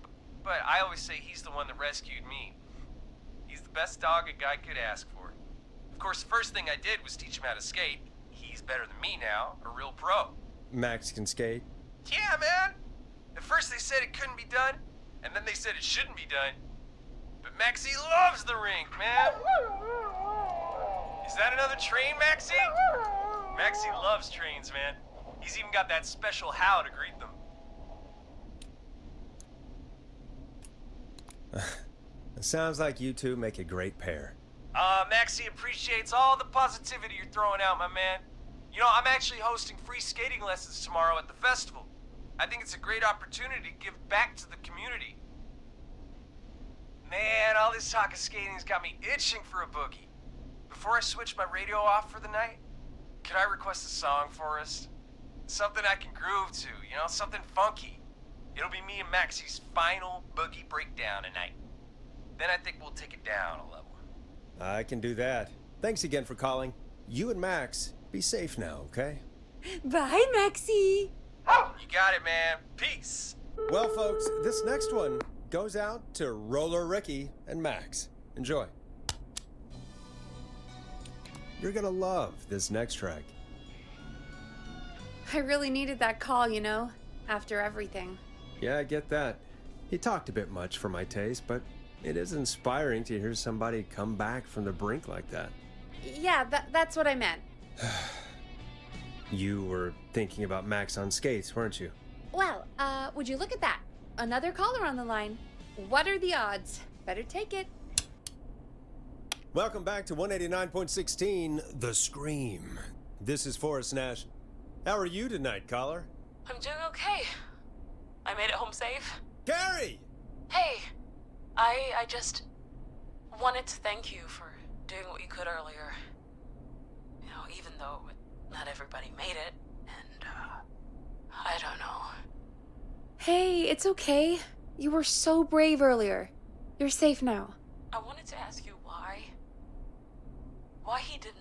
but I always say he's the one that rescued me. He's the best dog a guy could ask for. Of course, the first thing I did was teach him how to skate. He's better than me now, a real pro. Max can skate? Yeah, man. At first they said it couldn't be done, and then they said it shouldn't be done. But Maxie loves the rink, man. Is that another train, Maxie? Maxie loves trains, man. He's even got that special how to greet them. It sounds like you two make a great pair. Maxie appreciates all the positivity you're throwing out, my man. You know, I'm actually hosting free skating lessons tomorrow at the festival. I think it's a great opportunity to give back to the community. Man, all this talk of skating's got me itching for a boogie. Before I switch my radio off for the night, could I request a song for us? Something I can groove to, you know, something funky. It'll be me and Maxie's final boogie breakdown tonight. Then I think we'll take it down a level. I can do that. Thanks again for calling. You and Max, be safe now, okay? Bye, Maxie. You got it, man. Peace. Well, folks, this next one goes out to Roller Ricky and Max. Enjoy. You're gonna love this next track. I really needed that call, you know, after everything. Yeah, I get that. He talked a bit much for my taste, but it is inspiring to hear somebody come back from the brink like that. Yeah, that's what I meant. You were thinking about Max on skates, weren't you? Well, would you look at that? Another caller on the line. What are the odds? Better take it. Welcome back to 189.16, The Scream. This is Forrest Nash. How are you tonight, caller? I'm doing okay. I made it home safe. Gary! Hey, I just wanted to thank you for doing what you could earlier. You know, even though not everybody made it, and, I don't know. Hey, it's okay. You were so brave earlier. You're safe now. I wanted to ask you why. Why he didn't...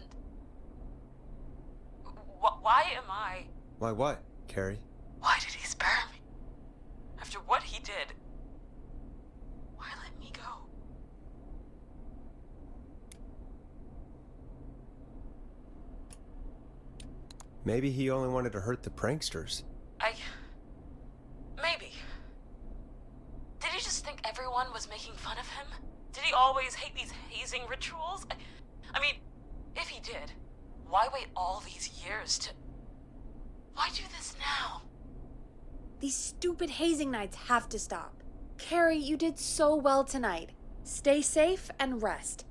Why am I... Why what, Carrie? Why did he spare me? After what he did, why let me go? Maybe he only wanted to hurt the pranksters. Maybe. Did he just think everyone was making fun of him? Did he always hate these hazing rituals? I mean, if he did, why wait all these years to... Why do this now? These stupid hazing nights have to stop. Carrie, you did so well tonight. Stay safe and rest.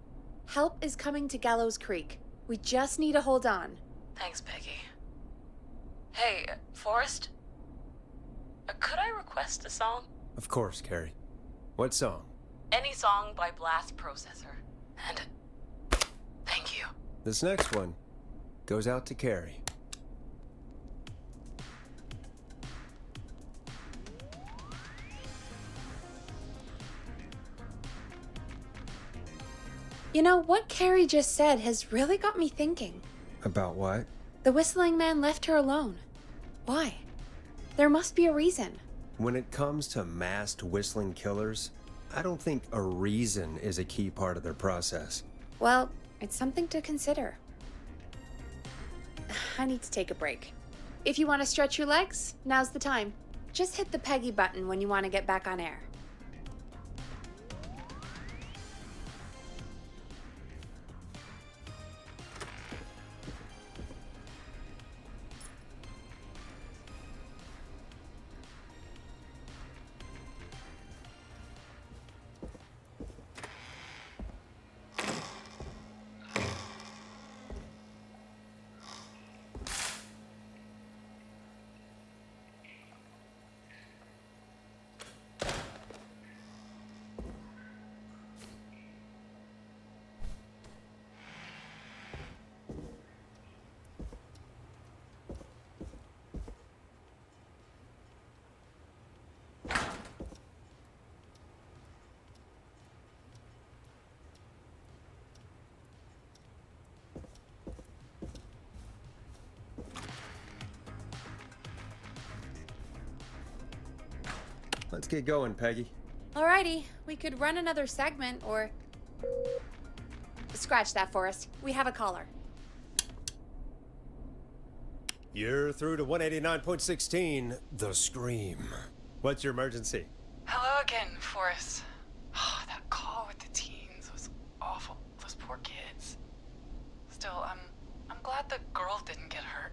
Help is coming to Gallows Creek. We just need to hold on. Thanks, Peggy. Hey, Forrest? Could I request a song? Of course, Carrie. What song? Any song by Blast Processor. And thank you. This next one goes out to Carrie. You know, what Carrie just said has really got me thinking. About what? The whistling man left her alone. Why? There must be a reason. When it comes to masked whistling killers, I don't think a reason is a key part of their process. Well, it's something to consider. I need to take a break. If you want to stretch your legs, now's the time. Just hit the Peggy button when you want to get back on air. Let's get going, Peggy. Alrighty, we could run another segment or... Scratch that, Forrest. We have a caller. You're through to 189.16, The Scream. What's your emergency? Hello again, Forrest. Oh, that call with the teens was awful. Those poor kids. Still, I'm glad the girl didn't get hurt.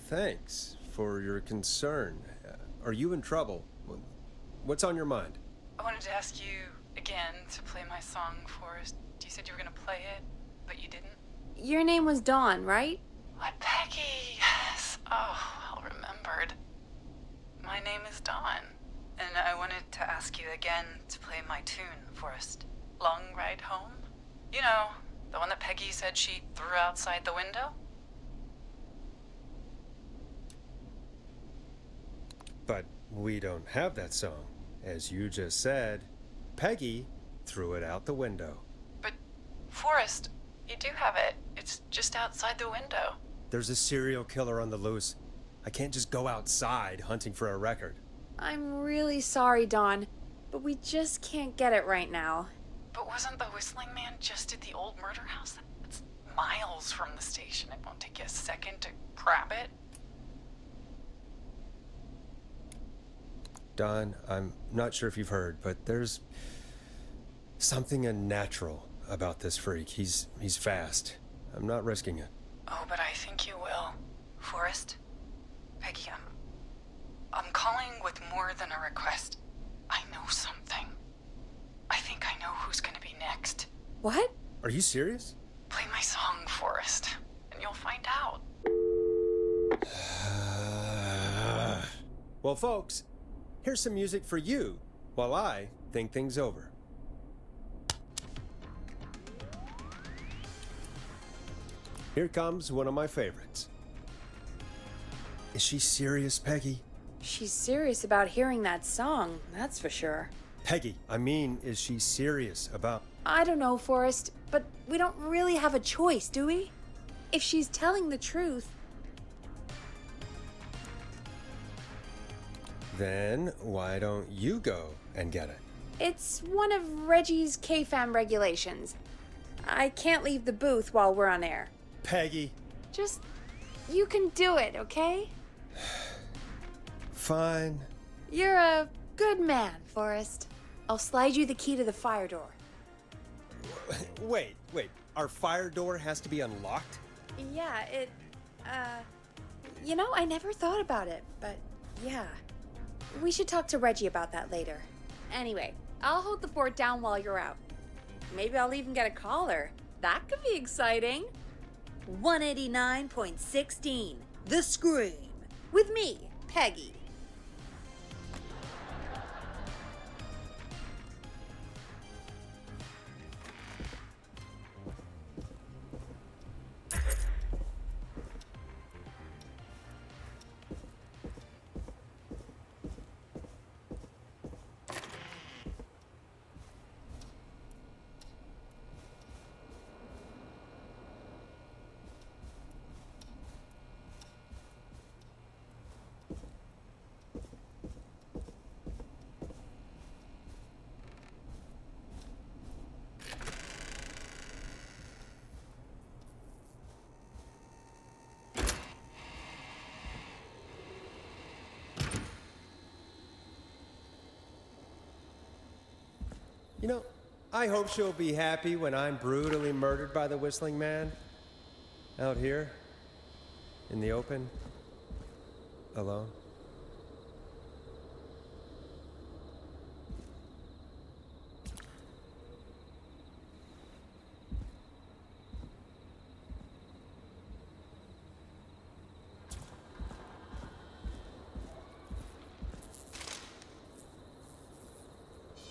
Thanks for your concern. Are you in trouble? What's on your mind? I wanted to ask you again to play my song, Forrest. You said you were gonna play it, but you didn't. Your name was Dawn, right? What, Peggy? Yes. Oh, well remembered. My name is Dawn, and I wanted to ask you again to play my tune, Forrest. Long Ride Home? You know, the one that Peggy said she threw outside the window? But we don't have that song. As you just said, Peggy threw it out the window. But, Forrest, you do have it. It's just outside the window. There's a serial killer on the loose. I can't just go outside hunting for a record. I'm really sorry, Dawn, but we just can't get it right now. But wasn't the whistling man just at the old murder house? It's miles from the station. It won't take you a second to grab it. Don, I'm not sure if you've heard, but there's something unnatural about this freak. He's fast. I'm not risking it. Oh, but I think you will. Forrest? Peggy, I'm calling with more than a request. I know something. I think I know who's gonna be next. What? Are you serious? Play my song, Forrest, and you'll find out. Well, folks, here's some music for you while I think things over. Here comes one of my favorites. Is she serious, Peggy? She's serious about hearing that song, that's for sure. Peggy, I mean, is she serious about... I don't know, Forrest, but we don't really have a choice, do we? If she's telling the truth... Then why don't you go and get it? It's one of Reggie's K-Fam regulations. I can't leave the booth while we're on air. Peggy. Just... you can do it, okay? Fine. You're a good man, Forrest. I'll slide you the key to the fire door. Wait. Our fire door has to be unlocked? Yeah, you know, I never thought about it, but yeah. We should talk to Reggie about that later. Anyway, I'll hold the fort down while you're out. Maybe I'll even get a caller. That could be exciting. 189.16, The Scream. With me, Peggy. You know, I hope she'll be happy when I'm brutally murdered by the Whistling Man. Out here, in the open, alone.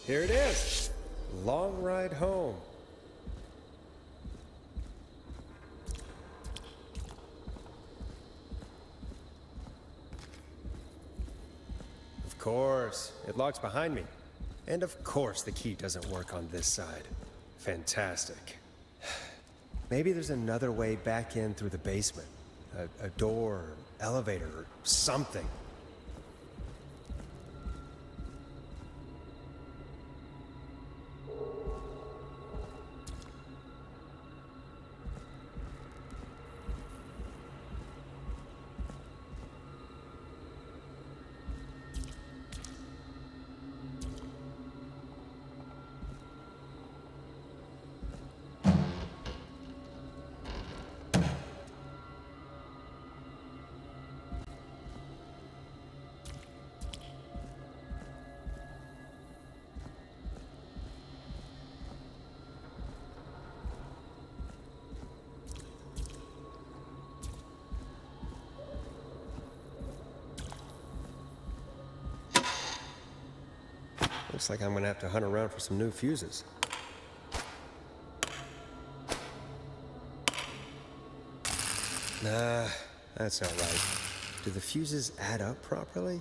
Here it is. Long ride home. Of course, it locks behind me. And of course the key doesn't work on this side. Fantastic. Maybe there's another way back in through the basement. A door, elevator, or something. Looks like I'm gonna have to hunt around for some new fuses. Nah, that's not right. Do the fuses add up properly?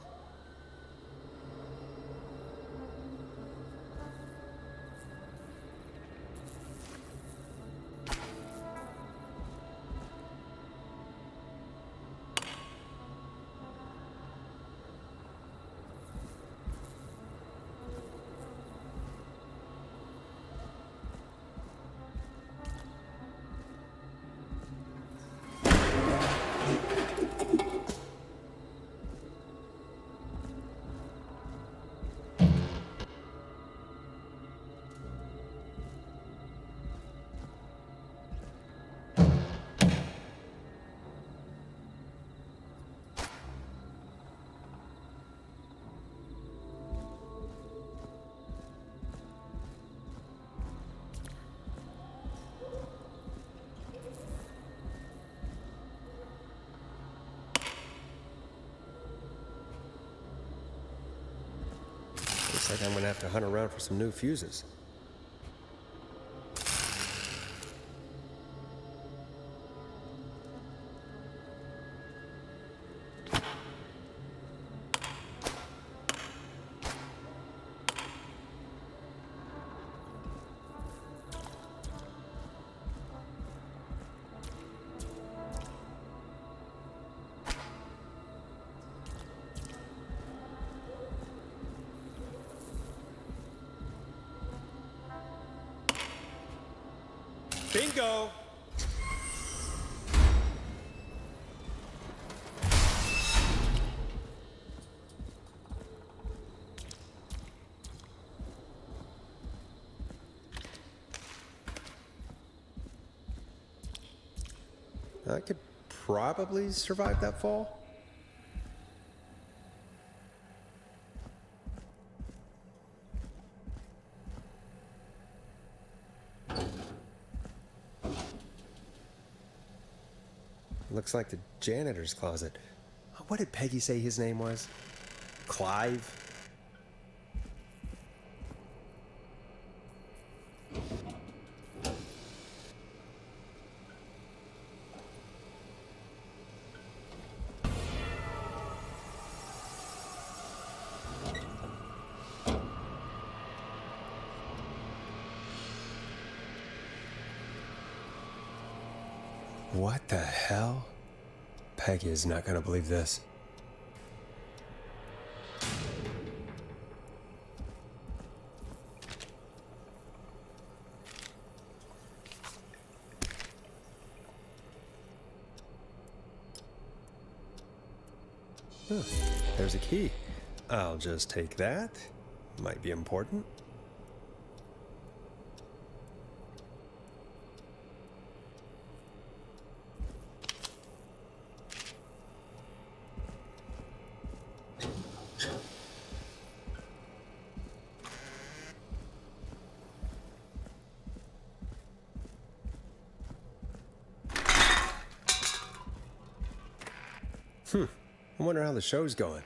Looks like I'm gonna have to hunt around for some new fuses. Bingo! I could probably survive that fall. Looks like the janitor's closet. What did Peggy say his name was? Clive? What the hell? Peggy is not gonna believe this. Huh, there's a key. I'll just take that. Might be important. I wonder how the show's going.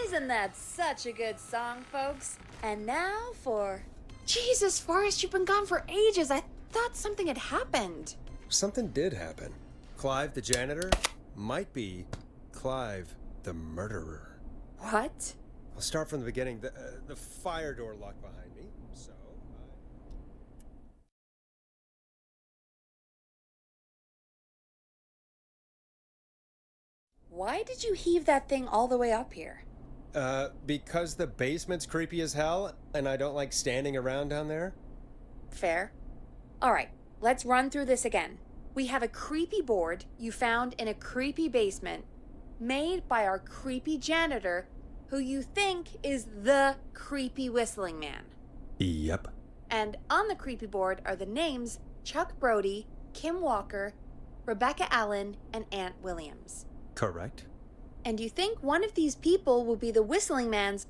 Isn't that such a good song, folks? And now for... Jesus, Forrest, you've been gone for ages. I thought something had happened. Something did happen. Clive the janitor might be Clive the murderer. What? I'll start from the beginning. The fire door locked behind me, so... Why did you heave that thing all the way up here? Because the basement's creepy as hell, and I don't like standing around down there. Fair. All right, let's run through this again. We have a creepy board you found in a creepy basement, made by our creepy janitor, who you think is the creepy whistling man. Yep. And on the creepy board are the names Chuck Brody, Kim Walker, Rebecca Allen, and Aunt Williams. Correct. And you think one of these people will be the whistling man's,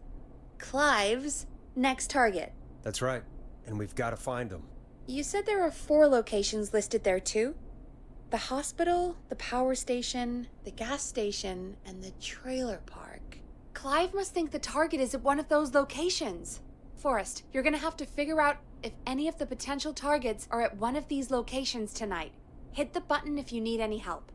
Clive's, next target. That's right. And we've got to find them. You said there are 4 locations listed there too? The hospital, the power station, the gas station, and the trailer park. Clive must think the target is at one of those locations. Forrest, you're gonna have to figure out if any of the potential targets are at one of these locations tonight. Hit the button if you need any help.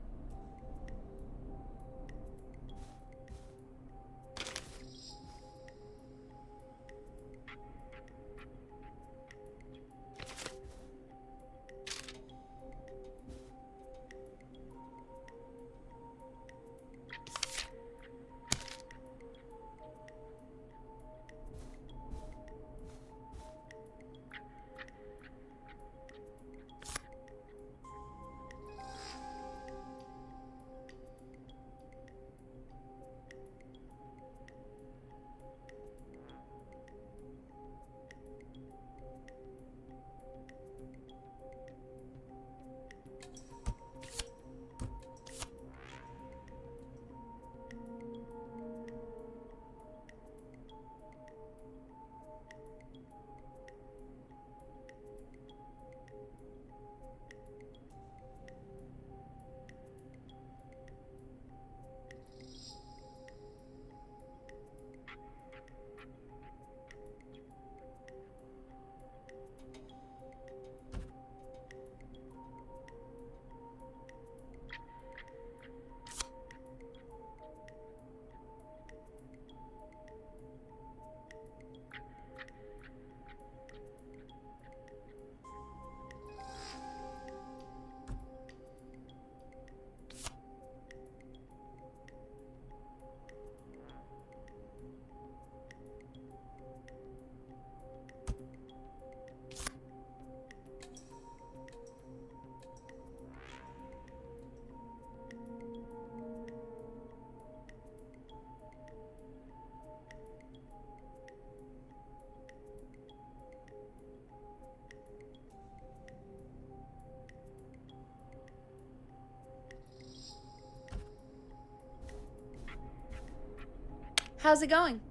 How's it going?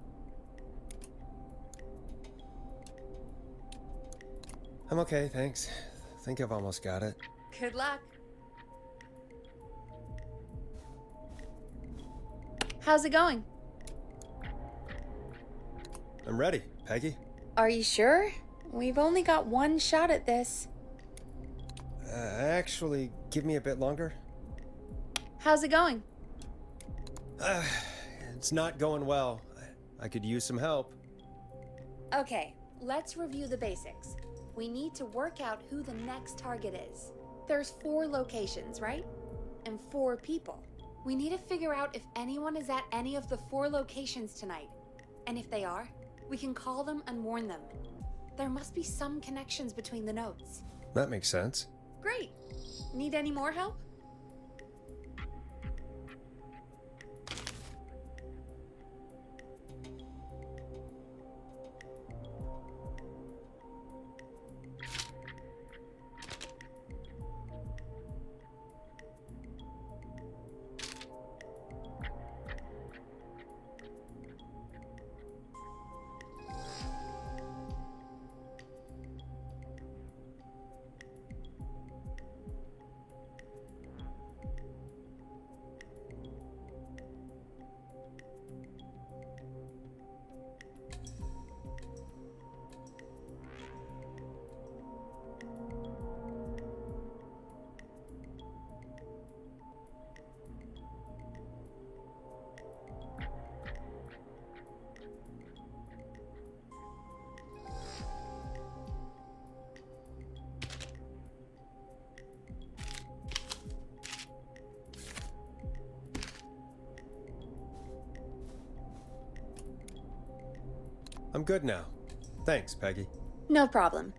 I'm okay, thanks. Think I've almost got it. Good luck. How's it going? I'm ready, Peggy. Are you sure? We've only got one shot at this. Actually, give me a bit longer. How's it going? It's not going well. I could use some help. Okay, let's review the basics. We need to work out who the next target is. There's 4 locations, right? And 4 people. We need to figure out if anyone is at any of the 4 locations tonight. And if they are, we can call them and warn them. There must be some connections between the notes. That makes sense. Great. Need any more help? I'm good now. Thanks, Peggy. No problem.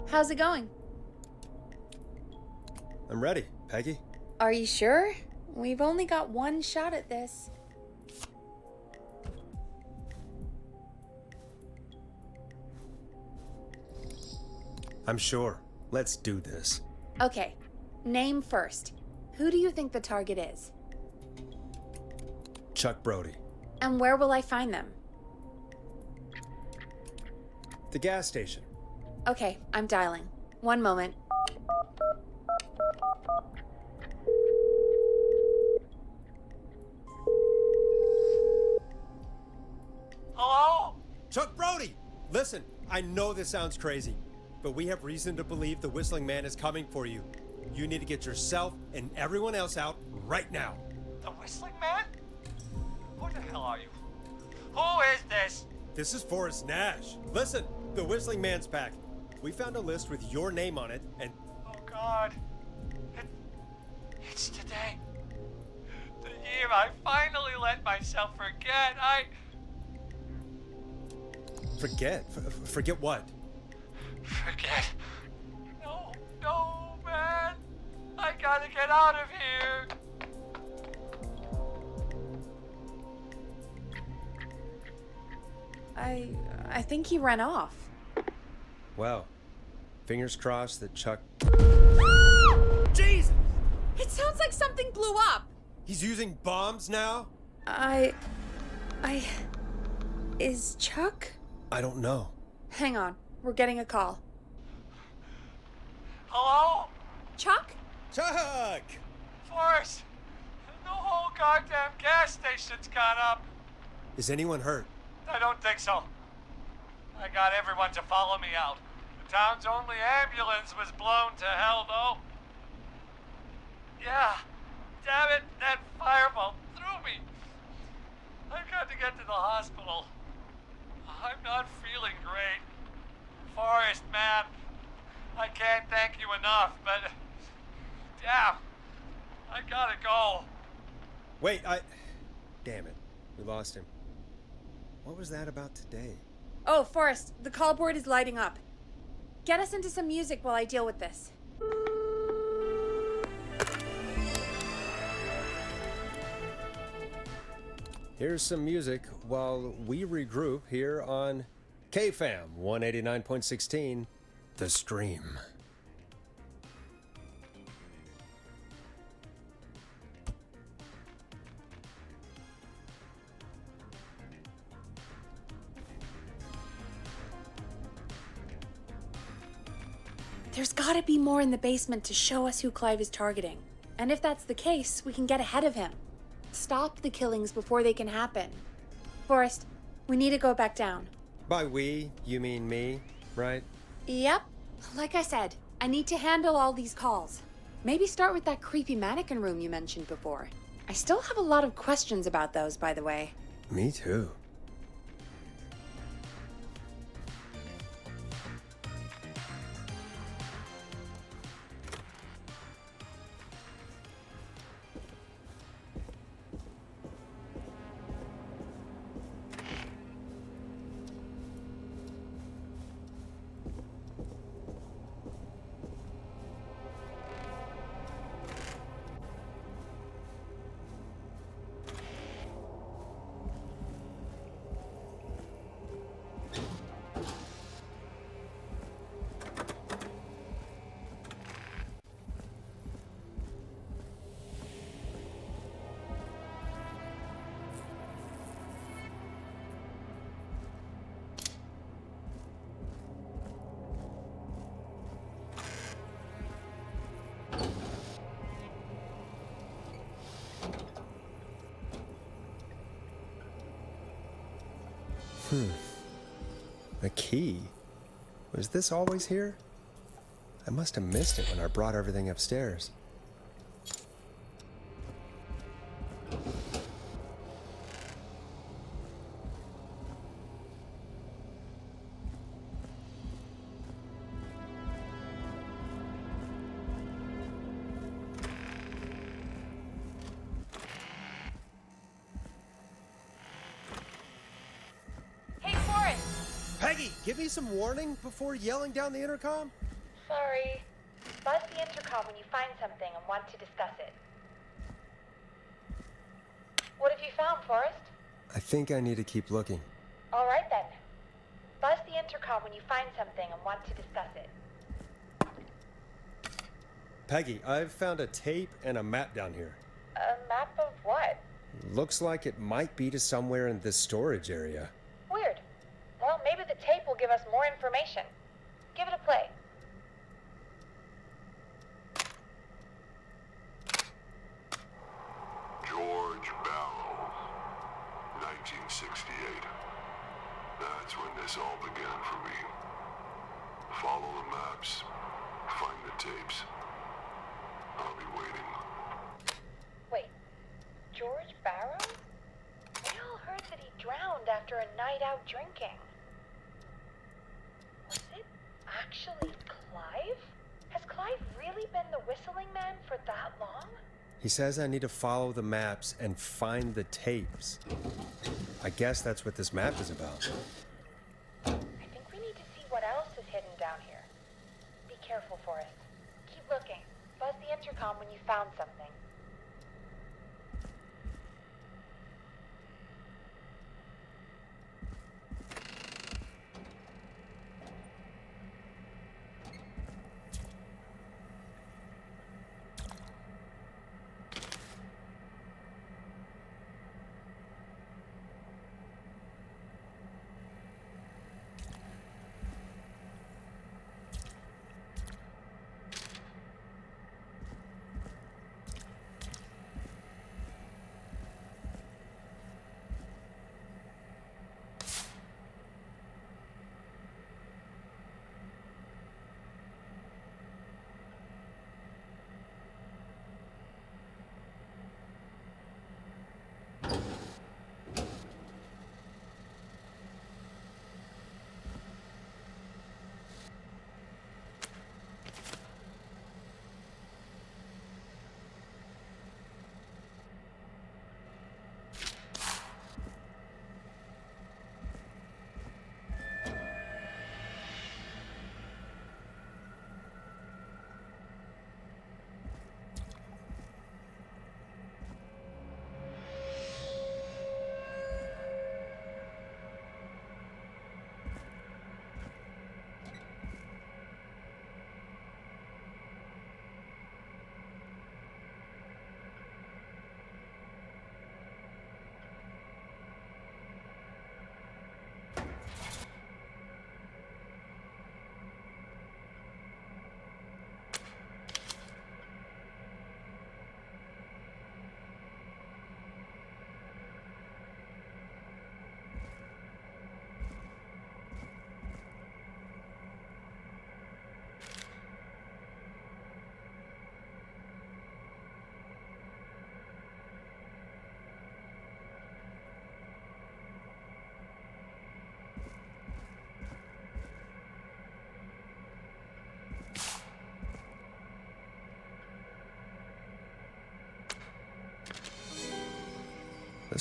How's it going? I'm ready, Peggy. Are you sure? We've only got one shot at this. I'm sure. Let's do this. Okay, name first. Who do you think the target is? Chuck Brody. And where will I find them? The gas station. Okay, I'm dialing. One moment. Hello? Chuck Brody! Listen, I know this sounds crazy, but we have reason to believe the Whistling Man is coming for you. You need to get yourself and everyone else out right now. The Whistling Man? Who the hell are you? Who is this? This is Forrest Nash. Listen, the Whistling Man's back. We found a list with your name on it, and... Oh, God. It's today. The year I finally let myself forget. Forget? Forget what? Forget? No, man. I gotta get out of here. I think he ran off. Well, fingers crossed that Chuck... Jesus! It sounds like something blew up! He's using bombs now? Is Chuck? I don't know. Hang on, we're getting a call. Hello? Chuck? Chuck! Forrest, the whole goddamn gas station's gone up. Is anyone hurt? I don't think so. I got everyone to follow me out. The town's only ambulance was blown to hell, though. Yeah, damn it, that fireball threw me. I've got to get to the hospital. I'm not feeling great. Forrest, man, I can't thank you enough, but... damn, I gotta go. Wait, damn it, we lost him. What was that about today? Oh, Forrest, the call board is lighting up. Get us into some music while I deal with this. Here's some music while we regroup here on KFAM 189.16, The Stream. There's gotta be more in the basement to show us who Clive is targeting. And if that's the case, we can get ahead of him. Stop the killings before they can happen. Forrest, we need to go back down. By we, you mean me, right? Yep. Like I said, I need to handle all these calls. Maybe start with that creepy mannequin room you mentioned before. I still have a lot of questions about those, by the way. Me too. A key? Was this always here? I must have missed it when I brought everything upstairs. Peggy, give me some warning before yelling down the intercom? Sorry. Buzz the intercom when you find something and want to discuss it. What have you found, Forrest? I think I need to keep looking. All right then. Buzz the intercom when you find something and want to discuss it. Peggy, I've found a tape and a map down here. A map of what? Looks like it might be to somewhere in this storage area. Weird. Well, maybe the tape will give us more information. Give it a play. George Barrow, 1968. That's when this all began for me. Follow the maps, find the tapes. I'll be waiting. Wait, George Barrow? We all heard that he drowned after a night out drinking. Was it actually Clive? Has Clive really been the whistling man for that long? He says I need to follow the maps and find the tapes. I guess that's what this map is about. I think we need to see what else is hidden down here. Be careful, Forrest. Keep looking. Buzz the intercom when you found something.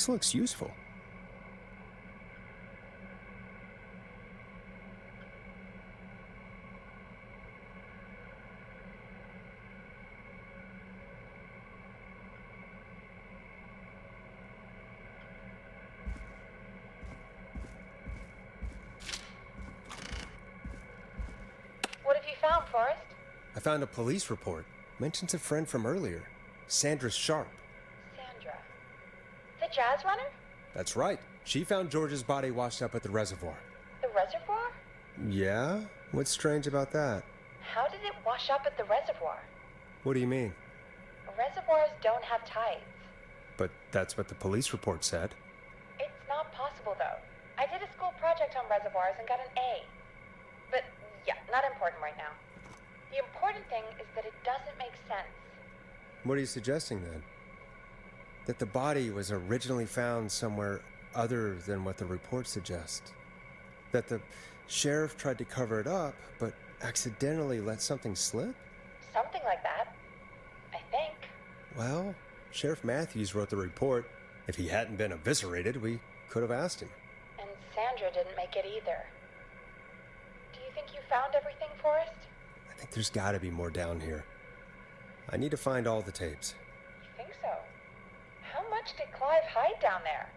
This looks useful. What have you found, Forrest? I found a police report. Mentions a friend from earlier, Sandra Sharp. Sandra. The jazz runner? That's right. She found George's body washed up at the reservoir. The reservoir? Yeah? What's strange about that? How did it wash up at the reservoir? What do you mean? Reservoirs don't have tides. But that's what the police report said. It's not possible, though. I did a school project on reservoirs and got an A. But, yeah, not important right now. The important thing is that it doesn't make sense. What are you suggesting then? That the body was originally found somewhere other than what the report suggests? That the sheriff tried to cover it up, but accidentally let something slip? Something like that. I think. Well, Sheriff Matthews wrote the report. If he hadn't been eviscerated, we could have asked him. And Sandra didn't make it either. Do you think you found everything, Forrest? I think there's gotta be more down here. I need to find all the tapes. You think so? How much did Clive hide down there?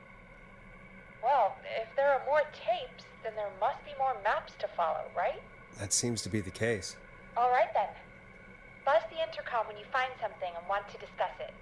Well, if there are more tapes, then there must be more maps to follow, right? That seems to be the case. All right then. Buzz the intercom when you find something and want to discuss it.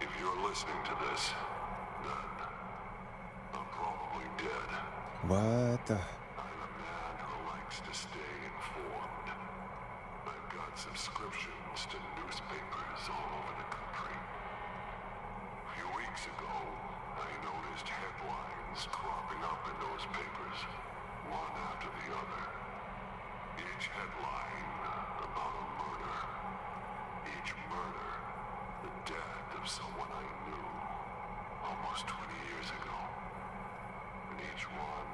If you're listening to this, then I'm probably dead. What the? I'm a man who likes to stay informed. I've got subscriptions to newspapers all over the country. A few weeks ago, I noticed headlines cropping up in those papers, one after the other. Each headline about a murder. Each murder, the death of someone I knew almost 20 years ago. And each one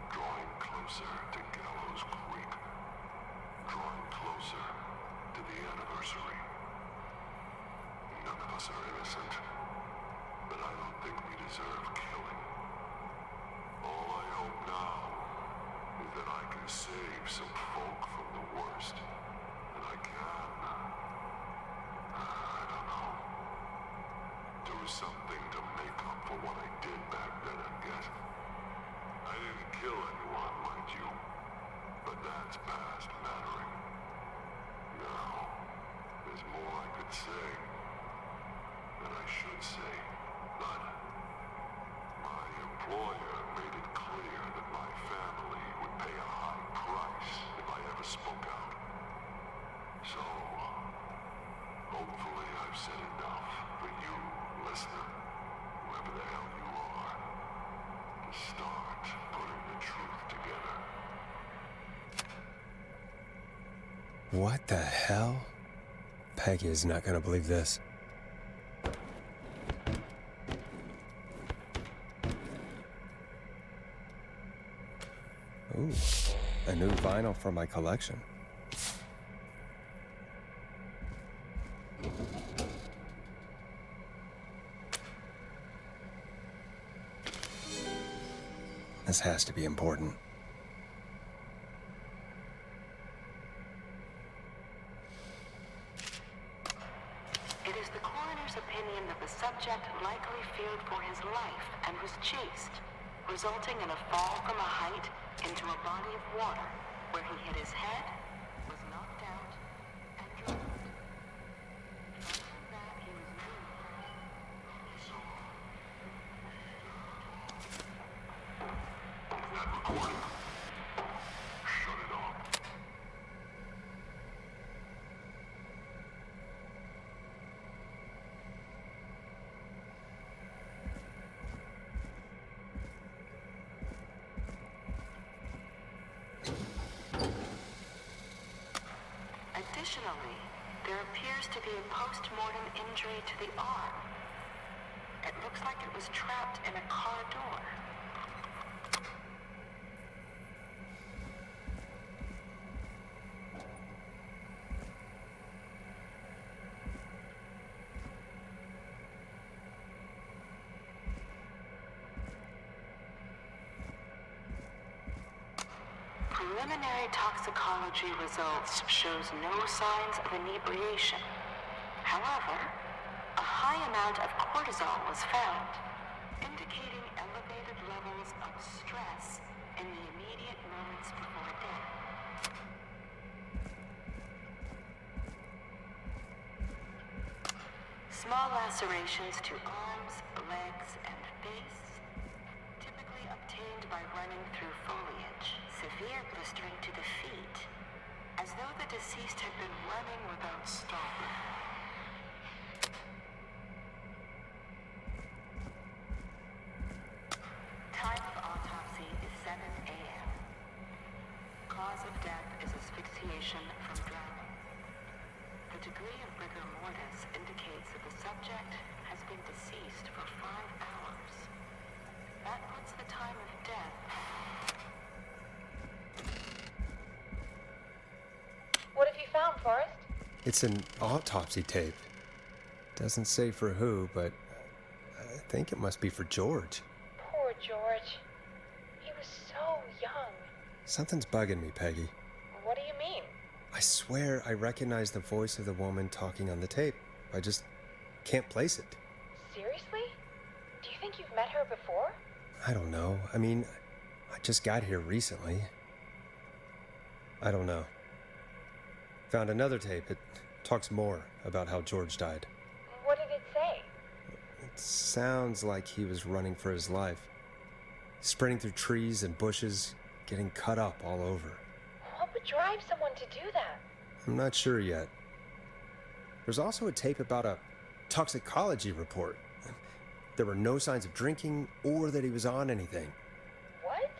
drawing closer to Gallows Creek. Drawing closer to the anniversary. None of us are innocent, but I don't think we deserve killing. All I hope now is that I can save some folk from the worst. And I can. I don't know. Do something to make up for what I did back then, I guess. I didn't kill anyone, mind you, but that's past mattering. Now, there's more I could say, that I should say, but my employer made it clear that my family would pay a high price if I ever spoke out. So, hopefully I've said enough for you, listener, whoever the hell you are, to start putting the truth together. What the hell? Peggy is not gonna believe this. Ooh, a new vinyl for my collection. This has to be important. It is the coroner's opinion that the subject resulting in a fall from a height into a body of water, where he hit his head, was knocked out, and drowned. Following that, he was moved. That recording. Shut it off. Additionally, there appears to be a post-mortem injury to the arm. It looks like it was trapped in a car door. Preliminary toxicology results shows no signs of inebriation. However, a high amount of cortisol was found, indicating elevated levels of stress in the immediate moments before death. Small lacerations to arms, legs, and face, typically obtained by running through foliage. Severe blistering to the feet, as though the deceased had been running without stopping. Time of autopsy is 7 a.m. Cause of death is asphyxiation from drowning. The degree of rigor mortis indicates that the subject has been deceased for 5 hours. That puts the time of death. What have you found, Forrest? It's an autopsy tape. Doesn't say for who, but I think it must be for George. Poor George. He was so young. Something's bugging me, Peggy. What do you mean? I swear I recognize the voice of the woman talking on the tape. I just can't place it. Seriously? Do you think you've met her before? I don't know. I mean, I just got here recently. I don't know. Found another tape. It talks more about how George died. What did it say? It sounds like he was running for his life. Sprinting through trees and bushes, getting cut up all over. What would drive someone to do that? I'm not sure yet. There's also a tape about a toxicology report. There were no signs of drinking or that he was on anything. What?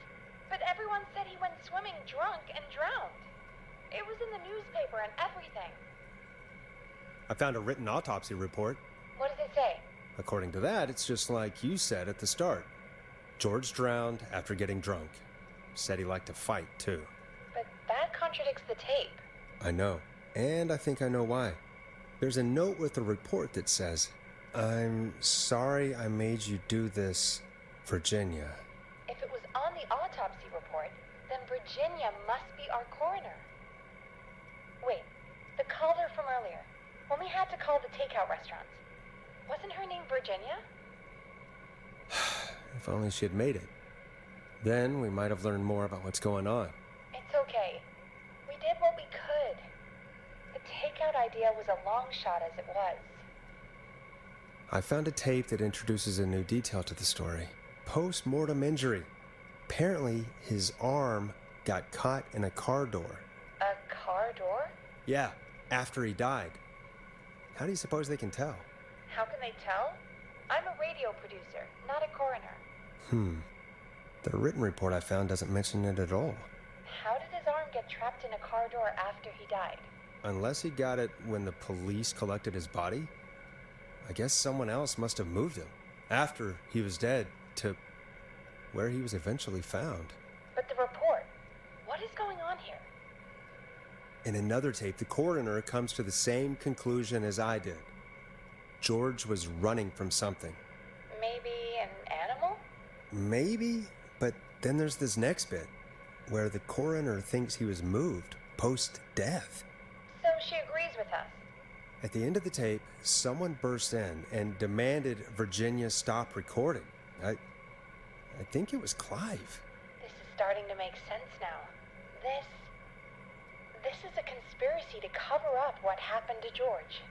But everyone said he went swimming drunk and drowned. It was in the newspaper and everything. I found a written autopsy report. What does it say? According to that, it's just like you said at the start. George drowned after getting drunk. Said he liked to fight, too. But that contradicts the tape. I know. And I think I know why. There's a note with the report that says, "I'm sorry I made you do this, Virginia." If it was on the autopsy report, then Virginia must be our coroner. Wait, the caller from earlier, when we had to call the takeout restaurants, wasn't her name Virginia? If only she had made it. Then we might have learned more about what's going on. It's okay. We did what we could. The takeout idea was a long shot as it was. I found a tape that introduces a new detail to the story. Post-mortem injury. Apparently, his arm got caught in a car door. A car door? Yeah, after he died. How do you suppose they can tell? How can they tell? I'm a radio producer, not a coroner. The written report I found doesn't mention it at all. How did his arm get trapped in a car door after he died? Unless he got it when the police collected his body, I guess someone else must have moved him after he was dead to where he was eventually found. But the report, what is going on here? In another tape, the coroner comes to the same conclusion as I did. George was running from something. Maybe an animal? Maybe, but then there's this next bit where the coroner thinks he was moved post-death. So she agrees with us. At the end of the tape, someone burst in and demanded Virginia stop recording. I I think it was Clive. This is starting to make sense now. This is a conspiracy to cover up what happened to George.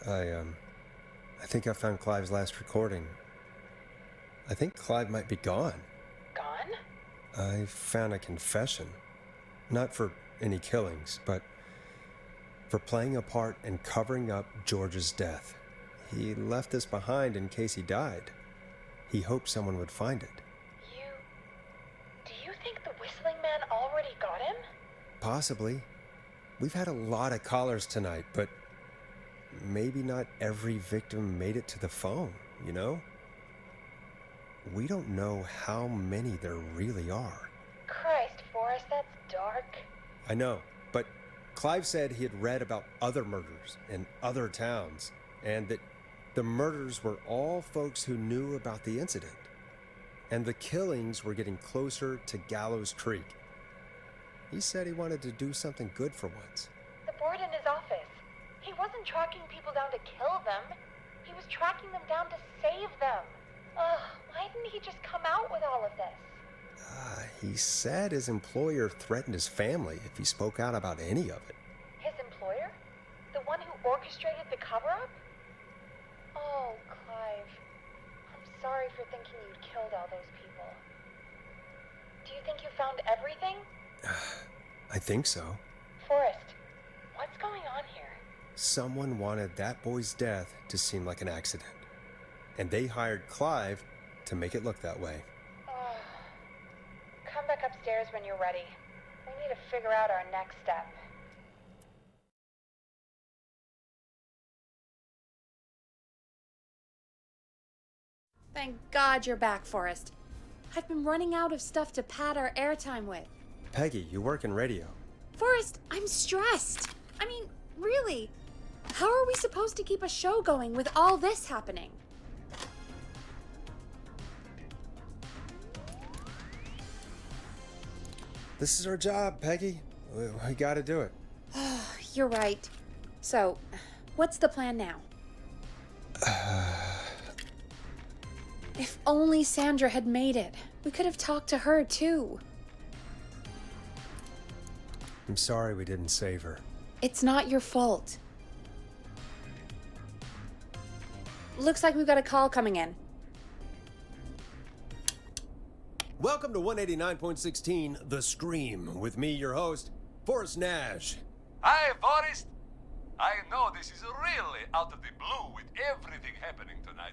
I think I found Clive's last recording. I think Clive might be gone. Gone? I found a confession. Not for any killings, but for playing a part and covering up George's death. He left this behind in case he died. He hoped someone would find it. Do you think the Whistling Man already got him? Possibly. We've had a lot of callers tonight, but maybe not every victim made it to the phone, you know? We don't know how many there really are. Christ, Forrest, that's dark. I know, but Clive said he had read about other murders in other towns, and that the murders were all folks who knew about the incident. And the killings were getting closer to Gallows Creek. He said he wanted to do something good for once. The board in his office. He wasn't tracking people down to kill them. He was tracking them down to save them. Ugh, why didn't he just come out with all of this? He said his employer threatened his family if he spoke out about any of it. His employer? The one who orchestrated the cover-up? Oh, Clive. I'm sorry for thinking you'd killed all those people. Do you think you found everything? I think so. Forrest, what's going on here? Someone wanted that boy's death to seem like an accident. And they hired Clive to make it look that way. Come back upstairs when you're ready. We need to figure out our next step. Thank God you're back, Forrest. I've been running out of stuff to pad our airtime with. Peggy, you work in radio. Forrest, I'm stressed. I mean, really, how are we supposed to keep a show going with all this happening? This is our job, Peggy. We gotta do it. You're right. So, what's the plan now? If only Sandra had made it. We could have talked to her, too. I'm sorry we didn't save her. It's not your fault. Looks like we've got a call coming in. Welcome to 189.16 The Scream, with me, your host, Forrest Nash. Hi, Forrest. I know this is really out of the blue with everything happening tonight,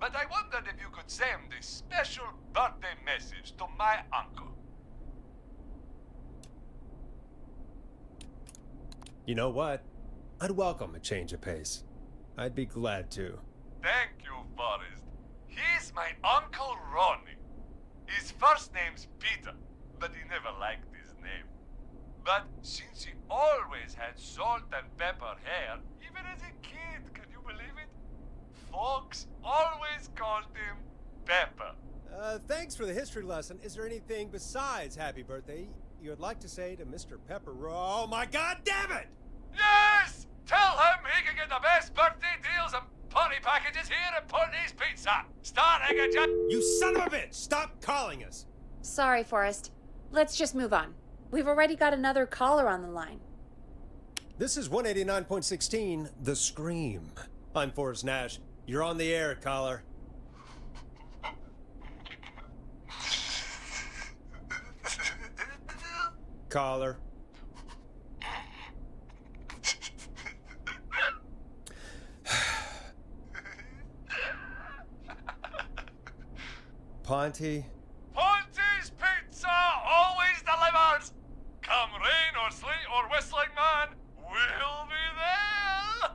but I wondered if you could send a special birthday message to my uncle. You know what? I'd welcome a change of pace. I'd be glad to. Thank you, Forrest. He's my Uncle Ronnie. His first name's Peter, but he never liked his name. But since he always had salt and pepper hair, even as a kid, can you believe it? Folks always called him Pepper. Thanks for the history lesson. Is there anything besides happy birthday you would like to say to Mr. Pepper? Oh my God damn it! Yes! Tell him he can get the best birthday deals and party packages here at Putney's Pizza. Starting at You son of a bitch! Stop calling us! Sorry, Forrest. Let's just move on. We've already got another caller on the line. This is 189.16 The Scream. I'm Forrest Nash. You're on the air, caller. Caller. Ponty. Ponty's Pizza always delivers. Come rain or sleet or whistling man, we'll be there.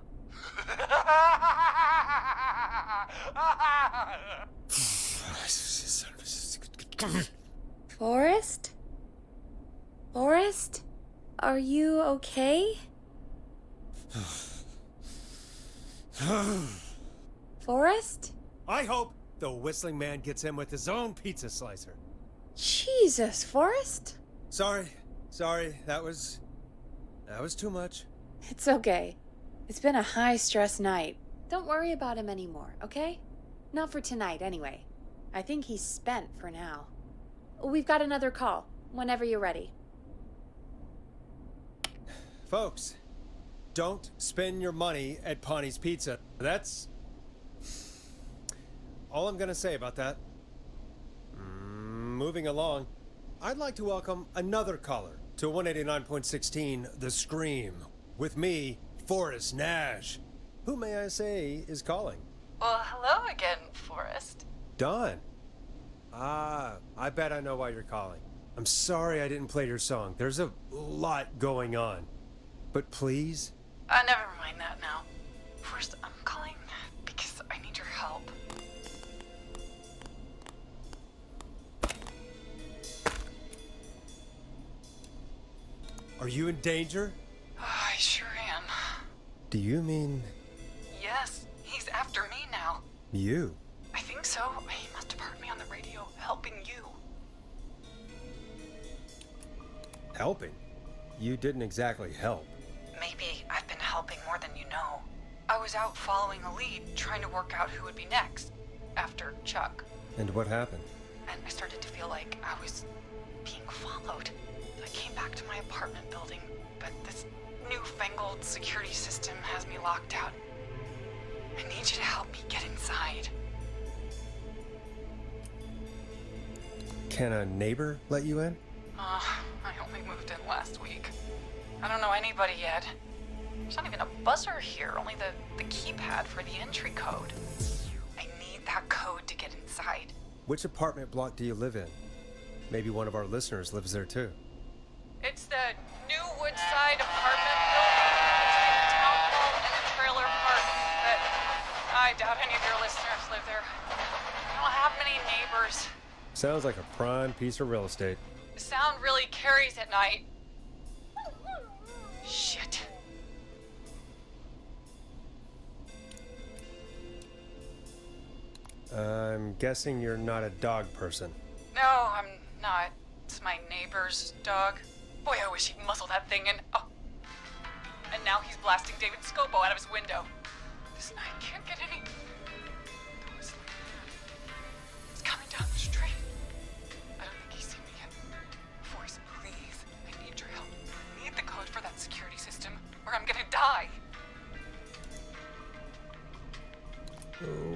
Forrest? Forrest? Are you okay? Forrest? I hope the Whistling Man gets in with his own pizza slicer. Jesus, Forrest? Sorry. That was too much. It's okay. It's been a high-stress night. Don't worry about him anymore, okay? Not for tonight, anyway. I think he's spent for now. We've got another call, whenever you're ready. Folks, don't spend your money at Pawnee's Pizza. That's all I'm gonna say about that. Moving along, I'd like to welcome another caller to 189.16 The Scream. With me, Forrest Nash. Who, may I say, is calling? Well, hello again, Forrest. Don. I bet I know why you're calling. I'm sorry I didn't play your song. There's a lot going on. But please? Never mind that now. Forrest, I'm calling because I need your help. Are you in danger? I sure am. Do you mean Yes, he's after me now. you? I think so. He must have heard me on the radio helping you. Helping? You didn't exactly help. Maybe I've been helping more than you know. I was out following a lead, trying to work out who would be next, after Chuck. And what happened? And I started to feel like I was being followed. I came back to my apartment building, but this newfangled security system has me locked out. I need you to help me get inside. Can a neighbor let you in? I only moved in last week. I don't know anybody yet. There's not even a buzzer here, only the keypad for the entry code. I need that code to get inside. Which apartment block do you live in? Maybe one of our listeners lives there too. It's the new Woodside apartment building between the town hall and the trailer park, but I doubt any of your listeners live there. I don't have many neighbors. Sounds like a prime piece of real estate. The sound really carries at night. Shit. I'm guessing you're not a dog person. No, I'm not. It's my neighbor's dog. Boy, I wish he'd muzzle that thing in. Oh. And now he's blasting David Scopo out of his window. This night can't get any... He's coming down the street. I don't think he's seen me yet. Forrest, please. I need your help. I need the code for that security system, or I'm gonna die.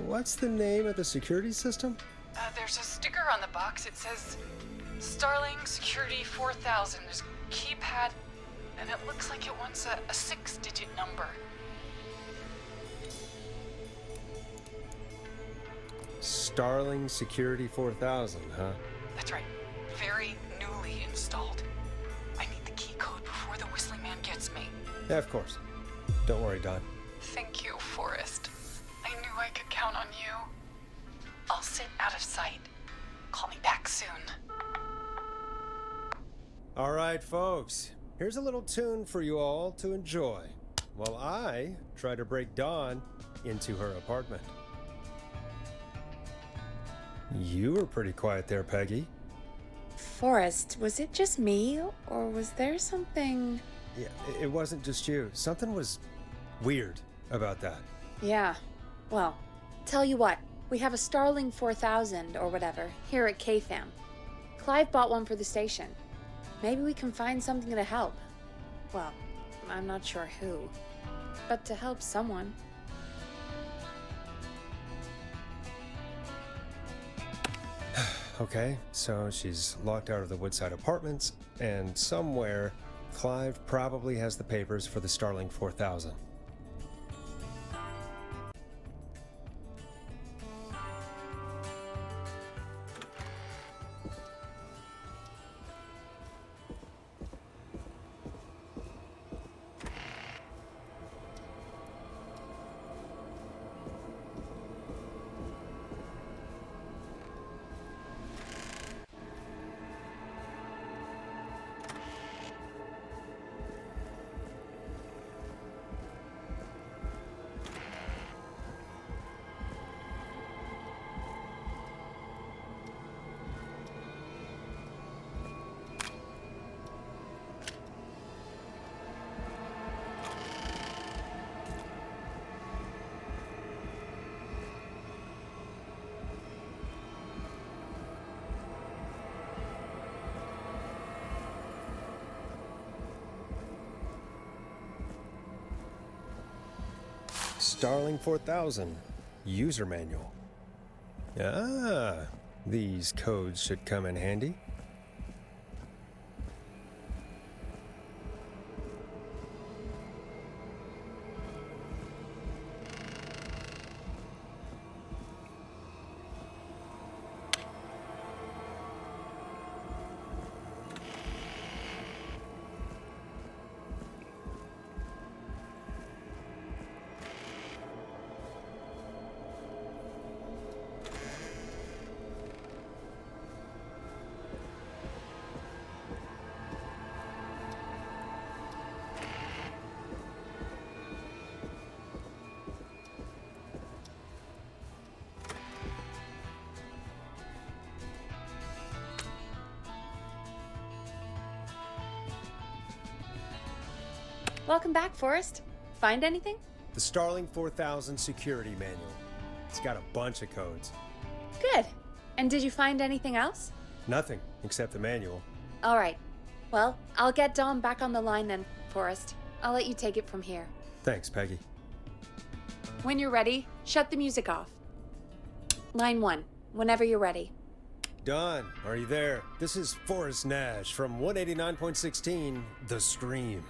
What's the name of the security system? There's a sticker on the box. It says Starling Security 4000. There's a keypad, and it looks like it wants a 6-digit number. Starling Security 4000, huh? That's right. Very newly installed. I need the key code before the whistling man gets me. Yeah, of course. Don't worry, Don. Thank you, Forrest. I knew I could count on you. I'll sit out of sight. Call me back soon. All right, folks. Here's a little tune for you all to enjoy while I try to break Dawn into her apartment. You were pretty quiet there, Peggy. Forrest, was it just me, or was there something... Yeah, it wasn't just you. Something was weird about that. Yeah. Well, tell you what, we have a Starling 4000 or whatever here at KFAM. Clive bought one for the station. Maybe we can find something to help. Well, I'm not sure who, but to help someone. Okay, so she's locked out of the Woodside Apartments, and somewhere, Clive probably has the papers for the Starling 4000. Starling 4000 user manual. Ah, these codes should come in handy. Welcome back, Forrest. Find anything? The Starling 4000 security manual. It's got a bunch of codes. Good. And did you find anything else? Nothing except the manual. All right. Well, I'll get Dom back on the line then, Forrest. I'll let you take it from here. Thanks, Peggy. When you're ready, shut the music off. Line 1, whenever you're ready. Don, are you there? This is Forrest Nash from 189.16, The Scream.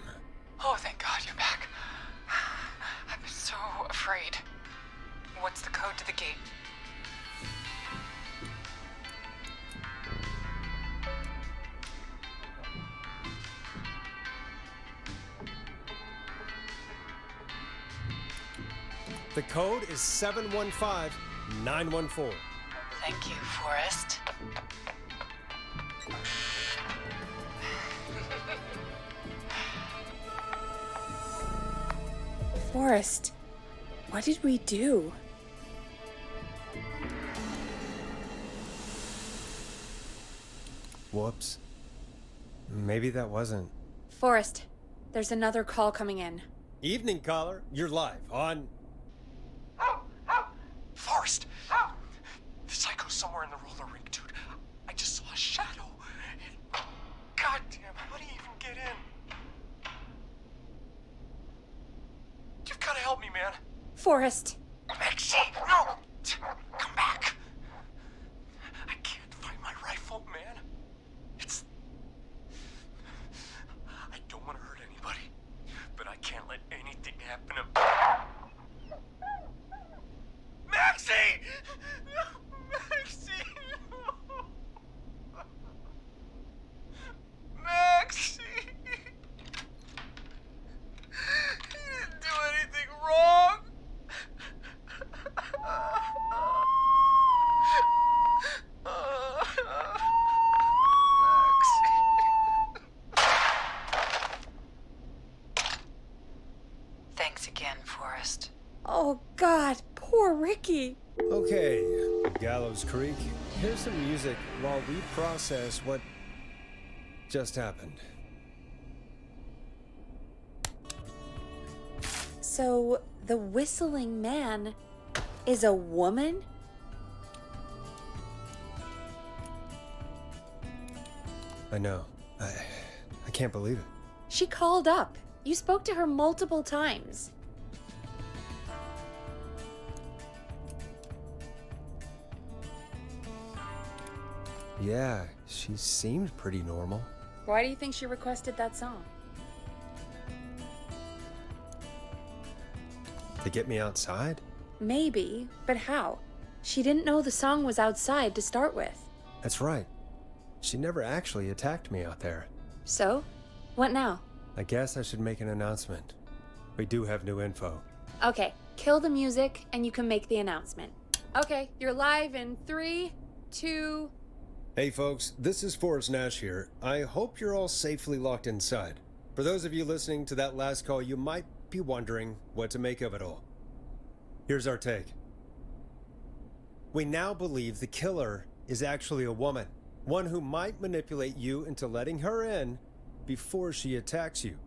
Oh, thank God you're back. I've been so afraid. What's the code to the gate? The code is 715914. Thank you, Forrest. Forrest, what did we do? Whoops. Maybe that wasn't. Forrest, there's another call coming in. Evening, caller. You're live on... Forrest! The psycho's somewhere in the roller rink, dude. I just saw a shadow. Goddamn, how do you even get in? You've gotta help me, man. Forrest. Maxie, no! Come back. I can't find my rifle, man. I don't want to hurt anybody, but I can't let anything happen to... Maxie! Maxie! Maxie! He didn't do anything wrong! Thanks again, Forrest. Oh, God, poor Ricky. Okay, Gallows Creek, here's some music while we process what just happened. So, the whistling man is a woman? I know. I can't believe it. She called up. You spoke to her multiple times. Yeah, she seemed pretty normal. Why do you think she requested that song? To get me outside? Maybe, but how? She didn't know the song was outside to start with. That's right. She never actually attacked me out there. So? What now? I guess I should make an announcement. We do have new info. Okay, kill the music and you can make the announcement. Okay, you're live in 3, 2... Hey folks, this is Forrest Nash here. I hope you're all safely locked inside. For those of you listening to that last call, you might be wondering what to make of it all. Here's our take. We now believe the killer is actually a woman. One who might manipulate you into letting her in before she attacks you.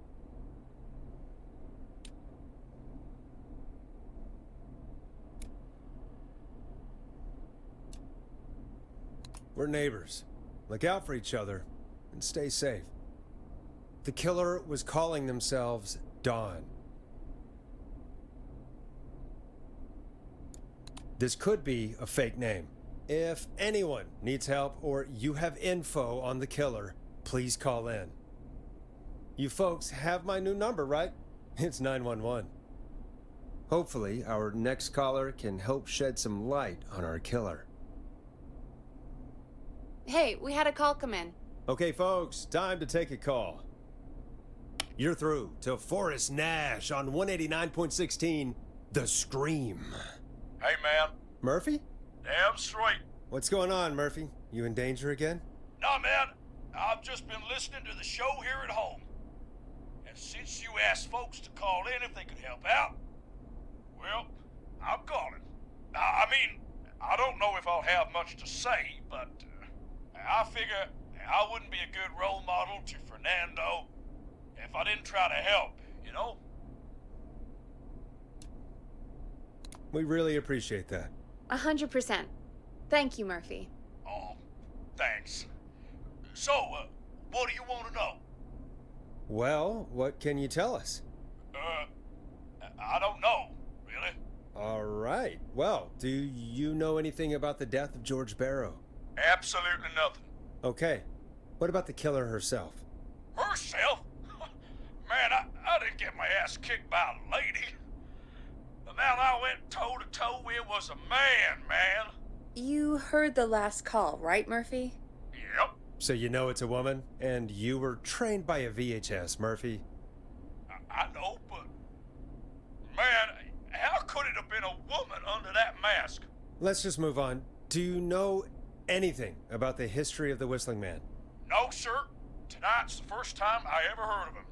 We're neighbors. Look out for each other and stay safe. The killer was calling themselves Dawn. This could be a fake name. If anyone needs help or you have info on the killer, please call in. You folks have my new number, right? It's 911. Hopefully, our next caller can help shed some light on our killer. Hey, we had a call come in. Okay, folks, time to take a call. You're through to Forrest Nash on 189.16, The Scream. Hey, man. Murphy? Damn straight. What's going on, Murphy? You in danger again? Nah, man. I've just been listening to the show here at home. And since you asked folks to call in if they could help out, well, I'm calling. I mean, I don't know if I'll have much to say, but I figure I wouldn't be a good role model to Fernando if I didn't try to help, you know? We really appreciate that. 100%. Thank you, Murphy. Oh, thanks. So, what do you want to know? Well, what can you tell us? I don't know, really. All right. Well, do you know anything about the death of George Barrow? Absolutely nothing. Okay. What about the killer herself? Herself? Man, I didn't get my ass kicked by a lady. The man I went toe-to-toe with was a man. You heard the last call, right, Murphy? Yep. So you know it's a woman, and you were trained by a VHS, Murphy. I know, but... Man, how could it have been a woman under that mask? Let's just move on. Do you know anything about the history of the Whistling Man? No, sir. Tonight's the first time I ever heard of him.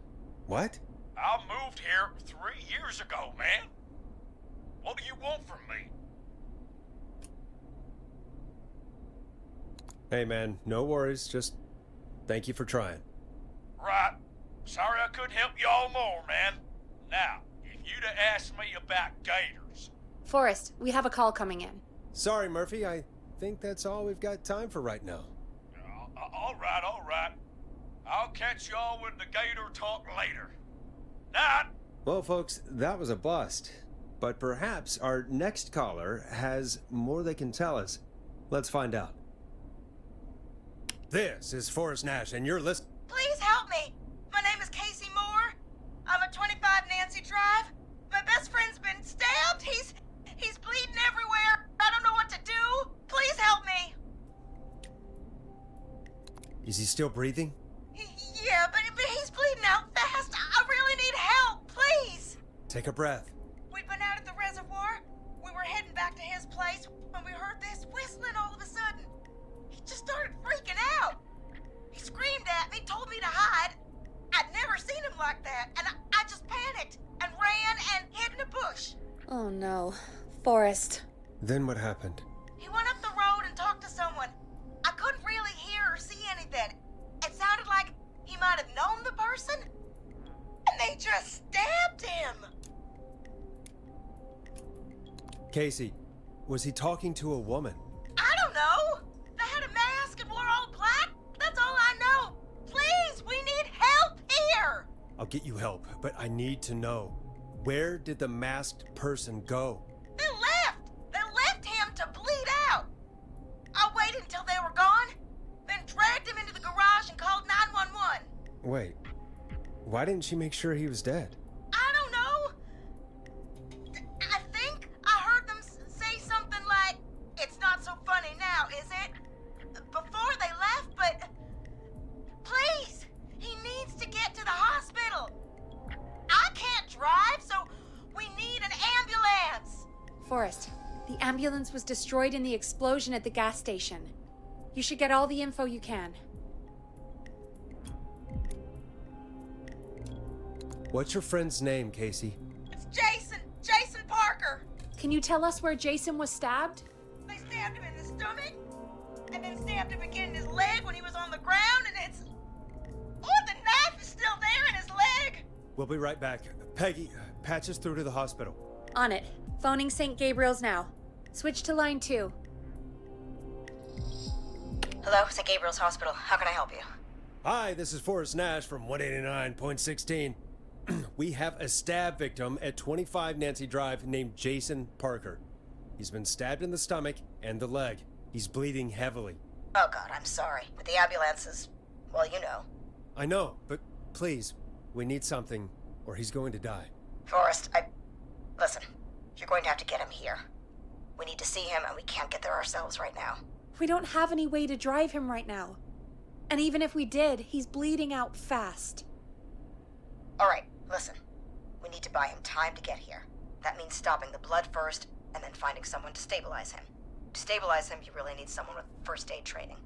What? I moved here 3 years ago, man. What do you want from me? Hey, man, no worries. Just thank you for trying. Right. Sorry I couldn't help you all more, man. Now, if you'd have asked me about gators... Forrest, we have a call coming in. Sorry, Murphy. I think that's all we've got time for right now. All right. I'll catch y'all with the gator talk later. Night. Well, folks, that was a bust. But perhaps our next caller has more they can tell us. Let's find out. This is Forrest Nash, and you're listening. Please help me. My name is Casey Moore. I'm at 25 Nancy Drive. My best friend's been stabbed. He's bleeding everywhere. I don't know what to do. Please help me. Is he still breathing? Yeah, but he's bleeding out fast. I really need help. Please. Take a breath. We'd been out at the reservoir. We were heading back to his place when we heard this whistling all of a sudden. He just started freaking out. He screamed at me, told me to hide. I'd never seen him like that, and I just panicked and ran and hid in a bush. Oh no. Forrest. Then what happened? He went up the road and talked to someone. I couldn't really hear or see anything. It sounded like he might have known the person, and they just stabbed him. Casey, was he talking to a woman? I don't know. They had a mask and wore all black. That's all I know. Please, we need help here. I'll get you help, but I need to know. Where did the masked person go? They left. They left him to bleed out. I waited until they were gone, then dragged him into the garage and called 911. Wait, why didn't she make sure he was dead? I don't know. I think I heard them say something like, "It's not so funny now, is it?" Before they left, but please, he needs to get to the hospital. I can't drive, so we need an ambulance. Forrest, the ambulance was destroyed in the explosion at the gas station. You should get all the info you can. What's your friend's name, Casey? It's Jason Parker. Can you tell us where Jason was stabbed? They stabbed him in the stomach, and then stabbed him again in his leg when he was on the ground, and it's... Oh, the knife is still there in his leg. We'll be right back. Peggy, patch us through to the hospital. On it. Phoning St. Gabriel's now. Switch to line 2. Hello, St. Gabriel's Hospital. How can I help you? Hi, this is Forrest Nash from 189.16. We have a stab victim at 25 Nancy Drive named Jason Parker. He's been stabbed in the stomach and the leg. He's bleeding heavily. Oh God, I'm sorry. But the ambulance is, well, you know. I know, but please, we need something, or he's going to die. Forrest, listen, you're going to have to get him here. We need to see him, and we can't get there ourselves right now. We don't have any way to drive him right now. And even if we did, he's bleeding out fast. All right, listen. We need to buy him time to get here. That means stopping the blood first, and then finding someone to stabilize him. To stabilize him, you really need someone with first aid training.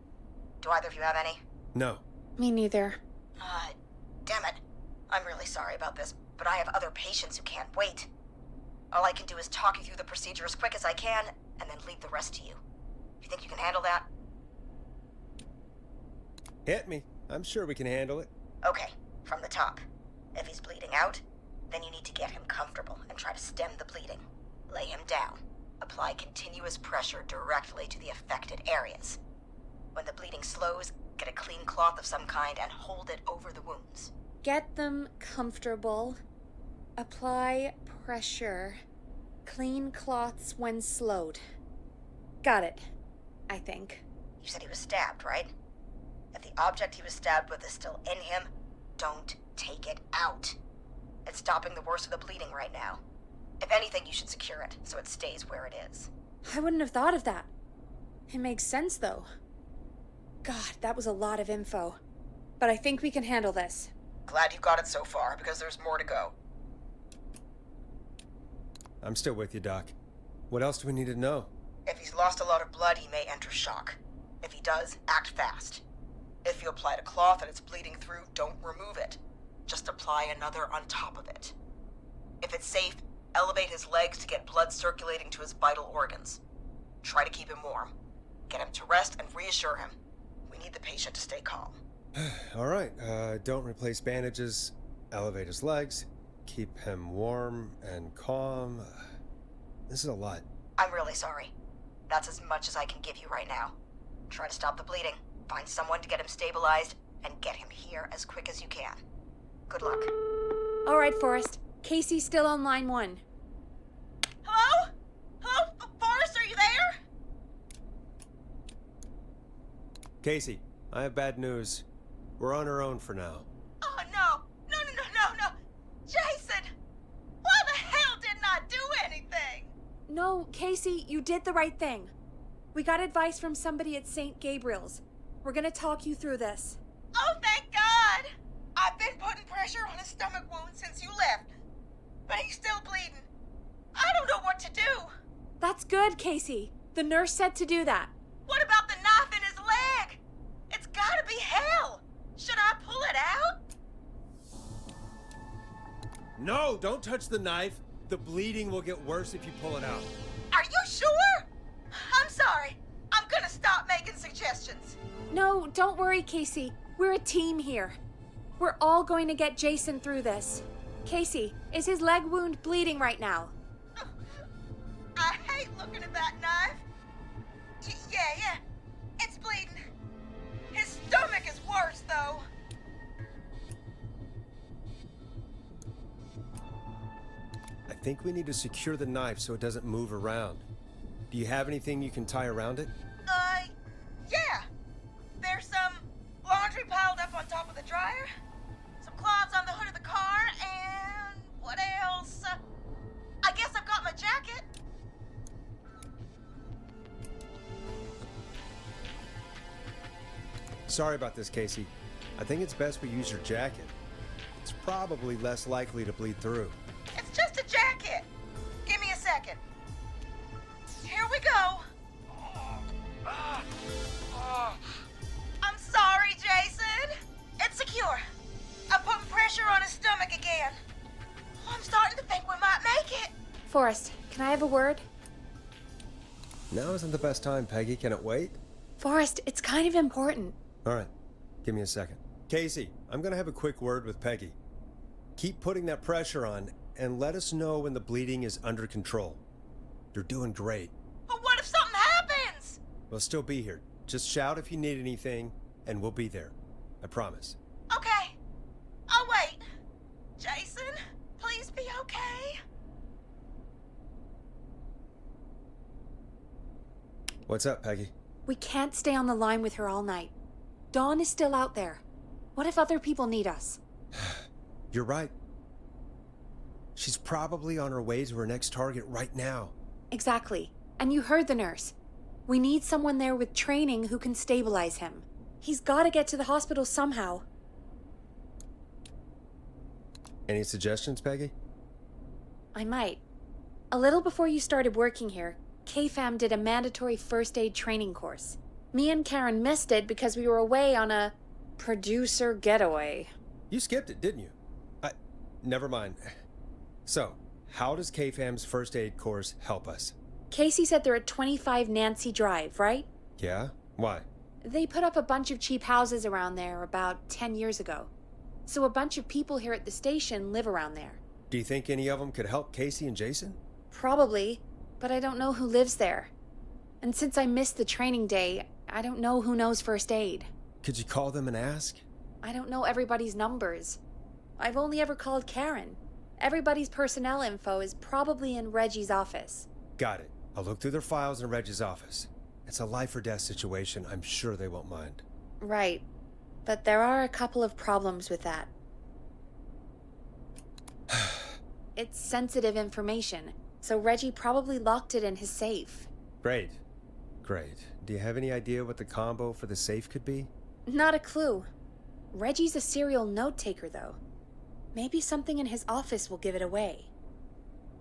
Do either of you have any? No. Me neither. Damn it. I'm really sorry about this, but I have other patients who can't wait. All I can do is talk you through the procedure as quick as I can, and then leave the rest to you. You think you can handle that? Hit me. I'm sure we can handle it. Okay, from the top. If he's bleeding out, then you need to get him comfortable and try to stem the bleeding. Lay him down. Apply continuous pressure directly to the affected areas. When the bleeding slows, get a clean cloth of some kind and hold it over the wounds. Get them comfortable. Apply pressure. Clean cloths when slowed. Got it, I think. You said he was stabbed, right? If the object he was stabbed with is still in him, don't take it out. It's stopping the worst of the bleeding right now. If anything, you should secure it so it stays where it is. I wouldn't have thought of that. It makes sense, though. God, that was a lot of info. But I think we can handle this. Glad you got it so far, because there's more to go. I'm still with you, Doc. What else do we need to know? If he's lost a lot of blood, he may enter shock. If he does, act fast. If you applied a cloth and it's bleeding through, don't remove it. Just apply another on top of it. If it's safe, elevate his legs to get blood circulating to his vital organs. Try to keep him warm. Get him to rest and reassure him. We need the patient to stay calm. All right, don't replace bandages. Elevate his legs. Keep him warm and calm. This is a lot. I'm really sorry. That's as much as I can give you right now. Try to stop the bleeding, find someone to get him stabilized, and get him here as quick as you can. Good luck. All right, Forrest. Casey's still on line 1. Hello? Hello? Forrest, are you there? Casey, I have bad news. We're on our own for now. Oh, no. No. Jason! Why the hell didn't I do anything? No, Casey, you did the right thing. We got advice from somebody at St. Gabriel's. We're gonna talk you through this. Oh, thank God! I've been putting pressure on his stomach wound since you left. But he's still bleeding. I don't know what to do. That's good, Casey. The nurse said to do that. What about the knife in his leg? It's gotta be hell. Should I pull it out? No, don't touch the knife. The bleeding will get worse if you pull it out. Are you sure? I'm sorry. I'm gonna stop making suggestions. No, don't worry, Casey. We're a team here. We're all going to get Jason through this. Casey, is his leg wound bleeding right now? I hate looking at that knife. Yeah. It's bleeding. His stomach is worse, though. I think we need to secure the knife so it doesn't move around. Do you have anything you can tie around it? Yeah. There's some laundry piled up on top of the dryer, some cloths on the hood of the car, and what else? I guess I've got my jacket. Sorry about this, Casey. I think it's best we use your jacket. It's probably less likely to bleed through. It's just a jacket. Give me a second. Here we go. I'm sorry, Jason. It's secure. I'm putting pressure on his stomach again. I'm starting to think we might make it. Forrest, can I have a word? Now isn't the best time, Peggy. Can it wait? Forrest, it's kind of important. All right, give me a second. Casey, I'm gonna have a quick word with Peggy. Keep putting that pressure on and let us know when the bleeding is under control. You're doing great. But what if something happens? We'll still be here. Just shout if you need anything, and we'll be there. I promise. Okay. I'll wait. Jason, please be okay. What's up, Peggy? We can't stay on the line with her all night. Dawn is still out there. What if other people need us? You're right. She's probably on her way to her next target right now. Exactly. And you heard the nurse. We need someone there with training who can stabilize him. He's got to get to the hospital somehow. Any suggestions, Peggy? I might. A little before you started working here, KFAM did a mandatory first aid training course. Me and Karen missed it because we were away on a producer getaway. You skipped it, didn't you? Never mind. So, how does KFAM's first aid course help us? Casey said they're at 25 Nancy Drive, right? Yeah? Why? They put up a bunch of cheap houses around there about 10 years ago. So a bunch of people here at the station live around there. Do you think any of them could help Casey and Jason? Probably, but I don't know who lives there. And since I missed the training day, I don't know who knows first aid. Could you call them and ask? I don't know everybody's numbers. I've only ever called Karen. Everybody's personnel info is probably in Reggie's office. Got it. I'll look through their files in Reggie's office. It's a life or death situation. I'm sure they won't mind. Right. But there are a couple of problems with that. It's sensitive information, so Reggie probably locked it in his safe. Great. Great. Do you have any idea what the combo for the safe could be? Not a clue. Reggie's a serial note-taker, though. Maybe something in his office will give it away.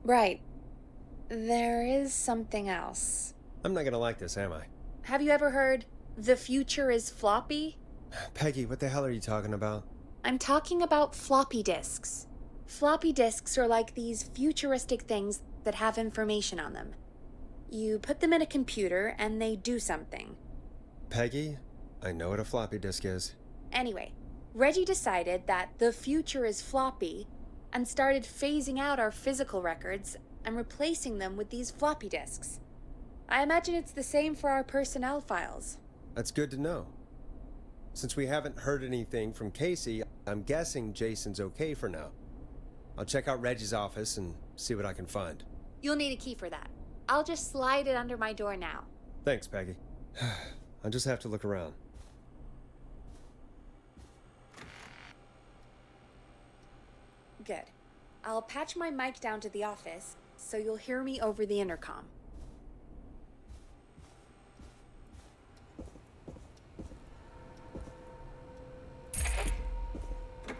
Right. There is something else. I'm not gonna like this, am I? Have you ever heard, "The future is floppy"? Peggy, what the hell are you talking about? I'm talking about floppy disks. Floppy disks are like these futuristic things that have information on them. You put them in a computer and they do something. Peggy, I know what a floppy disk is. Anyway, Reggie decided that the future is floppy and started phasing out our physical records and replacing them with these floppy disks. I imagine it's the same for our personnel files. That's good to know. Since we haven't heard anything from Casey, I'm guessing Jason's okay for now. I'll check out Reggie's office and see what I can find. You'll need a key for that. I'll just slide it under my door now. Thanks, Peggy. I'll just have to look around. Good. I'll patch my mic down to the office, so you'll hear me over the intercom.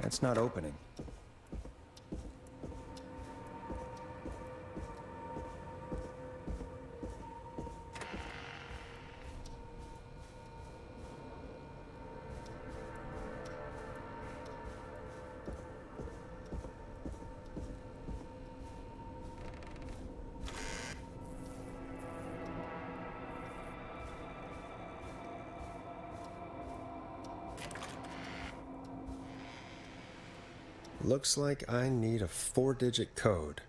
That's not opening. Looks like I need a 4-digit code.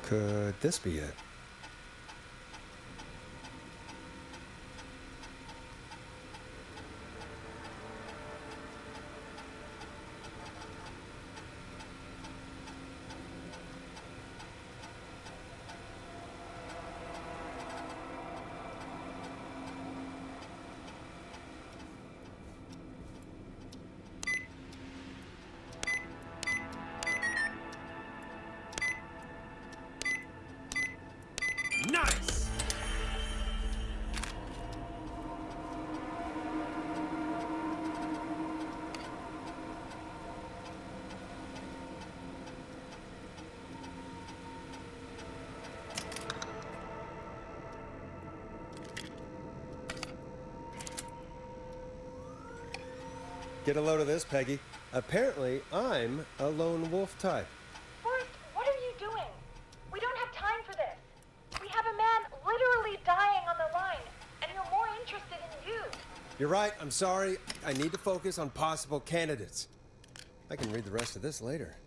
Could this be it? Get a load of this, Peggy. Apparently, I'm a lone wolf type. Forrest, what are you doing? We don't have time for this. We have a man literally dying on the line, and you're more interested in you. You're right, I'm sorry. I need to focus on possible candidates. I can read the rest of this later.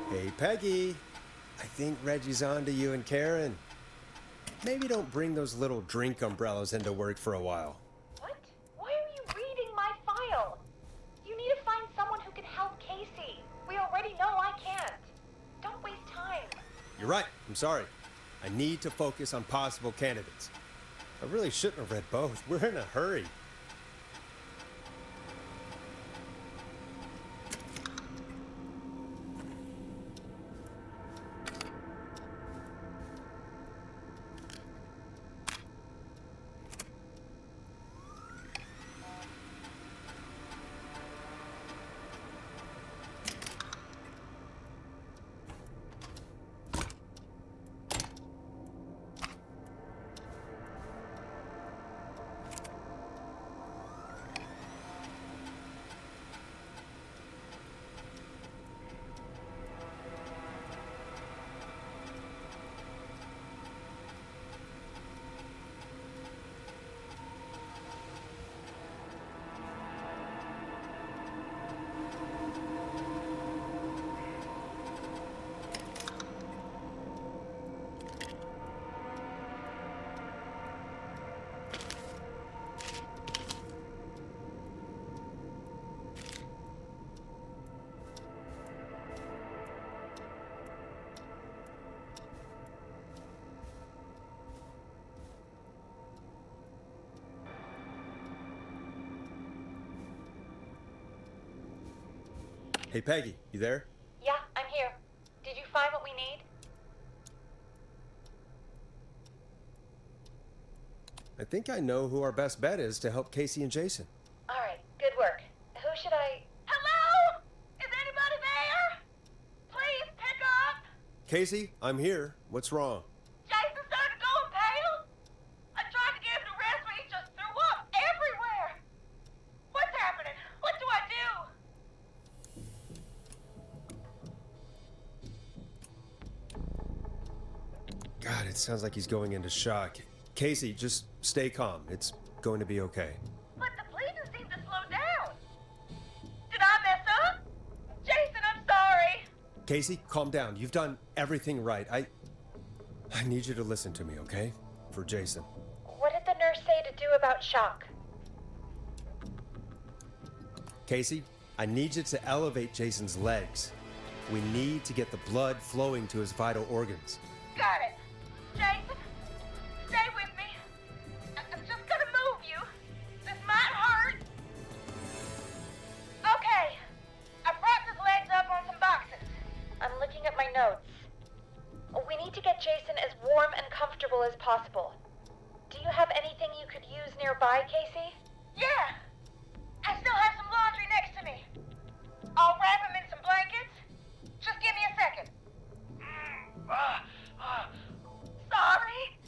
Hey, Peggy. I think Reggie's on to you and Karen. Maybe don't bring those little drink umbrellas into work for a while. What? Why are you reading my file? You need to find someone who can help Casey. We already know I can't. Don't waste time. You're right. I'm sorry. I need to focus on possible candidates. I really shouldn't have read both. We're in a hurry. Hey, Peggy, you there? Yeah, I'm here. Did you find what we need? I think I know who our best bet is to help Casey and Jason. All right, good work. Who should I... Hello? Is anybody there? Please pick up. Casey, I'm here. What's wrong? Jason started going pale. I tried to get him to rest, but he just threw up everywhere. What's happening? What do I do? God, it sounds like he's going into shock. Casey, just stay calm. It's going to be okay. But the bleeding seemed to slow down. Did I mess up? Jason, I'm sorry. Casey, calm down. You've done everything right. I need you to listen to me, okay? For Jason. What did the nurse say to do about shock? Casey, I need you to elevate Jason's legs. We need to get the blood flowing to his vital organs. Got it. Jason, stay with me. I'm just gonna move you. This might hurt. Okay. I propped his legs up on some boxes. I'm looking at my notes. We need to get Jason as warm and comfortable as possible. Do you have anything you could use nearby, Casey? Yeah. I still have some laundry next to me. I'll wrap him in some blankets. Just give me a second.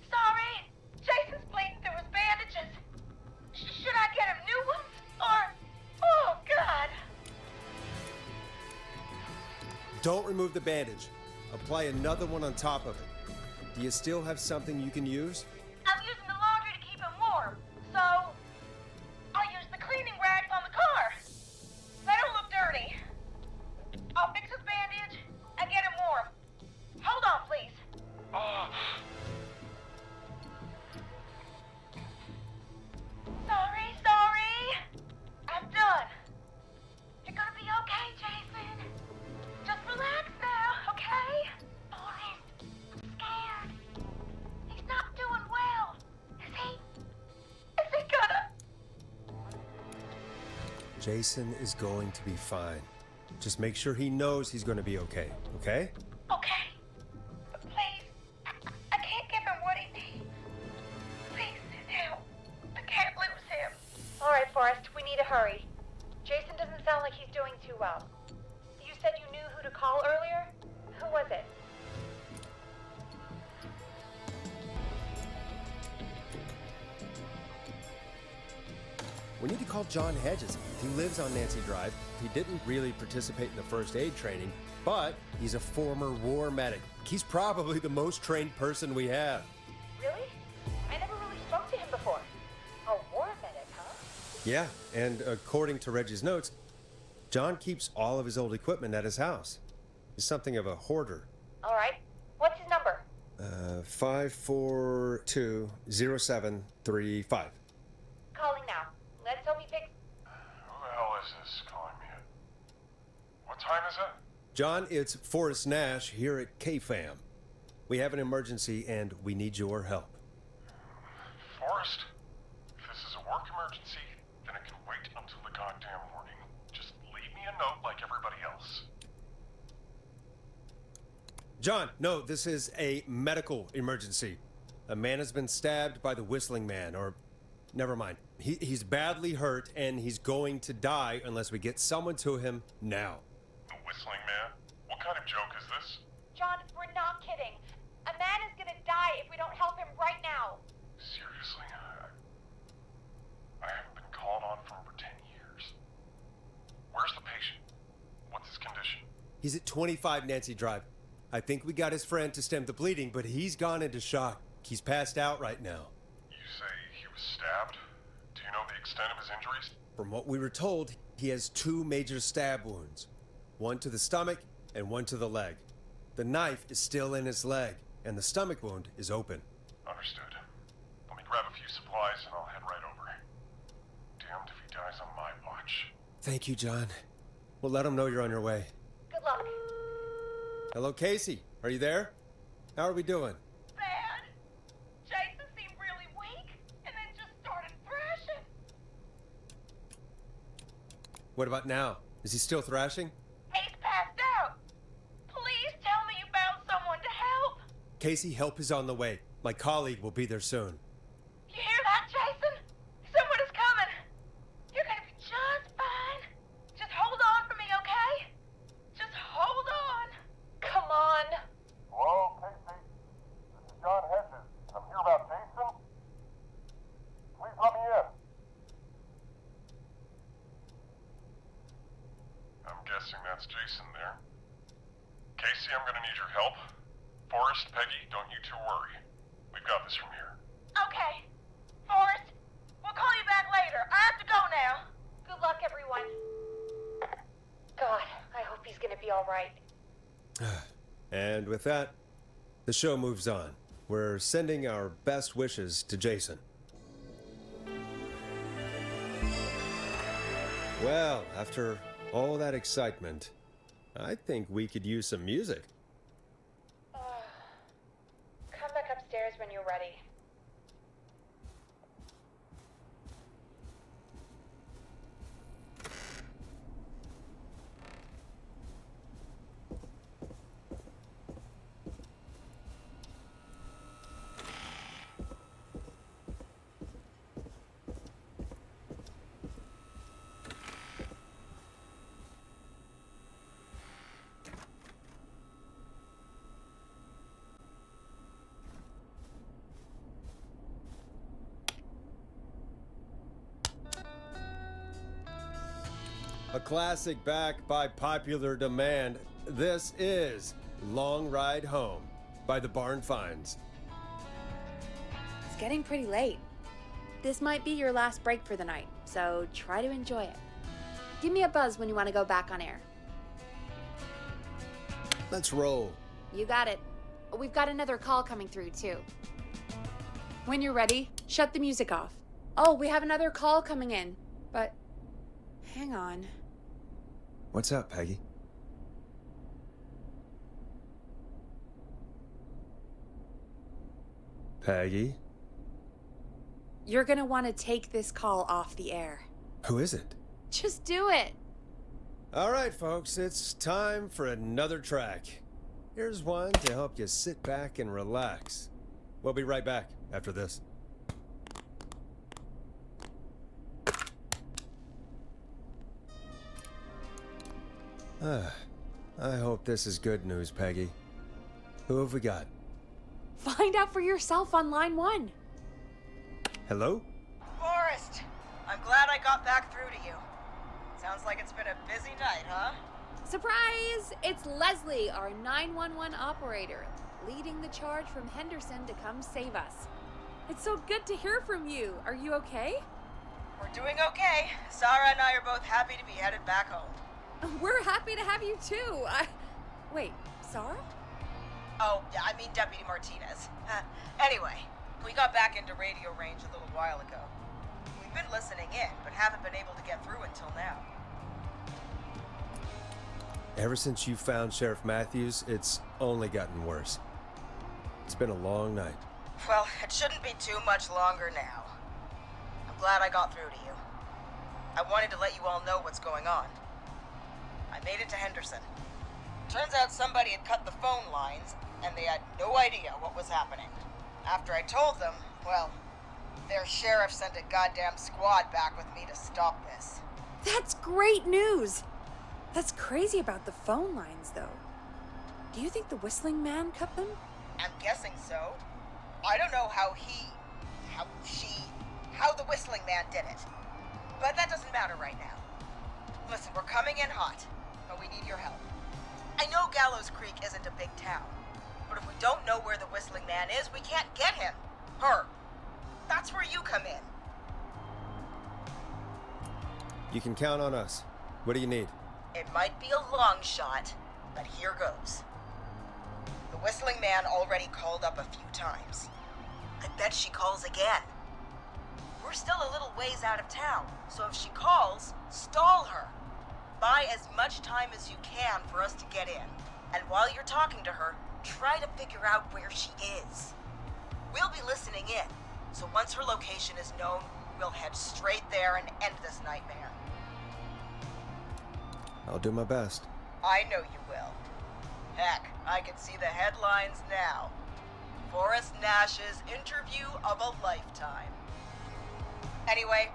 Sorry. Jason's bleeding through his bandages. Should I get him new ones? Or... Oh, God. Don't remove the bandage. Apply another one on top of it. Do you still have something you can use? I'm using the laundry to keep him warm. So... I'll use the cleaning rags on the car. They don't look dirty. I'll fix his bandage and get him warm. Hold on, please. Sorry. I'm done. You're gonna be okay, Jason. Just relax now, okay? Forrest, I'm scared. Jason is going to be fine. Just make sure he knows he's going to be okay, okay? Okay. But please, I can't give him what he needs. Please send help. I can't lose him. All right, Forrest, we need to hurry. Jason doesn't sound like he's doing too well. You said you knew who to call earlier? Who was it? We need to call John Hedges. He lives on Nancy Drive. He didn't really participate in the first aid training, but he's a former war medic. He's probably the most trained person we have. Really? I never really spoke to him before. A war medic, huh? Yeah, and according to Reggie's notes, John keeps all of his old equipment at his house. He's something of a hoarder. All right. What's his number? 5420735. Calling now. Let's hope he picks. Who the hell is this calling me at? What time is it? John, it's Forrest Nash here at KFAM. We have an emergency and we need your help. Forrest, if this is a work emergency, then it can wait until the goddamn morning. Just leave me a note like everybody else. John, no, this is a medical emergency. A man has been stabbed by the Whistling Man, or never mind. He's badly hurt and he's going to die unless we get someone to him now. The Whistling Man? What kind of joke is this? John, we're not kidding. A man is gonna die if we don't help him right now. Seriously? I haven't been called on for over 10 years. Where's the patient? What's his condition? He's at 25 Nancy Drive. I think we got his friend to stem the bleeding, but he's gone into shock. He's passed out right now. You say he was stabbed? Do you know the extent of his injuries? From what we were told, he has 2 major stab wounds. One to the stomach and one to the leg. The knife is still in his leg, and the stomach wound is open. Understood. Let me grab a few supplies and I'll head right over. Damned if he dies on my watch. Thank you, John. We'll let him know you're on your way. Good luck. Hello, Casey. Are you there? How are we doing? Bad. Jason seemed really weak and then just started thrashing. What about now? Is he still thrashing? He's passed out. Please tell me you found someone to help. Casey, help is on the way. My colleague will be there soon. You hear that, Jason? Someone is coming. You're gonna be just fine. Just hold on for me, okay? Just hold on. Come on. Hello, Casey. This is John Hedges. I'm here about Jason. Please let me in. I'm guessing that's Jason there. Casey, I'm gonna need your help. Forrest, Peggy, don't you two worry. We've got this from here. Okay. Forrest, we'll call you back later. I have to go now. Good luck, everyone. God, I hope he's gonna be all right. And with that, the show moves on. We're sending our best wishes to Jason. Well, after all that excitement, I think we could use some music. Come back upstairs when you're ready. A classic back by popular demand. This is Long Ride Home by the Barn Finds. It's getting pretty late. This might be your last break for the night, so try to enjoy it. Give me a buzz when you want to go back on air. Let's roll. You got it. We've got another call coming through, too. When you're ready, shut the music off. Oh, we have another call coming in, but hang on. What's up, Peggy? Peggy? You're gonna want to take this call off the air. Who is it? Just do it. All right, folks, it's time for another track. Here's one to help you sit back and relax. We'll be right back after this. I hope this is good news, Peggy. Who have we got? Find out for yourself on line 1. Hello? Forrest, I'm glad I got back through to you. Sounds like it's been a busy night, huh? Surprise! It's Leslie, our 911 operator, leading the charge from Henderson to come save us. It's so good to hear from you. Are you okay? We're doing okay. Sarah and I are both happy to be headed back home. We're happy to have you too. Wait, Sarah? Oh, yeah, I mean Deputy Martinez. Anyway, we got back into radio range a little while ago. We've been listening in, but haven't been able to get through until now. Ever since you found Sheriff Matthews, it's only gotten worse. It's been a long night. Well, it shouldn't be too much longer now. I'm glad I got through to you. I wanted to let you all know what's going on. I made it to Henderson. Turns out somebody had cut the phone lines, and they had no idea what was happening. After I told them, well, their sheriff sent a goddamn squad back with me to stop this. That's great news! That's crazy about the phone lines, though. Do you think the Whistling Man cut them? I'm guessing so. I don't know how the Whistling Man did it. But that doesn't matter right now. Listen, we're coming in hot, but we need your help. I know Gallows Creek isn't a big town, but if we don't know where the Whistling Man is, we can't get him. Her. That's where you come in. You can count on us. What do you need? It might be a long shot, but here goes. The Whistling Man already called up a few times. I bet she calls again. We're still a little ways out of town, so if she calls, stall her. Buy as much time as you can for us to get in. And while you're talking to her, try to figure out where she is. We'll be listening in, so once her location is known, we'll head straight there and end this nightmare. I'll do my best. I know you will. Heck, I can see the headlines now. Forrest Nash's interview of a lifetime. Anyway,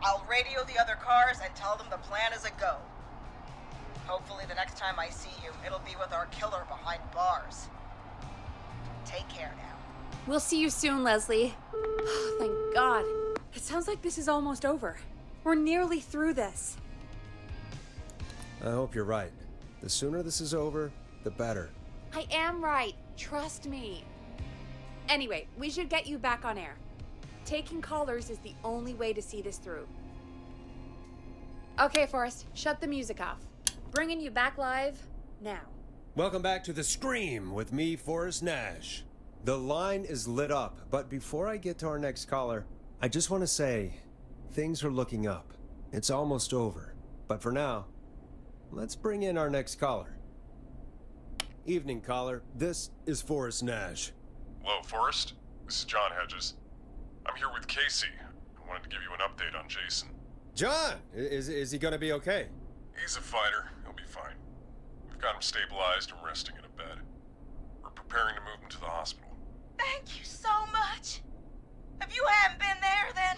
I'll radio the other cars and tell them the plan is a go. Hopefully the next time I see you, it'll be with our killer behind bars. Take care now. We'll see you soon, Leslie. Oh, thank God. It sounds like this is almost over. We're nearly through this. I hope you're right. The sooner this is over, the better. I am right. Trust me. Anyway, we should get you back on air. Taking callers is the only way to see this through. Okay, Forrest, shut the music off. Bringing you back live now. Welcome back to The Scream with me, Forrest Nash. The line is lit up, but before I get to our next caller, I just want to say things are looking up. It's almost over. But for now, let's bring in our next caller. Evening, caller. This is Forrest Nash. Hello, Forrest. This is John Hedges. I'm here with Casey. I wanted to give you an update on Jason. John! Is he gonna be okay? He's a fighter. He'll be fine. We've got him stabilized and resting in a bed. We're preparing to move him to the hospital. Thank you so much. If you hadn't been there, then...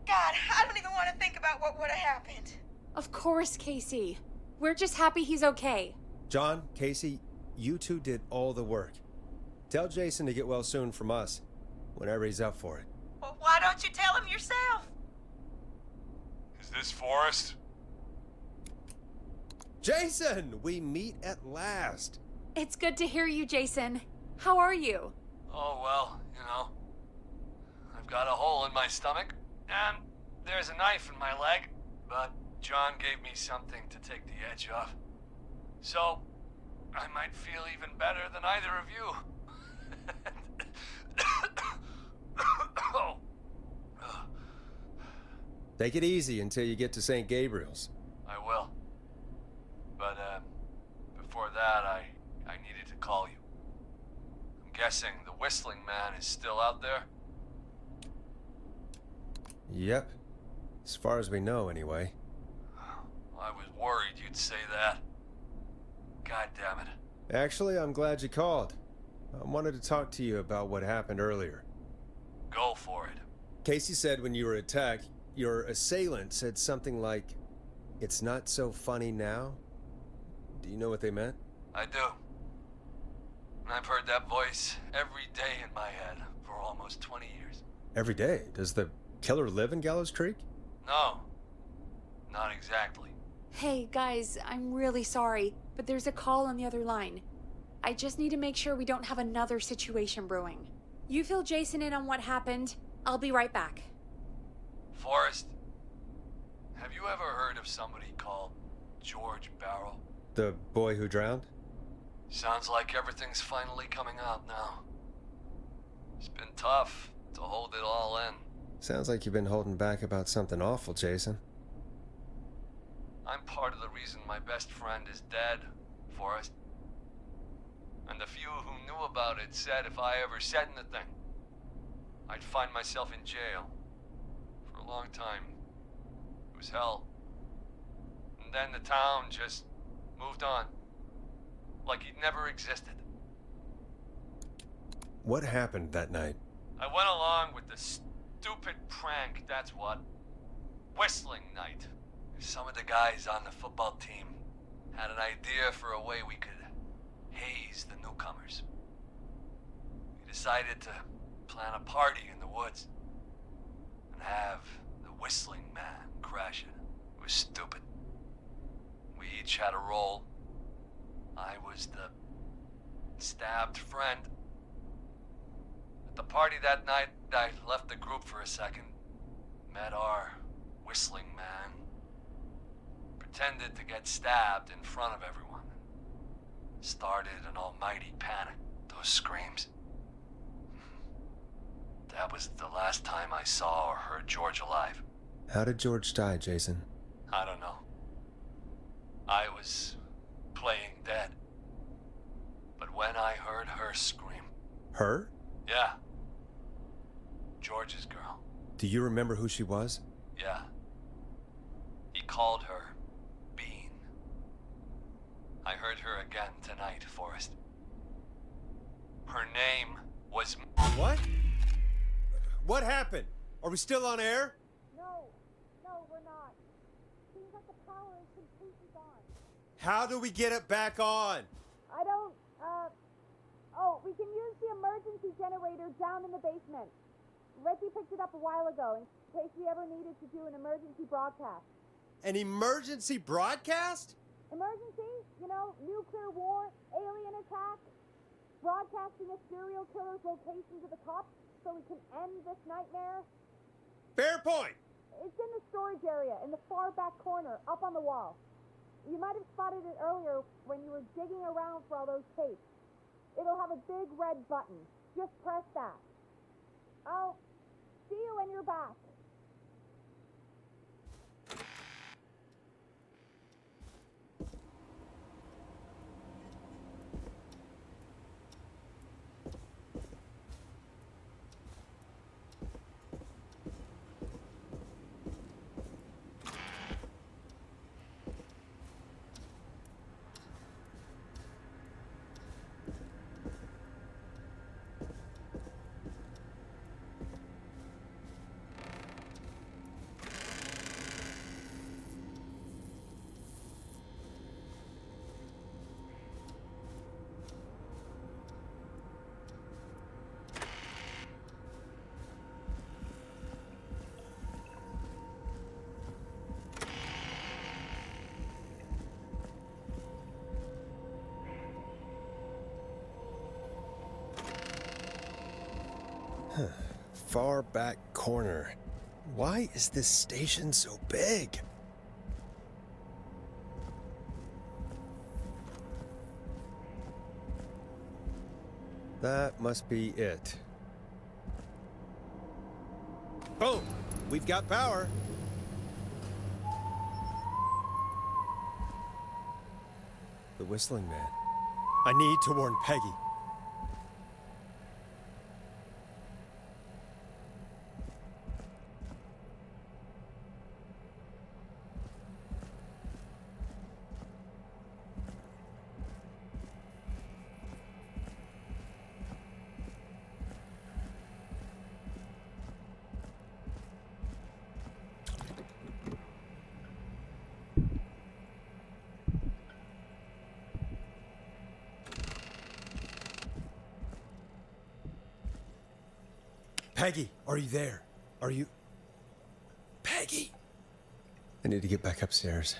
God, I don't even want to think about what would have happened. Of course, Casey. We're just happy he's okay. John, Casey, you two did all the work. Tell Jason to get well soon from us, whenever he's up for it. Well, why don't you tell him yourself? Is this Forrest? Jason! We meet at last. It's good to hear you, Jason. How are you? Oh, well, you know. I've got a hole in my stomach, and there's a knife in my leg, but John gave me something to take the edge off. So, I might feel even better than either of you. Take it easy until you get to St. Gabriel's. I will. But, before that, I needed to call you. I'm guessing the Whistling Man is still out there? Yep. As far as we know, anyway. I was worried you'd say that. God damn it. Actually, I'm glad you called. I wanted to talk to you about what happened earlier. Go for it. Casey said when you were attacked, your assailant said something like, "It's not so funny now." Do you know what they meant? I do. And I've heard that voice every day in my head for almost 20 years. Every day? Does the killer live in Gallows Creek? No. Not exactly. Hey, guys, I'm really sorry, but there's a call on the other line. I just need to make sure we don't have another situation brewing. You fill Jason in on what happened. I'll be right back. Forrest, have you ever heard of somebody called George Barrow? The boy who drowned? Sounds like everything's finally coming out now. It's been tough to hold it all in. Sounds like you've been holding back about something awful, Jason. I'm part of the reason my best friend is dead, Forrest. And the few who knew about it said if I ever said anything, I'd find myself in jail. For a long time. It was hell. And then the town just moved on. Like he'd never existed. What happened that night? I went along with the stupid prank, that's what. Whistling night. Some of the guys on the football team had an idea for a way we could haze the newcomers. We decided to plan a party in the woods and have the Whistling Man crash it. It was stupid. We each had a role. I was the stabbed friend. At the party that night, I left the group for a second, met our Whistling Man, pretended to get stabbed in front of everyone. Started an almighty panic. Those screams. That was the last time I saw or heard George alive. How did George die, Jason? I don't know. I was playing dead. But when I heard her scream... Her? Yeah. George's girl. Do you remember who she was? Yeah. He called her Bean. I heard her again tonight, Forrest. Her name was... What? What happened? Are we still on air? No, we're not. Seems like the power is completely gone. How do we get it back on? I don't, we can use the emergency generator down in the basement. Ricky picked it up a while ago in case we ever needed to do an emergency broadcast. An emergency broadcast? Emergency? You know, nuclear war, alien attack, broadcasting a serial killer's location to the cops so we can end this nightmare. Fair point. It's in the storage area in the far back corner, up on the wall. You might have spotted it earlier when you were digging around for all those tapes. It'll have a big red button. Just press that. I'll see you when you're back. Far back corner. Why is this station so big? That must be it. Boom! We've got power. The Whistling Man. I need to warn Peggy. Peggy, are you there? Are you... Peggy! I need to get back upstairs.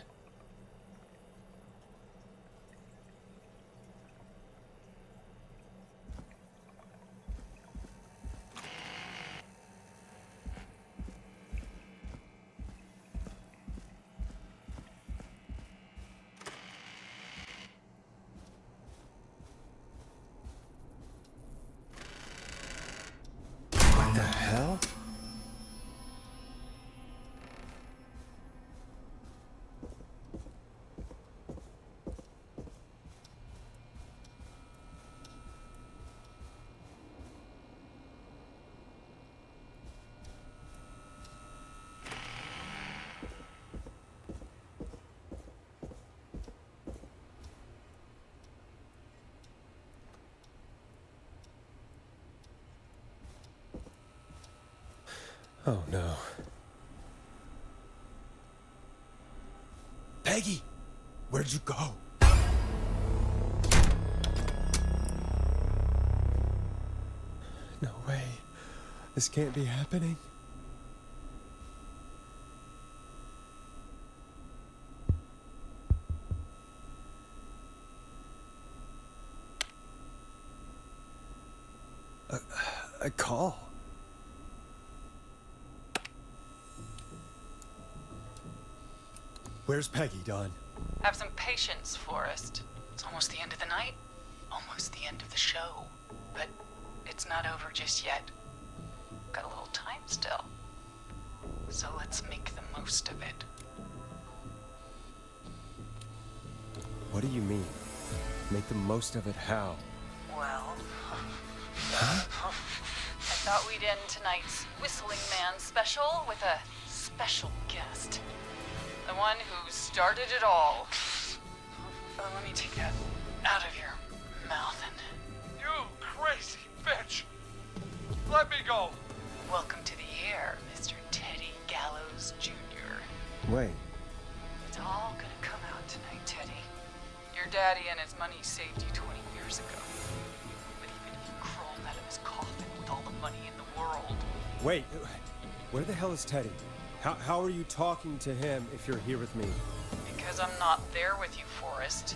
What the hell? Oh no. Peggy! Where'd you go? No way. This can't be happening. A call. Where's Peggy, Don? Have some patience, Forrest. It's almost the end of the night. Almost the end of the show. But it's not over just yet. Got a little time still. So let's make the most of it. What do you mean? Make the most of it how? Well, Huh? I thought we'd end tonight's Whistling Man special with a special guest. The one who started it all. Let me take that out of your mouth and... You crazy bitch! Let me go! Welcome to the air, Mr. Teddy Gallows Jr. Wait. It's all gonna come out tonight, Teddy. Your daddy and his money saved you 20 years ago. But even if you crawled out of his coffin with all the money in the world... Wait, where the hell is Teddy? How are you talking to him if you're here with me? Because I'm not there with you, Forrest.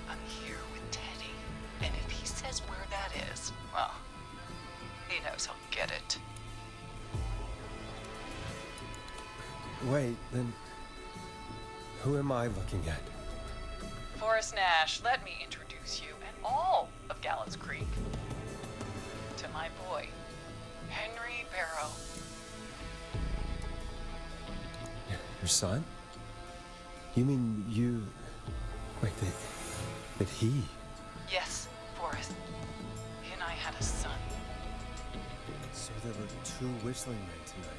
I'm here with Teddy. And if he says where that is, well, he knows he'll get it. Wait, then... Who am I looking at? Forrest Nash, let me introduce you and all of Gallows Creek to my boy, Henry Barrow. Your son? You mean you... Wait, that he... Yes, Forrest. He and I had a son. So there were two Whistling Men tonight.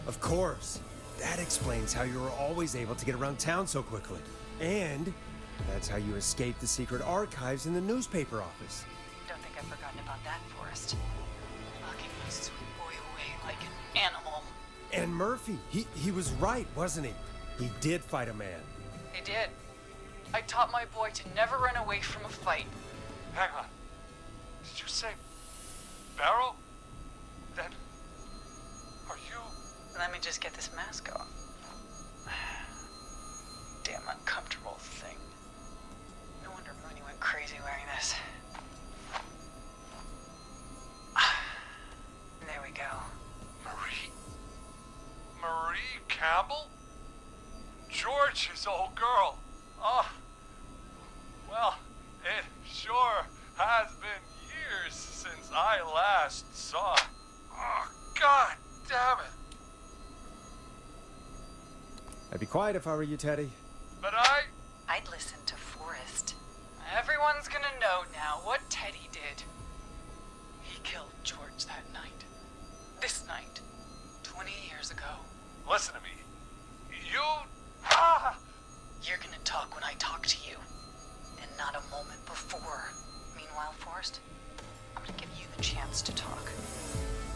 Of course! That explains how you were always able to get around town so quickly. And that's how you escaped the secret archives in the newspaper office. Don't think I've forgotten about that, Forrest. Locking my sweet boy away like an animal. And Murphy, he was right, wasn't he? He did fight a man. He did. I taught my boy to never run away from a fight. Hang on. Did you say Barrow? Then are you... Let me just get this mask off. Damn uncomfortable thing. No wonder Mooney went crazy wearing this. There we go. Marie Campbell? George's old girl. Oh, well, it sure has been years since I last saw it. Oh, God damn it. I'd be quiet if I were you, Teddy. But I'd listen to Forrest. Everyone's gonna know now what Teddy did. He killed George that night. This night. 20 years ago. Listen to me. You... You're gonna talk when I talk to you. And not a moment before. Meanwhile, Forrest, I'm gonna give you the chance to talk.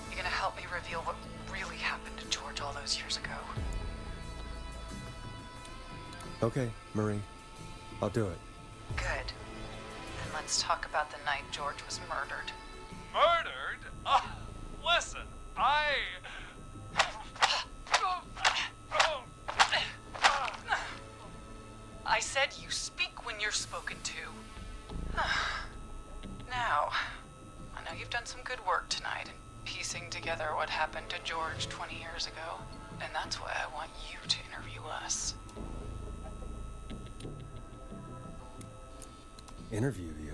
You're gonna help me reveal what really happened to George all those years ago. Okay, Marie. I'll do it. Good. Then let's talk about the night George was murdered. Murdered? Oh, Listen, I said you speak when you're spoken to. Now, I know you've done some good work tonight in piecing together what happened to George 20 years ago, and that's why I want you to interview us. Interview you?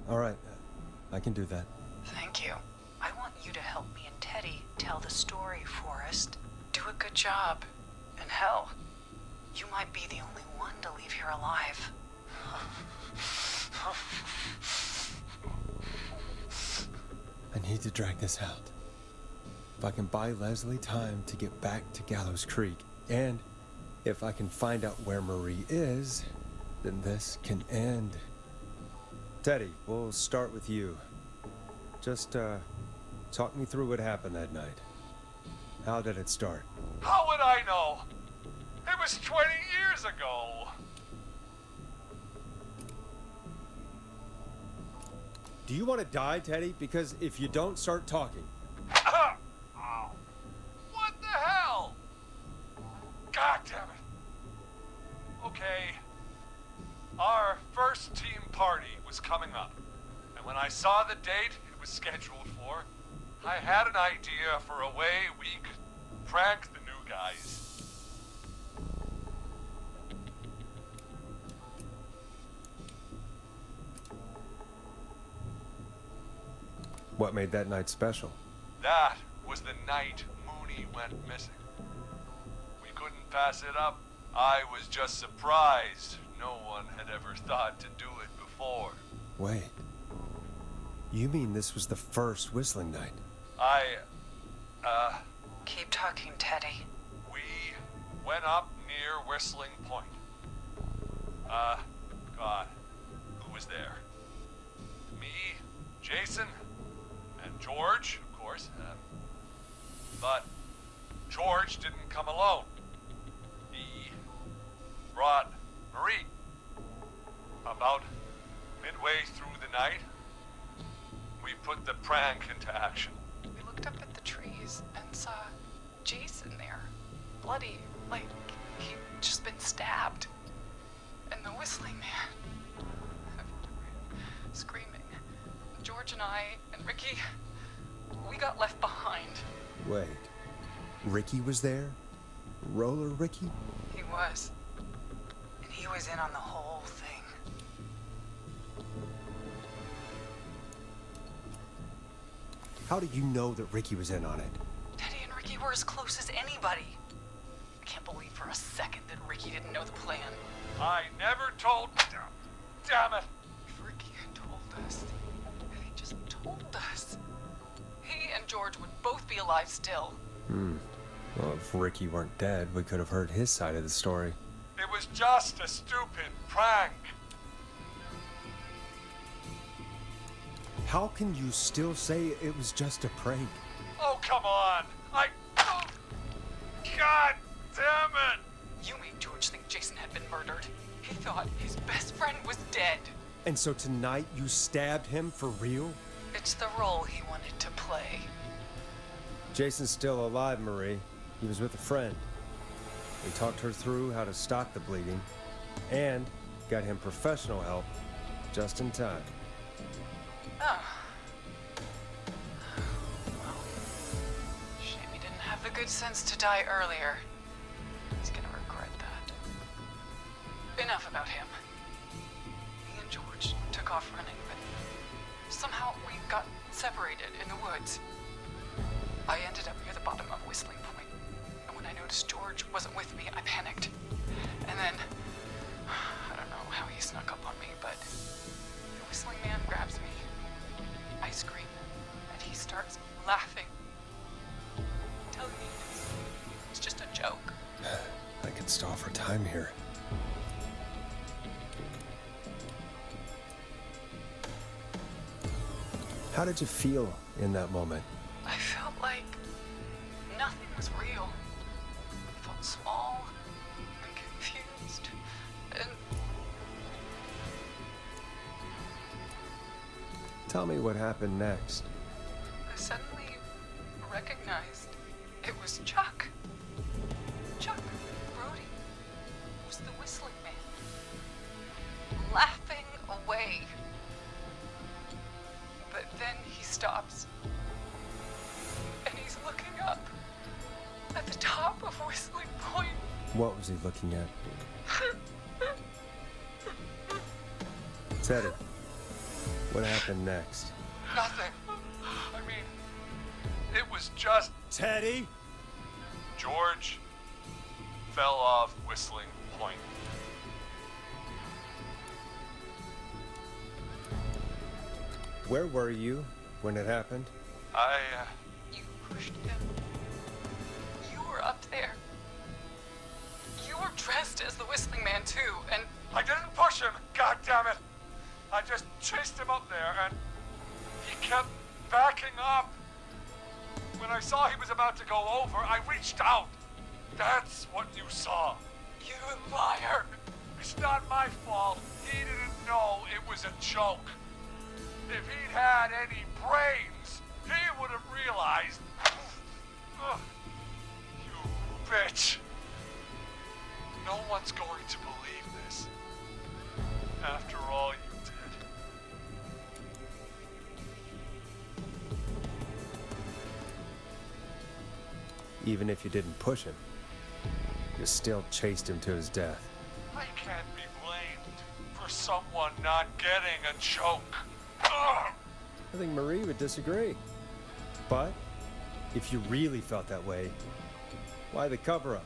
All right, I can do that. Thank you. I want you to help me and Teddy tell the story, Forrest. Do a good job. And hell, you might be the only one to leave here alive. I need to drag this out. If I can buy Leslie time to get back to Gallows Creek, and if I can find out where Marie is, then this can end. Teddy, we'll start with you. Just, talk me through what happened that night. How did it start? how would I know? It was 20 years ago. Do you want to die, Teddy? Because if you don't start talking... Oh. What the hell? God damn it. Okay. Our first team party was coming up. And when I saw the date it was scheduled for, I had an idea for a way we could prank the new guys. What made that night special? That was the night Mooney went missing. We couldn't pass it up. I was just surprised no one had ever thought to do it before. Wait. You mean this was the first whistling night? Keep talking, Teddy. We went up near Whistling Point. God, who was there? Me, Jason, and George, of course. But George didn't come alone. He brought Marie. About midway through the night, we put the prank into action. We looked up at the trees and saw Jason there, bloody, like he'd just been stabbed. And the whistling man, screaming. George and I and Ricky, we got left behind. Wait. Ricky was there? Roller Ricky? He was. And he was in on the whole thing. How did you know that Ricky was in on it? Teddy and Ricky were as close as anybody. I can't believe for a second that Ricky didn't know the plan. I never told... Damn it! If Ricky had told us, if he just told us, he and George would both be alive still. Well, if Ricky weren't dead, we could have heard his side of the story. It was just a stupid prank. How can you still say it was just a prank? Oh, come on! God damn it! You made George think Jason had been murdered. He thought his best friend was dead. And so tonight you stabbed him for real? It's the role he wanted to play. Jason's still alive, Marie. He was with a friend. We talked her through how to stop the bleeding and got him professional help just in time. Oh. Well, shame he didn't have the good sense to die earlier. He's gonna regret that. Enough about him. Me and George took off running, but somehow we got separated in the woods. I ended up near the bottom of Whistling Point, and when I noticed George wasn't with me, I panicked. And then, I don't know how he snuck up on me, but the whistling man grabs me. I scream, and he starts laughing, telling me it's just a joke. I could stall for time here. How did you feel in that moment? I felt like nothing was real. I felt small and confused, and Tell me what happened next. I suddenly recognized. It was Chuck. Chuck Brody was the whistling man. Laughing away. But then he stops. And he's looking up at the top of Whistling Point. What was he looking at? Teddy, what happened next? Nothing. I mean, it was just... Teddy? George fell off Whistling Point. Where were you when it happened? You pushed him. You were up there. You were dressed as the Whistling Man too, and... I didn't push him, goddammit! I just chased him up there, and he kept backing up. When I saw he was about to go over, I reached out. That's what you saw. You liar! It's not my fault. He didn't know it was a joke. If he'd had any brains, he would have realized. Ugh. You bitch. No one's going to believe this. After all you did. Even if you didn't push him, you still chased him to his death. I can't be blamed for someone not getting a joke. Ugh. I think Marie would disagree. But if you really felt that way, why the cover-up?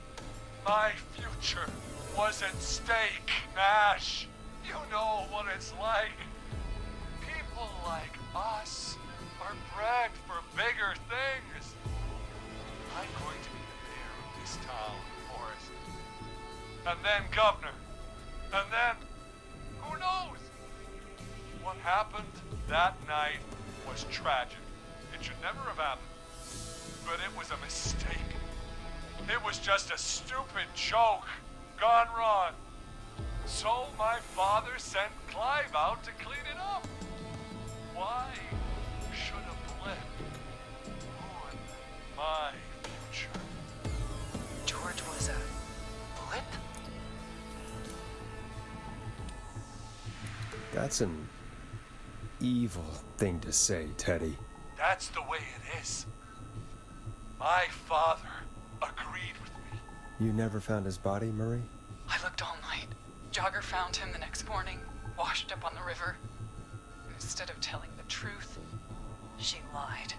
My future was at stake, Nash. You know what it's like. People like us are bred for bigger things. I'm going to be the mayor of this town, Forrest. And then governor. And then, who knows? What happened that night was tragic. It should never have happened. But it was a mistake. It was just a stupid joke gone wrong. So my father sent Clive out to clean it up. Why should a blip ruin my future? George was a blip? That's an evil thing to say, Teddy. That's the way it is. My father agreed with me. You never found his body, Marie? I looked all night. Jogger found him the next morning, washed up on the river. Instead of telling the truth, she lied.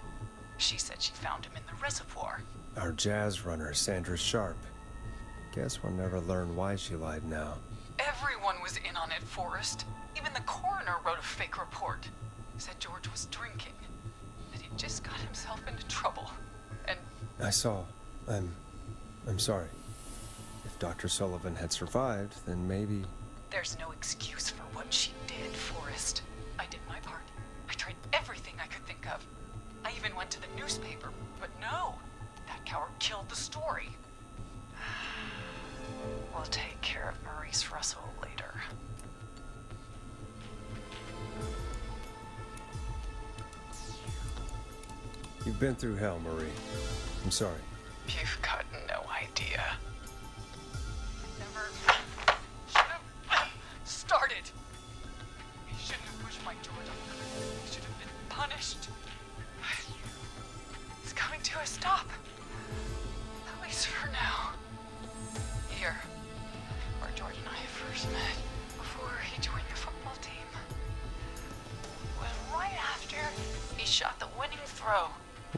She said she found him in the reservoir. Our jazz runner, Sandra Sharp. Guess we'll never learn why she lied now. Everyone was in on it, Forrest. Even the coroner wrote a fake report. Said George was drinking. That he just got himself into trouble. And... I saw. I'm sorry. If Dr. Sullivan had survived, then maybe... There's no excuse for what she did, Forrest. I did my part. I tried everything I could think of. I even went to the newspaper, but no. That coward killed the story. We'll take care of Maurice Russell later. You've been through hell, Marie. I'm sorry. You've got no idea. Never should have started. He shouldn't have pushed my George off the cliff. He should have been punished. It's coming to a stop. At least for now. Here, where George and I first met, before he joined the football team. When right after he shot the winning throw.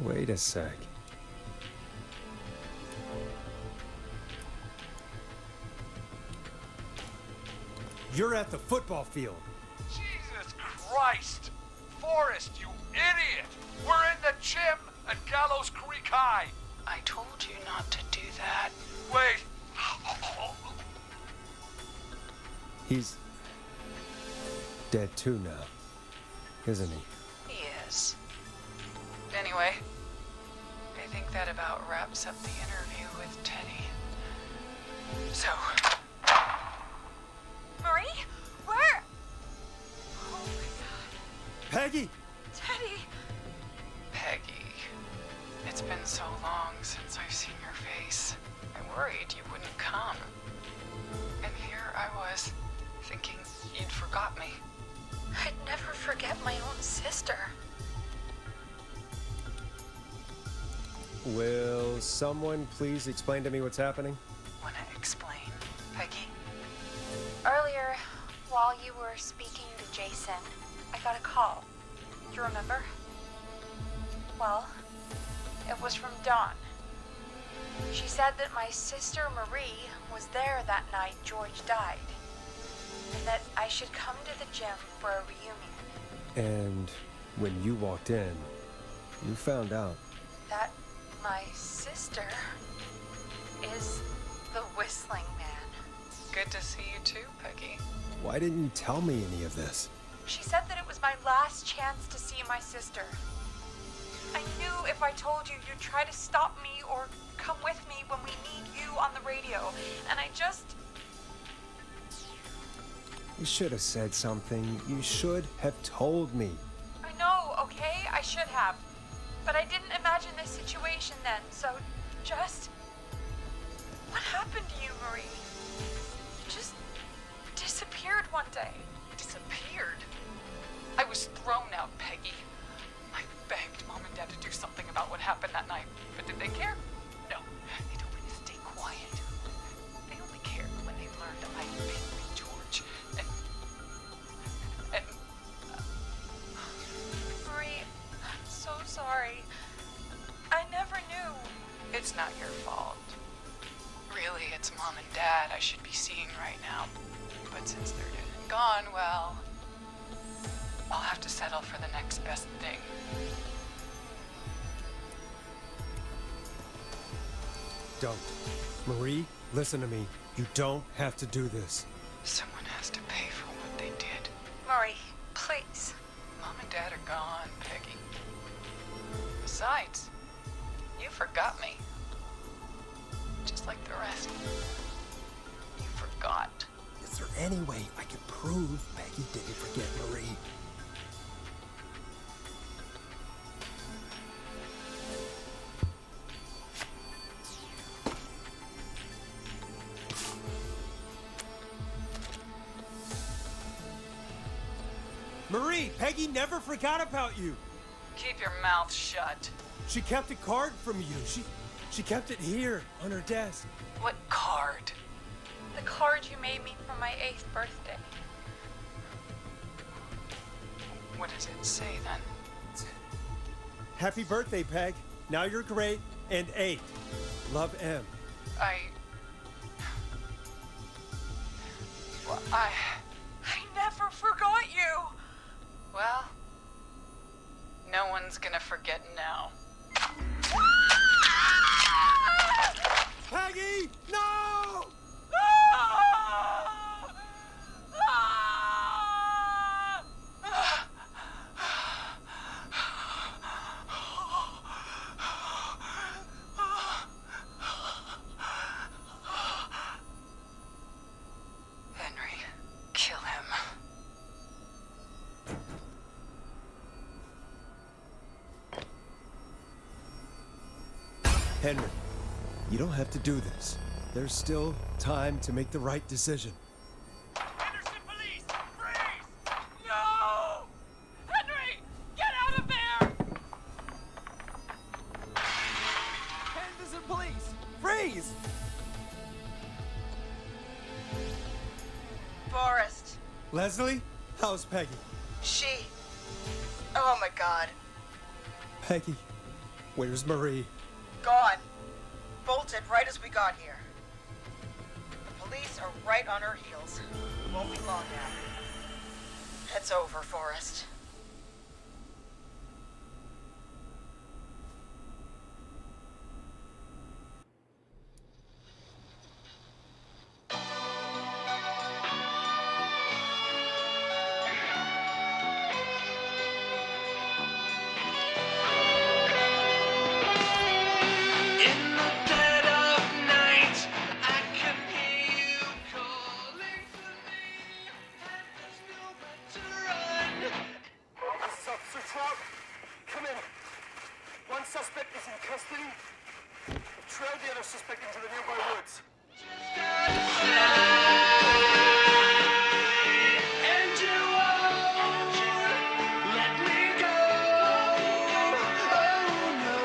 Wait a sec. You're at the football field. Jesus Christ! Forrest, you idiot! We're in the gym at Gallows Creek High! I told you not to do that. Wait! He's dead too now, isn't he? He is. Anyway, I think that about wraps up the interview with Teddy. So... Marie? Where? Oh my god. Peggy! Teddy. Peggy. It's been so long since I've seen your face. I worried you wouldn't come. And here I was, thinking you'd forgot me. I'd never forget my own sister. Will someone please explain to me what's happening? Wanna explain, Peggy? Earlier, while you were speaking to Jason, I got a call. Do you remember? Well, it was from Dawn. She said that my sister Marie was there that night George died, and that I should come to the gym for a reunion. And when you walked in, you found out. That my sister is the Whistling Man. Good to see you too, Peggy. Why didn't you tell me any of this? She said that it was my last chance to see my sister. I knew if I told you, you'd try to stop me or come with me when we need you on the radio. And I just... You should have said something. You should have told me. I know, okay? I should have. But I didn't imagine this situation then, so just... What happened to you, Marie? You just disappeared one day. Disappeared? I was thrown out, Peggy. I begged Mom and Dad to do something about what happened that night, but did they care? No, they told me to stay quiet. They only cared when they learned I'd been with George, and Marie, I'm so sorry. I never knew. It's not your fault. Really, it's Mom and Dad I should be seeing right now. But since they're dead and gone, well, I'll have to settle for the next best thing. Don't. Marie, listen to me. You don't have to do this. Someone has to pay for what they did. Marie, please. Mom and Dad are gone, Peggy. Besides, you forgot me. Just like the rest. You forgot. Is there any way I can prove Peggy didn't forget Marie? Marie, Peggy never forgot about you. Keep your mouth shut. She kept a card from you. She kept it here on her desk. What card? The card you made me for my 8th birthday. What does it say then? Happy birthday, Peg. Now you're great and 8. Love, M. I never forgot you. Well, no one's gonna forget now. Peggy, no! Henry, kill him. Henry, you don't have to do this. There's still time to make the right decision. Henderson police! Freeze! No! Henry! Get out of there! Henderson police! Freeze! Forrest. Leslie, how's Peggy? She. Oh my god. Peggy, where's Marie? Gone. Bolted right as we got here. The police are right on her heels. Won't be long now. It's over, Forrest. suspect is in custody. We've trailed the other suspect into the nearby woods. And you won't let me go. Oh no.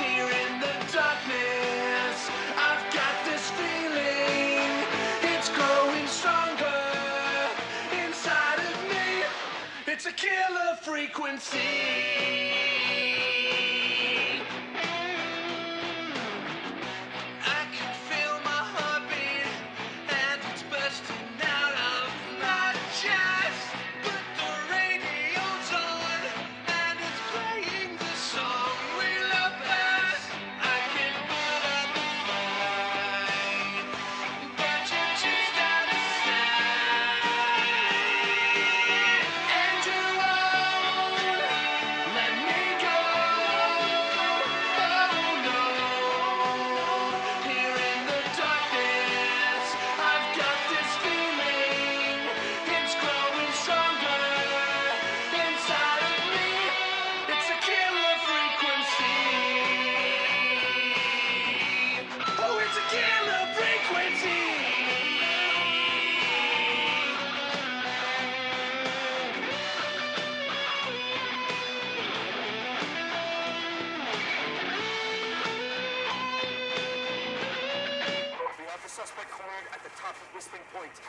Here in the darkness, I've got this feeling. It's growing stronger inside of me. It's a killer frequency. I can feel my heartbeat and it's bursting out of my chest. But the radio's on and it's playing the song we love best. I can put up a fight, but you're just out of sight. And you won't let me go. Oh no. Here in the darkness, I've got this feeling. It's growing stronger inside of me. It's a killer frequency. Oh, it's a killer frequency. We have the suspect cornered at the top of Whistling Point.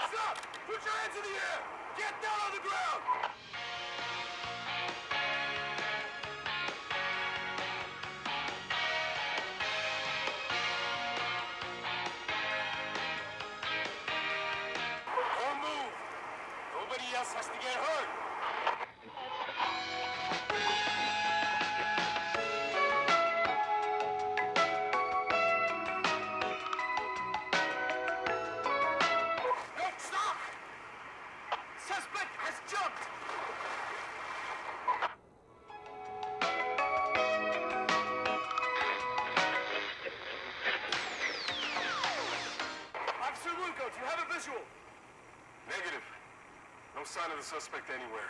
Stop! Put your hands in the air! Get down on the ground! Don't move! Nobody else has to get hurt! No, stop! Suspect has jumped! Officer Luco, do you have a visual? Negative. No sign of the suspect anywhere.